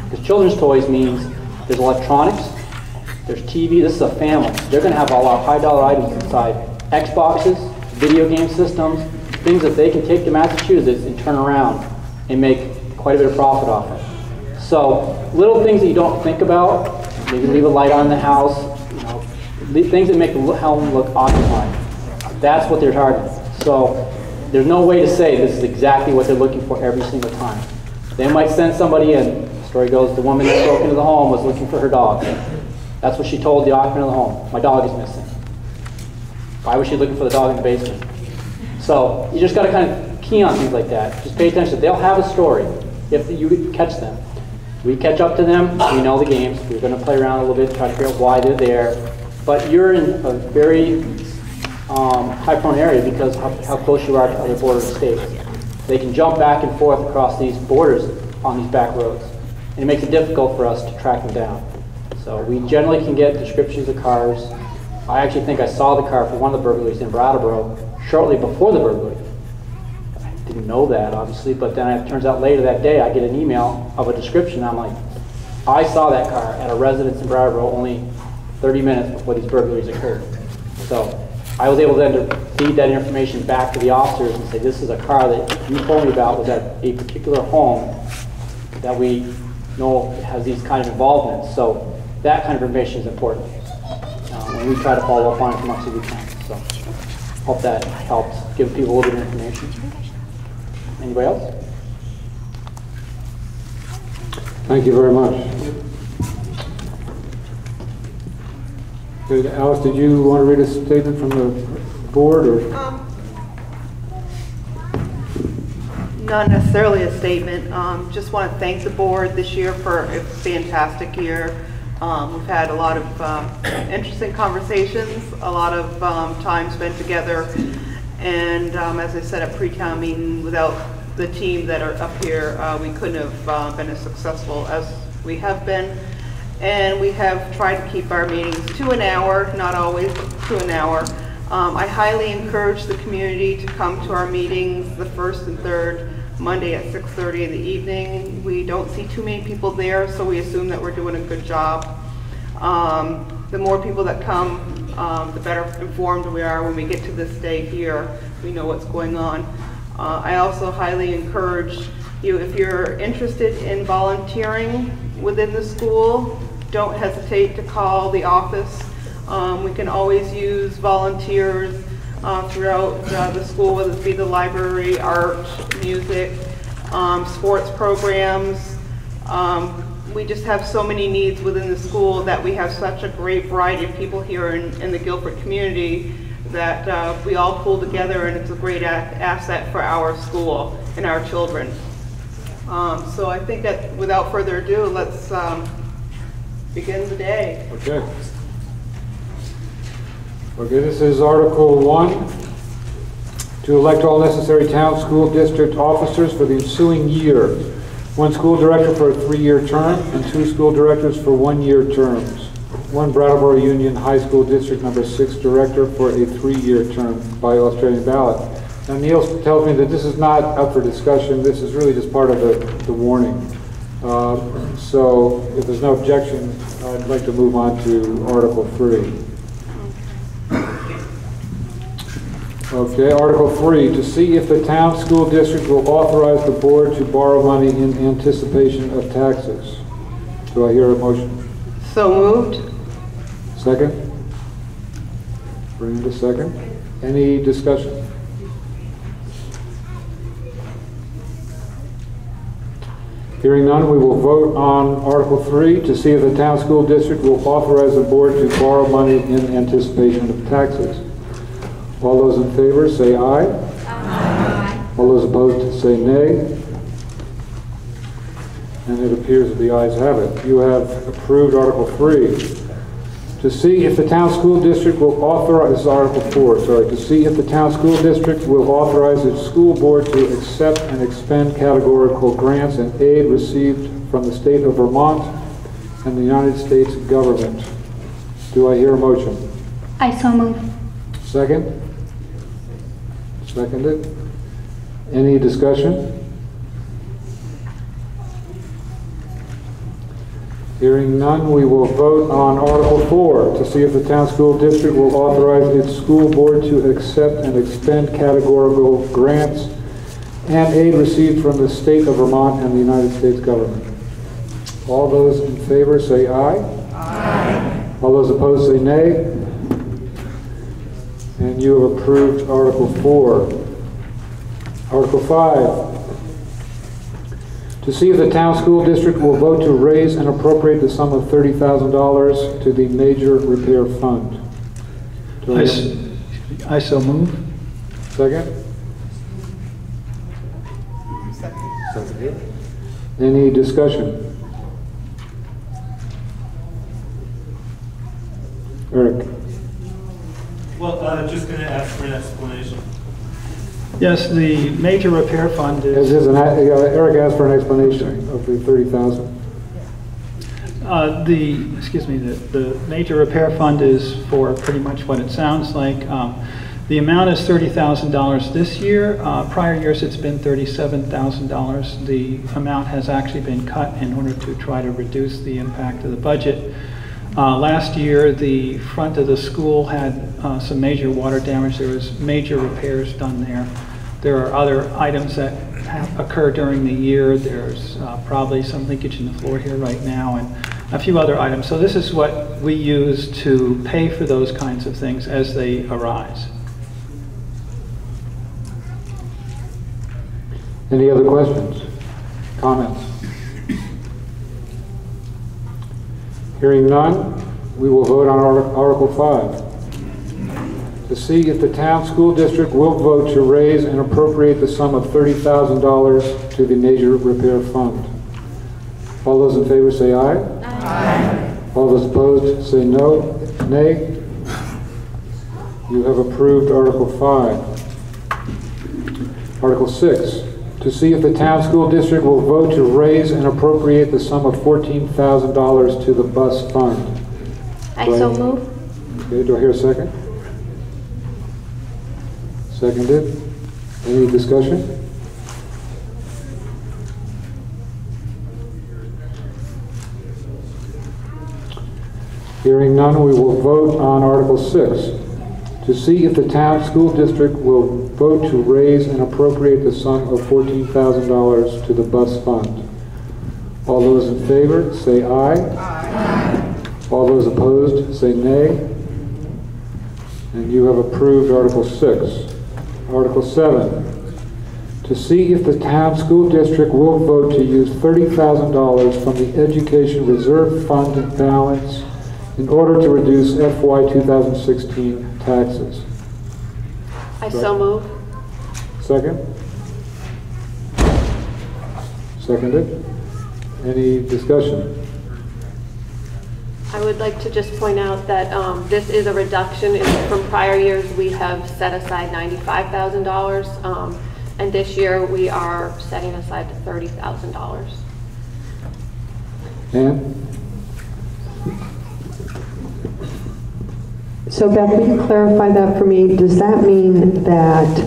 Because children's toys means there's electronics, there's TV, this is a family. They're going to have all our high dollar items inside. Xboxes, video game systems, things that they can take to Massachusetts and turn around and make quite a bit of profit off it. So little things that you don't think about, maybe leave a light on in the house, things that make the home look occupied. That's what they're targeting. So there's no way to say this is exactly what they're looking for every single time. They might send somebody in. The story goes, the woman that broke into the home was looking for her dog. That's what she told the occupant of the home. My dog is missing. Why was she looking for the dog in the basement? So you just got to kind of key on things like that. Just pay attention. They'll have a story if you catch them. We catch up to them. We know the games. We're going to play around a little bit, try to figure out why they're there. But you're in a very high-prone area because how close you are to other border states. They can jump back and forth across these borders on these back roads. And it makes it difficult for us to track them down. So we generally can get descriptions of cars. I actually think I saw the car for one of the burglaries in Brattleboro shortly before the burglary. I didn't know that, obviously, but then it turns out later that day I get an email of a description. I'm like, I saw that car at a residence in Brattleboro only 30 minutes before these burglaries occurred. So I was able then to feed that information back to the officers and say, this is a car that you told me about was at a particular home that we know has these kind of involvements. So that kind of information is important. And we try to follow up on it as much as we can. So hope that helps give people a little bit of information. Anybody else? Thank you very much. Alice, did you want to read a statement from the board? Or? Not necessarily a statement. Just want to thank the board this year for a fantastic year. We've had a lot of interesting conversations, a lot of time spent together, and as I said at pre-town meeting, without the team that are up here, we couldn't have been as successful as we have been. And we have tried to keep our meetings to an hour, not always, but to an hour. I highly encourage the community to come to our meetings the first and third Monday at 6:30 in the evening. We don't see too many people there, so we assume that we're doing a good job. The more people that come, the better informed we are when we get to this day here. We know what's going on. I also highly encourage you, if you're interested in volunteering within the school, don't hesitate to call the office. We can always use volunteers throughout the school, whether it be the library, art, music, sports programs. We just have so many needs within the school that we have such a great variety of people here in the Guilford community that we all pull together, and it's a great asset for our school and our children. So I think that without further ado, let's begin the day. Okay. Okay, this is Article 1, to elect all necessary town school district officers for the ensuing year. 1 school director for a 3-year term and 2 school directors for 1-year terms. 1 Brattleboro Union High School District Number 6 director for a 3-year term by Australian ballot. Now Neil tells me that this is not up for discussion. This is really just part of the warning. So if there's no objection, I'd like to move on to Article 3. Okay, Article 3, to see if the town school district will authorize the board to borrow money in anticipation of taxes. Do I hear a motion? So moved. Second? Brenda, second. Any discussion? Hearing none, we will vote on Article 3 to see if the town school district will authorize the board to borrow money in anticipation of taxes. All those in favor say aye. Aye. All those opposed say nay. And it appears that the ayes have it. You have approved Article 3. To see if the town school district will authorize, this is Article 4, sorry, to see if the town school district will authorize its school board to accept and expend categorical grants and aid received from the state of Vermont and the United States government. Do I hear a motion? I so move. Second? Seconded. Any discussion? Hearing none, we will vote on Article 4 to see if the town school district will authorize its school board to accept and expend categorical grants and aid received from the state of Vermont and the United States government. All those in favor say aye. Aye. All those opposed say nay. And you have approved Article 4. Article 5. To see if the town school district will vote to raise and appropriate the sum of $30,000 to the major repair fund. I so move. Second? Second. Any discussion? Eric? Well, just going to ask for an explanation. Yes, the major repair fund is... Eric asked for an explanation of the 30,000. The major repair fund is for pretty much what it sounds like. The amount is $30,000 this year. Prior years it's been $37,000. The amount has actually been cut in order to try to reduce the impact of the budget. Last year, the front of the school had some major water damage. There was major repairs done there. There are other items that occur during the year. There's probably some leakage in the floor here right now and a few other items. So this is what we use to pay for those kinds of things as they arise. Any other questions? Comments? Hearing none, we will vote on Article 5. To see if the town school district will vote to raise and appropriate the sum of $30,000 to the major repair fund. All those in favor say aye. Aye. All those opposed say no, nay. You have approved Article 5. Article 6. To to see if the town school district will vote to raise and appropriate the sum of $14,000 to the bus fund. I so move. Okay, do I hear a second? Seconded. Any discussion? Hearing none, we will vote on Article 6. To see if the town school district will vote to raise and appropriate the sum of $14,000 to the bus fund. All those in favor, say aye. Aye. All those opposed, say nay. And you have approved Article 6. Article 7. To see if the town school district will vote to use $30,000 from the Education Reserve Fund balance in order to reduce FY 2016 taxes. I so move. Second? Seconded. Any discussion? I would like to just point out that this is a reduction. From prior years, we have set aside $95,000, and this year we are setting aside $30,000. Ann? So Beth, will you clarify that for me? Does that mean that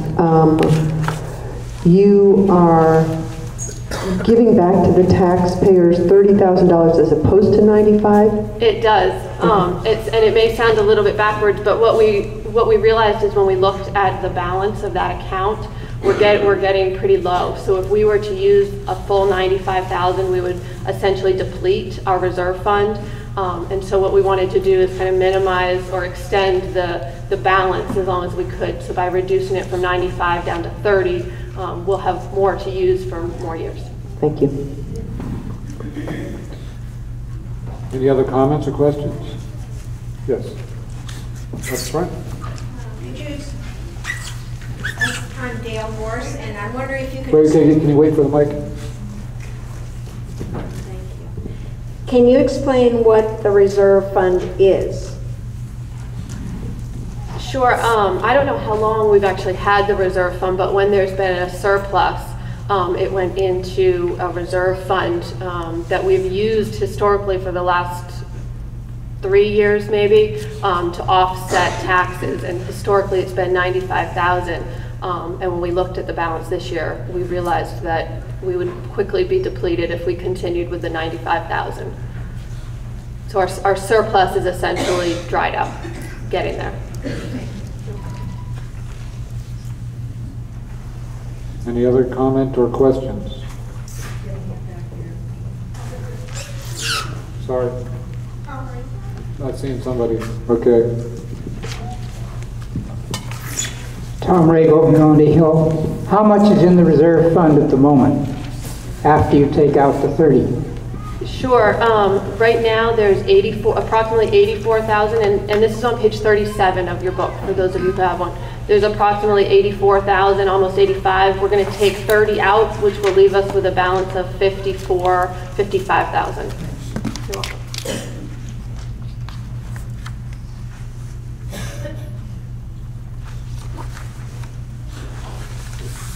you are giving back to the taxpayers $30,000 as opposed to $95,000? It does. And it may sound a little bit backwards, but what we realized is when we looked at the balance of that account, we're getting pretty low. So if we were to use a full $95,000, we would essentially deplete our reserve fund. And so what we wanted to do is kind of minimize or extend the balance as long as we could. So by reducing it from 95 down to 30, we'll have more to use for more years. Thank you. Any other comments or questions? Yes. That's front. I'm Dale Morse, and I'm wondering if you could... Wait, can you wait for the mic? Can you explain what the reserve fund is? Sure. I don't know how long we've actually had the reserve fund, but when there's been a surplus, it went into a reserve fund that we've used historically for the last 3 years maybe to offset taxes, and historically it's been $95,000. And when we looked at the balance this year, we realized that we would quickly be depleted if we continued with the $95,000. So our surplus is essentially dried up, getting there. Any other comment or questions? Sorry. Not seeing somebody. Okay. Tom Rago, Melody Hill. How much is in the reserve fund at the moment after you take out the 30? Sure. Right now there's approximately $84,000, and this is on page 37 of your book for those of you who have one. There's approximately $84,000, almost $85,000. We're going to take 30 out, which will leave us with a balance of $55,000. You're welcome.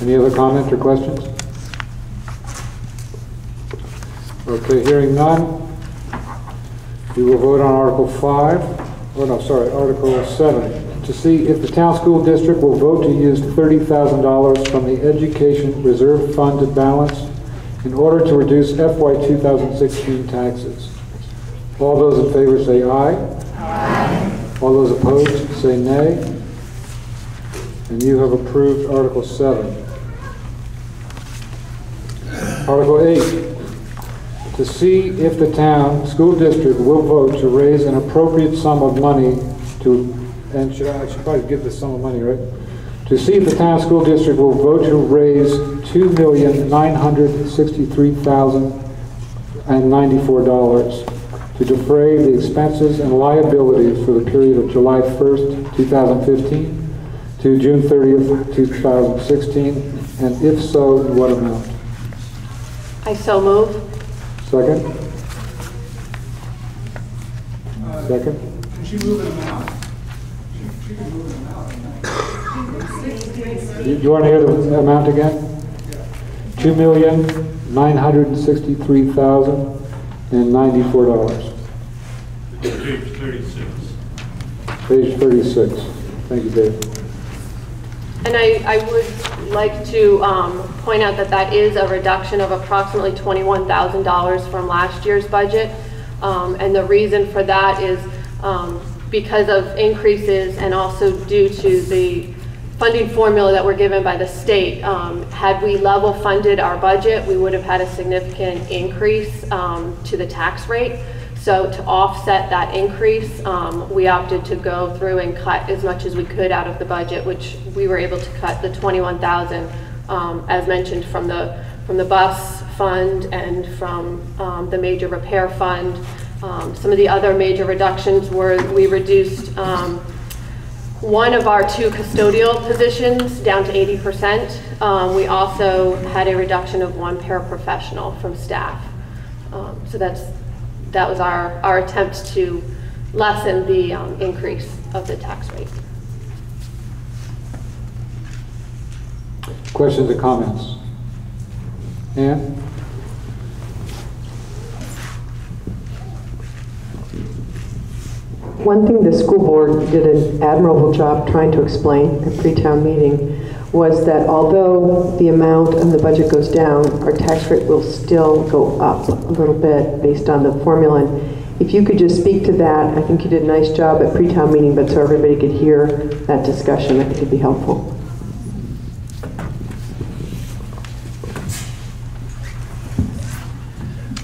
Any other comments or questions? Okay, hearing none, we will vote on Article 5, Article 7, to see if the town school district will vote to use $30,000 from the Education Reserve Fund balance in order to reduce FY 2016 taxes. All those in favor say aye. Aye. All those opposed say nay. And you have approved Article 7. Article 8, to see if the town school district will vote to raise an appropriate sum of money to, and I should probably give this sum of money, right? To see if the town school district will vote to raise $2,963,094 to defray the expenses and liabilities for the period of July 1st, 2015 to June 30th, 2016, and if so, in what amount? I so move. Second? Second? Can she move an amount? She can move an amount. You want to hear the amount again? $2,963,094. Page 36. Page 36. Thank you, Dave. And I would like to point out that that is a reduction of approximately $21,000 from last year's budget. And the reason for that is because of increases and also due to the funding formula that we're given by the state. Had we level funded our budget, we would have had a significant increase to the tax rate. So to offset that increase, we opted to go through and cut as much as we could out of the budget, which we were able to cut the $21,000, as mentioned, from the bus fund and from the major repair fund. Some of the other major reductions were we reduced one of our 2 custodial positions down to 80%. We also had a reduction of 1 paraprofessional from staff. So that was our attempt to lessen the increase of the tax rate. Questions or comments? Ann? One thing the school board did an admirable job trying to explain at pre-town meeting was that although the amount of the budget goes down, our tax rate will still go up a little bit based on the formula. And if you could just speak to that, I think you did a nice job at pre-town meeting, but so everybody could hear that discussion, I think it'd be helpful.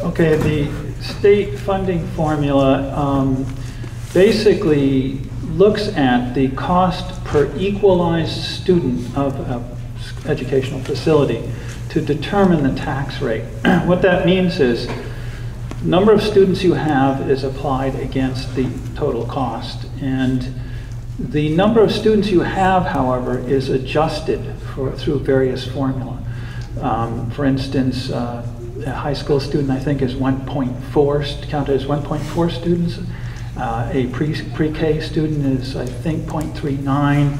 Okay, the state funding formula basically looks at the cost per equalized student of an educational facility to determine the tax rate. What that means is number of students you have is applied against the total cost, and the number of students you have, however, is adjusted through various formula. For instance, a high school student, I think, is 1.4, counted as 1.4 students. A pre-K student is, I think, 0.39.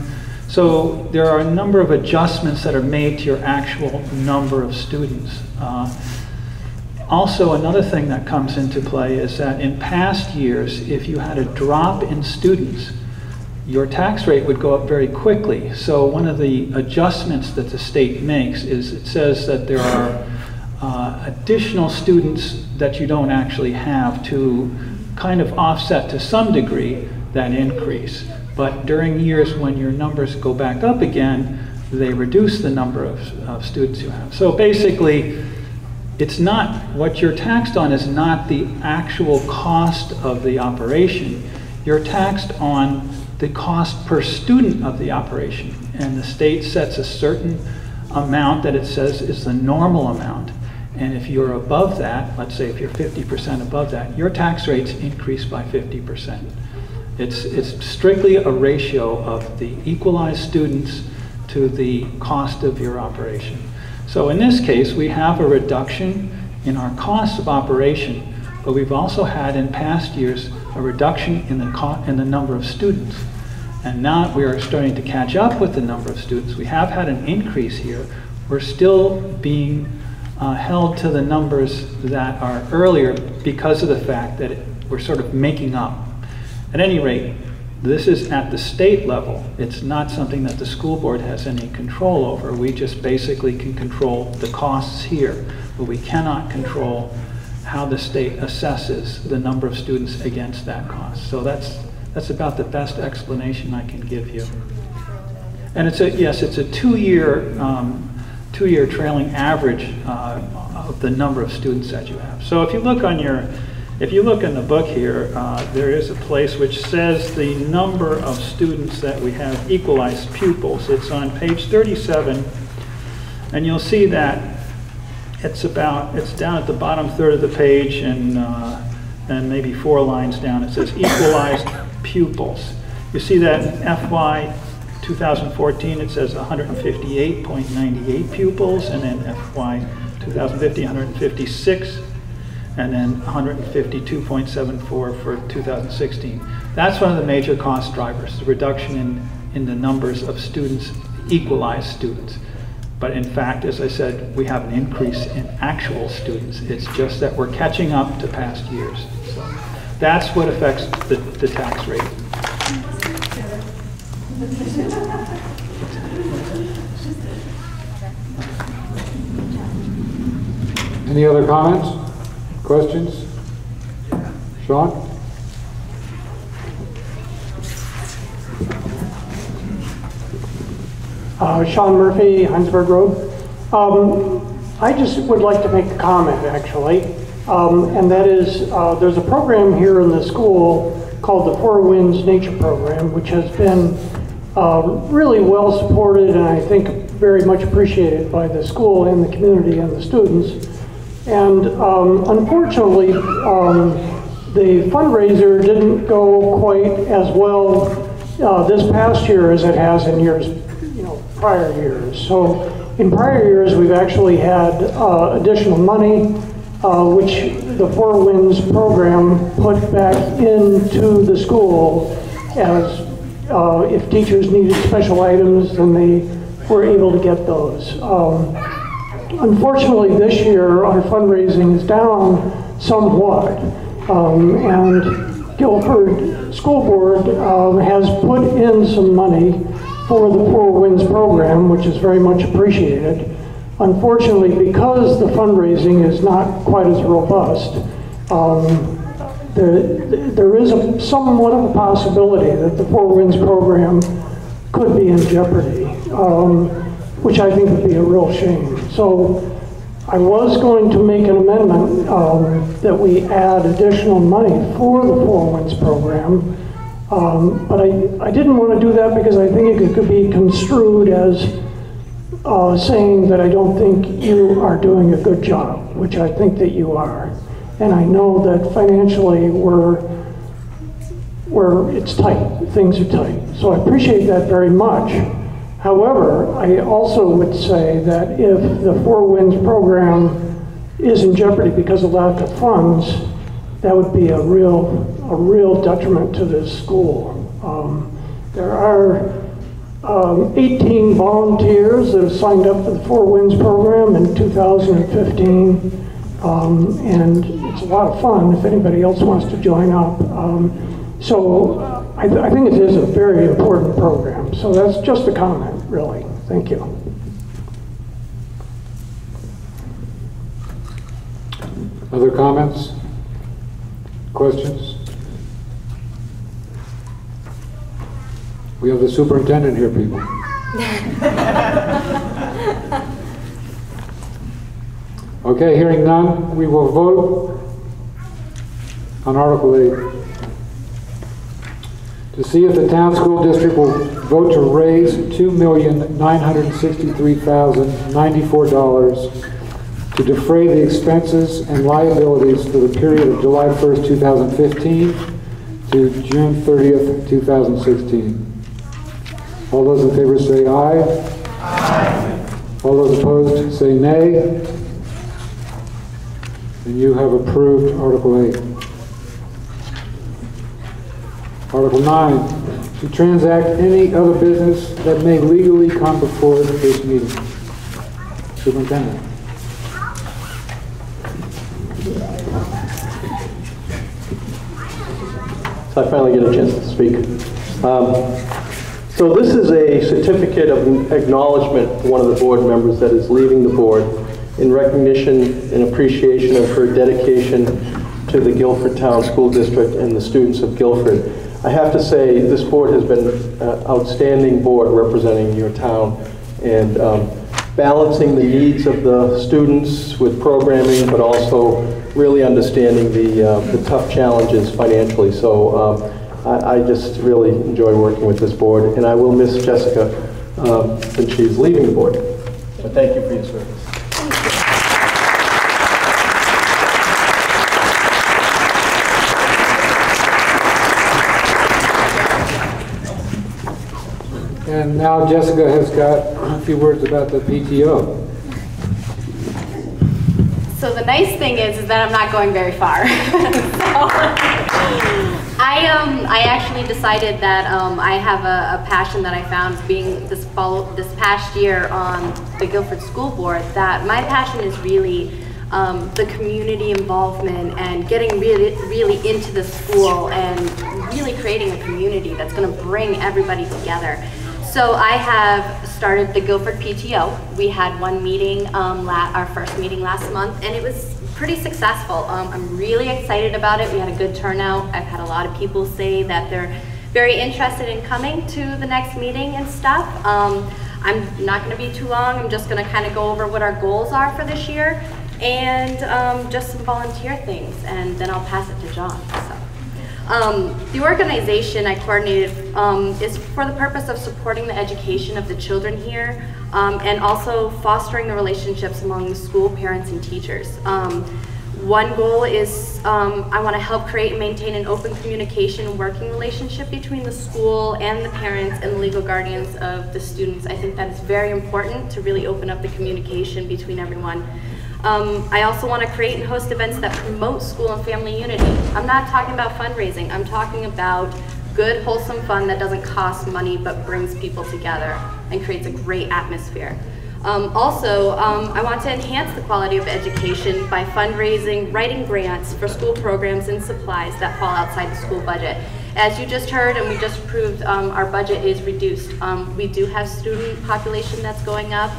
So there are a number of adjustments that are made to your actual number of students. Also, another thing that comes into play is that in past years, if you had a drop in students, your tax rate would go up very quickly. So one of the adjustments that the state makes is it says that there are additional students that you don't actually have to kind of offset to some degree that increase. But during years when your numbers go back up again, they reduce the number of students you have. So basically, it's not, what you're taxed on is not the actual cost of the operation. You're taxed on the cost per student of the operation. And the state sets a certain amount that it says is the normal amount. And if you're above that, let's say if you're 50% above that, your tax rates increase by 50%. It's strictly a ratio of the equalized students to the cost of your operation. So in this case, we have a reduction in our costs of operation, but we've also had in past years a reduction in the number of students. And now we are starting to catch up with the number of students. We have had an increase here. We're still being held to the numbers that are earlier because of the fact that we're sort of making up. At any rate, this is at the state level. It's not something that the school board has any control over. We just basically can control the costs here, but we cannot control how the state assesses the number of students against that cost. So that's about the best explanation I can give you. And it's a two-year trailing average of the number of students that you have. So if you look in the book here, there is a place which says the number of students that we have equalized pupils. It's on page 37, and you'll see that it's down at the bottom third of the page, and maybe 4 lines down. It says equalized pupils. You see that in FY 2014, it says 158.98 pupils, and then FY 2015, 156, and then 152.74 for 2016. That's one of the major cost drivers, the reduction in the numbers of students, equalized students. But in fact, as I said, we have an increase in actual students. It's just that we're catching up to past years. So that's what affects the tax rate. Any other comments, questions? Sean? Sean Murphy, Heinsberg Road. I just would like to make a comment, actually, and that is there's a program here in the school called the Four Winds Nature Program, which has been really well supported and I think very much appreciated by the school and the community and the students. And unfortunately, the fundraiser didn't go quite as well this past year as it has in years, prior years. So in prior years, we've actually had additional money, which the Four Winds program put back into the school as if teachers needed special items, then they were able to get those. Unfortunately, this year, our fundraising is down somewhat, and Guilford School Board has put in some money for the Four Winds program, which is very much appreciated. Unfortunately, because the fundraising is not quite as robust, there is somewhat of a possibility that the Four Winds program could be in jeopardy, which I think would be a real shame. So I was going to make an amendment that we add additional money for the Four Winds program, but I didn't want to do that because I think it could be construed as saying that I don't think you are doing a good job, which I think that you are. And I know that financially it's tight, things are tight. So I appreciate that very much. However, I also would say that if the Four Winds program is in jeopardy because of lack of funds, that would be a real detriment to this school. There are 18 volunteers that have signed up for the Four Winds program in 2015, and it's a lot of fun if anybody else wants to join up. So I think it is a very important program. So that's just a comment, really. Thank you. Other comments? Questions? We have the superintendent here, people. Okay, hearing none, we will vote on Article 8. To see if the town school district will vote to raise $2,963,094 to defray the expenses and liabilities for the period of July 1st, 2015 to June 30th, 2016. All those in favor say aye. Aye. All those opposed say nay. And you have approved Article 8. Article 9, to transact any other business that may legally come before this meeting. Superintendent. So I finally get a chance to speak. So this is a certificate of acknowledgement for one of the board members that is leaving the board in recognition and appreciation of her dedication to the Guilford Town School District and the students of Guilford. I have to say this board has been an outstanding board representing your town and balancing the needs of the students with programming, but also really understanding the tough challenges financially. So I just really enjoy working with this board, and I will miss Jessica since she's leaving the board. But thank you for your service. And now Jessica has got a few words about the PTO. So the nice thing is that I'm not going very far. I actually decided that I have a passion that I found being this past year on the Guilford School Board, that my passion is really the community involvement and getting really into the school and really creating a community that's going to bring everybody together. So I have started the Guilford PTO. We had one meeting, our first meeting last month, and it was pretty successful. I'm really excited about it. We had a good turnout. I've had a lot of people say that they're very interested in coming to the next meeting and stuff. I'm not going to be too long. I'm just going to kind of go over what our goals are for this year and just some volunteer things, and then I'll pass it to John. The organization I coordinated is for the purpose of supporting the education of the children here and also fostering the relationships among the school parents and teachers. One goal is I want to help create and maintain an open communication and working relationship between the school and the parents and the legal guardians of the students. I think that is very important to really open up the communication between everyone. I also want to create and host events that promote school and family unity. I'm not talking about fundraising. I'm talking about good, wholesome fun that doesn't cost money but brings people together and creates a great atmosphere. I want to enhance the quality of education by fundraising, writing grants for school programs and supplies that fall outside the school budget. As you just heard and we just approved, our budget is reduced. We do have student population that's going up.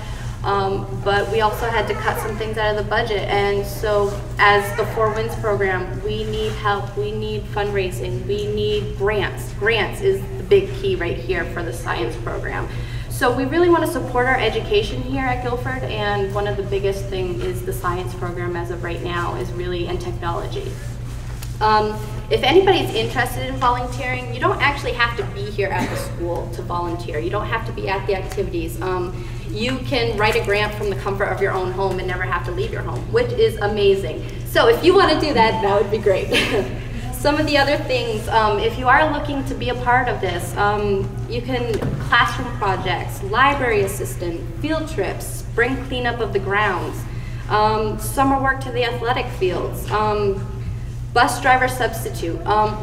But we also had to cut some things out of the budget, and so as the Four Winds program, we need help, we need fundraising, we need grants. Grants is the big key right here for the science program. So we really want to support our education here at Guilford, and one of the biggest things is the science program as of right now is really in technology. If anybody's interested in volunteering, you don't actually have to be here at the school to volunteer. You don't have to be at the activities. You can write a grant from the comfort of your own home and never have to leave your home, which is amazing. So if you want to do that, that would be great. Some of the other things, if you are looking to be a part of this, you can classroom projects, library assistant, field trips, spring cleanup of the grounds, summer work to the athletic fields, bus driver substitute.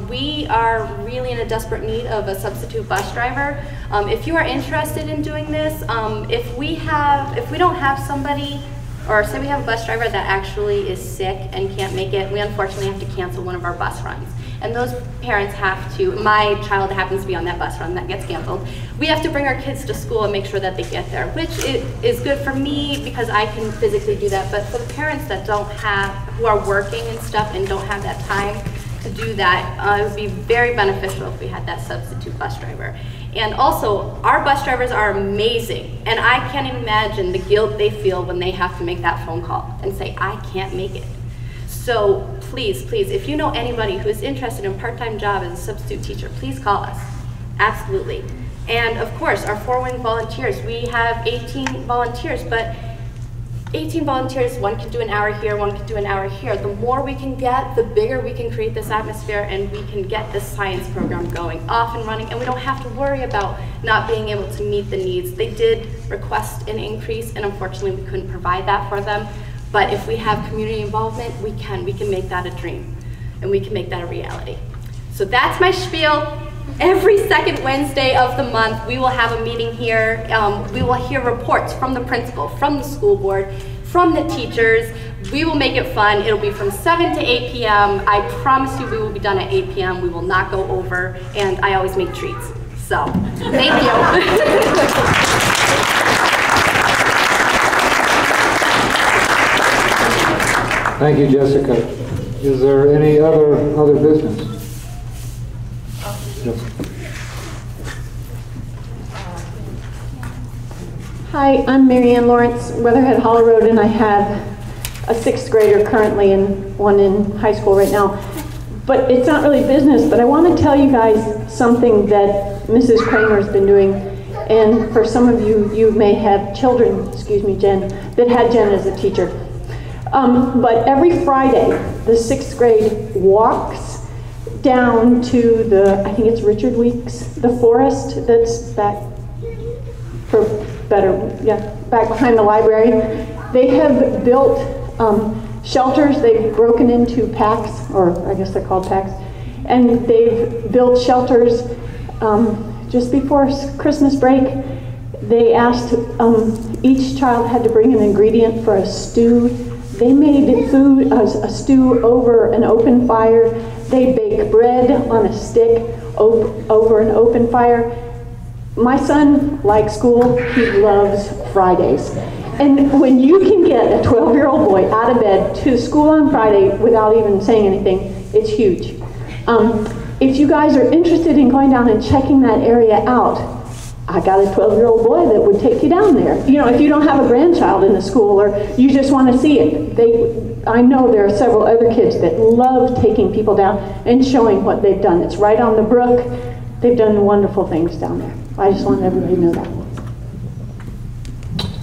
We are really in a desperate need of a substitute bus driver. If you are interested in doing this, if we don't have somebody, or say we have a bus driver that actually is sick and can't make it, we unfortunately have to cancel one of our bus runs. And those parents have to, my child happens to be on that bus run that gets canceled, we have to bring our kids to school and make sure that they get there, which is good for me because I can physically do that, but for the parents that don't have, who are working and stuff and don't have that time to do that, it would be very beneficial if we had that substitute bus driver. And also, our bus drivers are amazing, and I can't imagine the guilt they feel when they have to make that phone call and say, I can't make it. So please, please, if you know anybody who is interested in a part-time job as a substitute teacher, please call us. Absolutely. And of course, our Four Winds volunteers, we have 18 volunteers, but 18 volunteers, one can do an hour here, one can do an hour here. The more we can get, the bigger we can create this atmosphere, and we can get this science program going, off and running, and we don't have to worry about not being able to meet the needs. They did request an increase, and unfortunately we couldn't provide that for them. But if we have community involvement, we can make that a dream, and we can make that a reality. So that's my spiel. Every second Wednesday of the month, we will have a meeting here. We will hear reports from the principal, from the school board, from the teachers. We will make it fun. It'll be from 7 to 8 p.m. I promise you we will be done at 8 p.m. We will not go over, and I always make treats. So, thank you. Thank you, Jessica. Is there any other business? Yes. Hi, I'm Mary Ann Lawrence, Weatherhead Hollow Road, and I have a 6th grader currently and one in high school right now. But it's not really business, but I want to tell you guys something that Mrs. Kramer's been doing. And for some of you, you may have children, excuse me, Jen, that had Jen as a teacher. But every Friday, the 6th grade walks down to the, I think it's Richard Weeks, the forest that's back back behind the library. They have built shelters. They've broken into packs, or I guess they're called packs, And they've built shelters. Just before Christmas break, they asked each child had to bring an ingredient for a stew. They made food, a stew over an open fire. They bake bread on a stick over an open fire. My son likes school. He loves Fridays. And when you can get a 12-year-old boy out of bed to school on Friday without even saying anything, it's huge. If you guys are interested in going down and checking that area out, I got a 12-year-old boy that would take you down there. You know, if you don't have a grandchild in the school or you just want to see it, I know there are several other kids that love taking people down and showing what they've done. It's right on the brook. They've done wonderful things down there. I just want everybody to know that.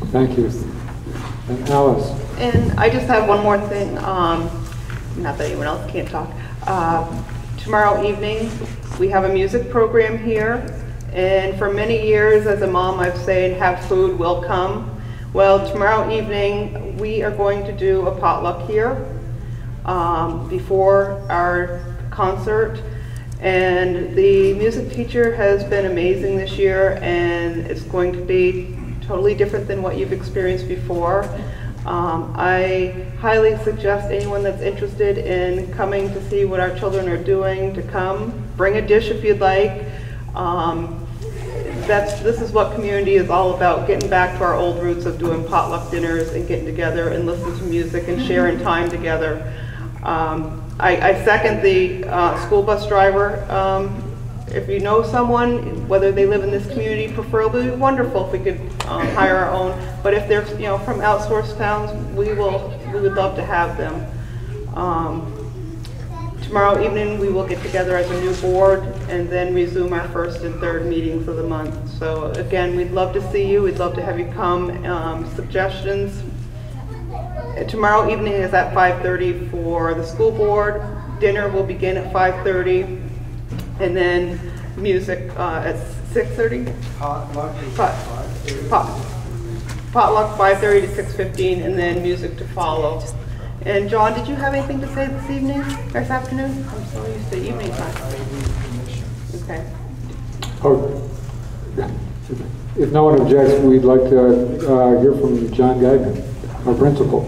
Thank you. And Alice? And I just have one more thing, not that anyone else can't talk. Tomorrow evening, we have a music program here, and for many years as a mom, I've said, have food, will come. Well, tomorrow evening, we are going to do a potluck here before our concert. And the music teacher has been amazing this year, and it's going to be totally different than what you've experienced before. I highly suggest anyone that's interested in coming to see what our children are doing to come. Bring a dish if you'd like. This is what community is all about, getting back to our old roots of doing potluck dinners and getting together and listening to music and sharing time together. I second the school bus driver. If you know someone, whether they live in this community, preferably, it would be wonderful if we could hire our own. But if they're from outsourced towns, we would love to have them. Tomorrow evening, we will get together as a new board and then resume our first and third meetings of the month. So again, we'd love to see you. We'd love to have you come. Suggestions. Tomorrow evening is at 5:30 for the school board. Dinner will begin at 5:30. And then music at 6:30? Potluck 5:30 to 6:15, and then music to follow. And John, did you have anything to say this evening, this afternoon? I'm so used to evening time. Okay. Oh, if no one objects, we'd like to hear from John Gagnon, our principal.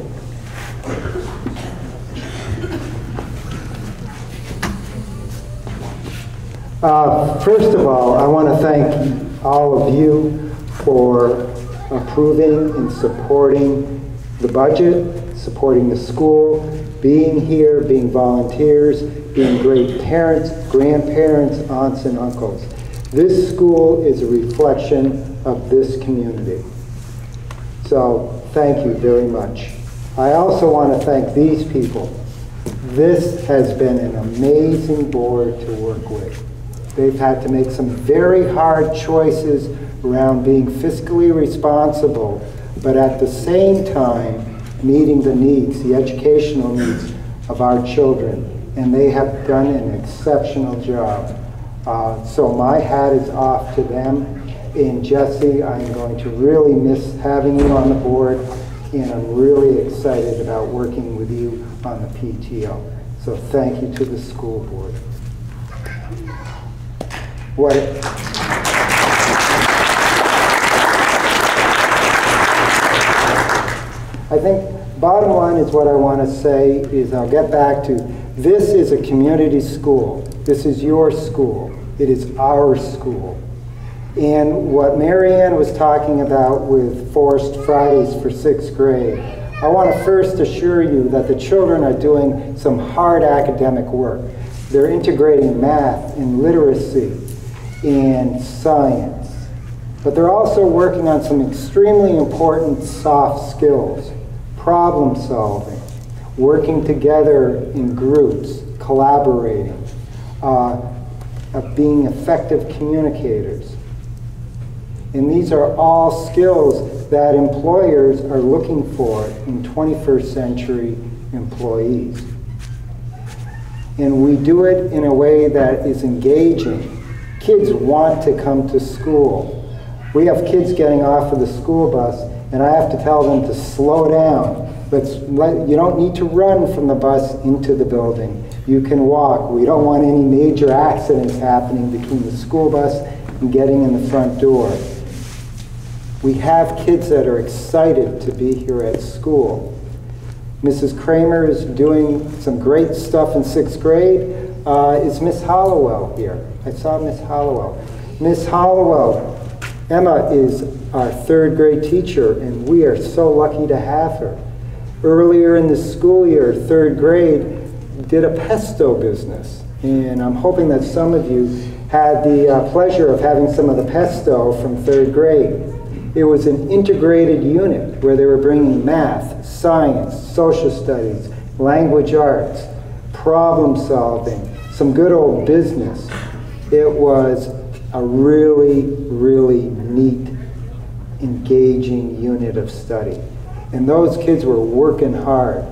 First of all, I want to thank all of you for approving and supporting the budget, supporting the school, being here, being volunteers, being great parents, grandparents, aunts, and uncles. This school is a reflection of this community. So thank you very much. I also want to thank these people. This has been an amazing board to work with. They've had to make some very hard choices around being fiscally responsible, but at the same time, meeting the needs, the educational needs of our children. And they have done an exceptional job. So my hat is off to them. And Jesse, I'm going to really miss having you on the board, and I'm really excited about working with you on the PTO. So thank you to the school board. I think bottom line is what I want to say is I'll get back to this is a community school. This is your school. It is our school. And what Marianne was talking about with Forced Fridays for 6th grade, I want to first assure you that the children are doing some hard academic work. They're integrating math and literacy and science. But they're also working on some extremely important soft skills, problem solving, working together in groups, collaborating, being effective communicators. And these are all skills that employers are looking for in 21st century employees. And we do it in a way that is engaging. Kids want to come to school. We have kids getting off of the school bus, and I have to tell them to slow down You don't need to run from the bus into the building. You can walk. We don't want any major accidents happening between the school bus and getting in the front door. We have kids that are excited to be here at school. Mrs. Kramer is doing some great stuff in 6th grade. Is Miss Hollowell here? I saw Miss Hollowell. Miss Hollowell, Emma is our 3rd grade teacher, and we are so lucky to have her. Earlier in the school year, 3rd grade did a pesto business, and I'm hoping that some of you had the pleasure of having some of the pesto from 3rd grade. It was an integrated unit where they were bringing math, science, social studies, language arts, problem solving, some good old business. It was a really, really neat, engaging unit of study. And those kids were working hard.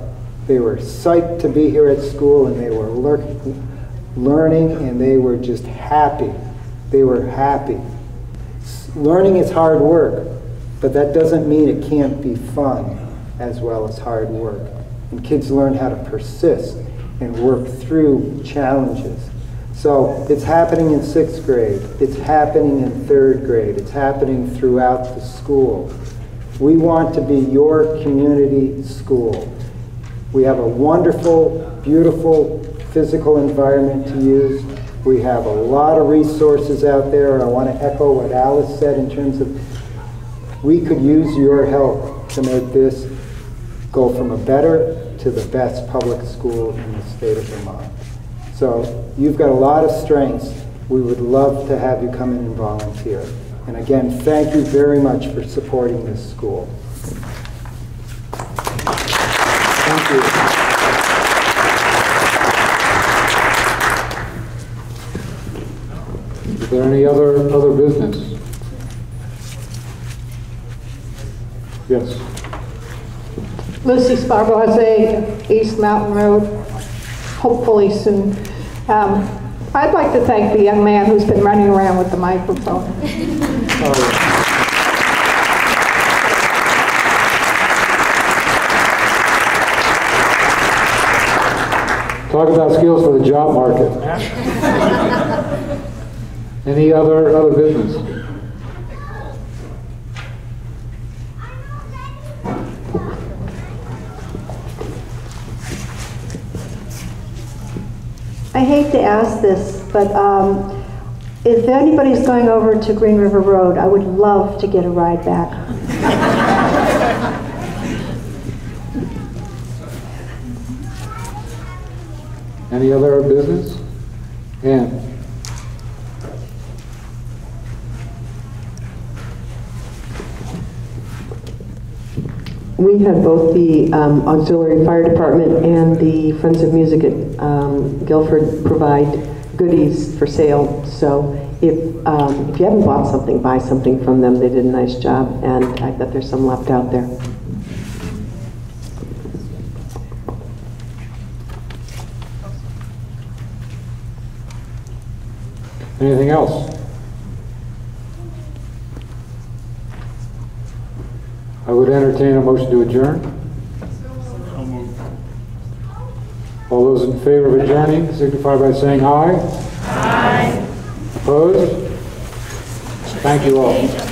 They were psyched to be here at school, and they were learning, and they were just happy. They were happy. Learning is hard work, but that doesn't mean it can't be fun as well as hard work. And kids learn how to persist and work through challenges. So it's happening in 6th grade. It's happening in 3rd grade. It's happening throughout the school. We want to be your community school. We have a wonderful, beautiful physical environment to use. We have a lot of resources out there. I want to echo what Alice said in terms of we could use your help to make this go from a better to the best public school in the state of Vermont. So you've got a lot of strengths. We would love to have you come in and volunteer. And again, thank you very much for supporting this school. Thank you. Is there any other business? Yes. Lucy Sparboise, East Mountain Road, hopefully soon. I'd like to thank the young man who's been running around with the microphone. Talk about skills for the job market. Any other business? I hate to ask this, but if anybody's going over to Green River Road, I would love to get a ride back. Any other business? Ann? We had both the auxiliary fire department and the Friends of Music at Guilford provide goodies for sale. So if you haven't bought something, buy something from them. They did a nice job, and I bet there's some left out there. Anything else? I would entertain a motion to adjourn. All those in favor of adjourning signify by saying aye. Aye. Opposed? Thank you all.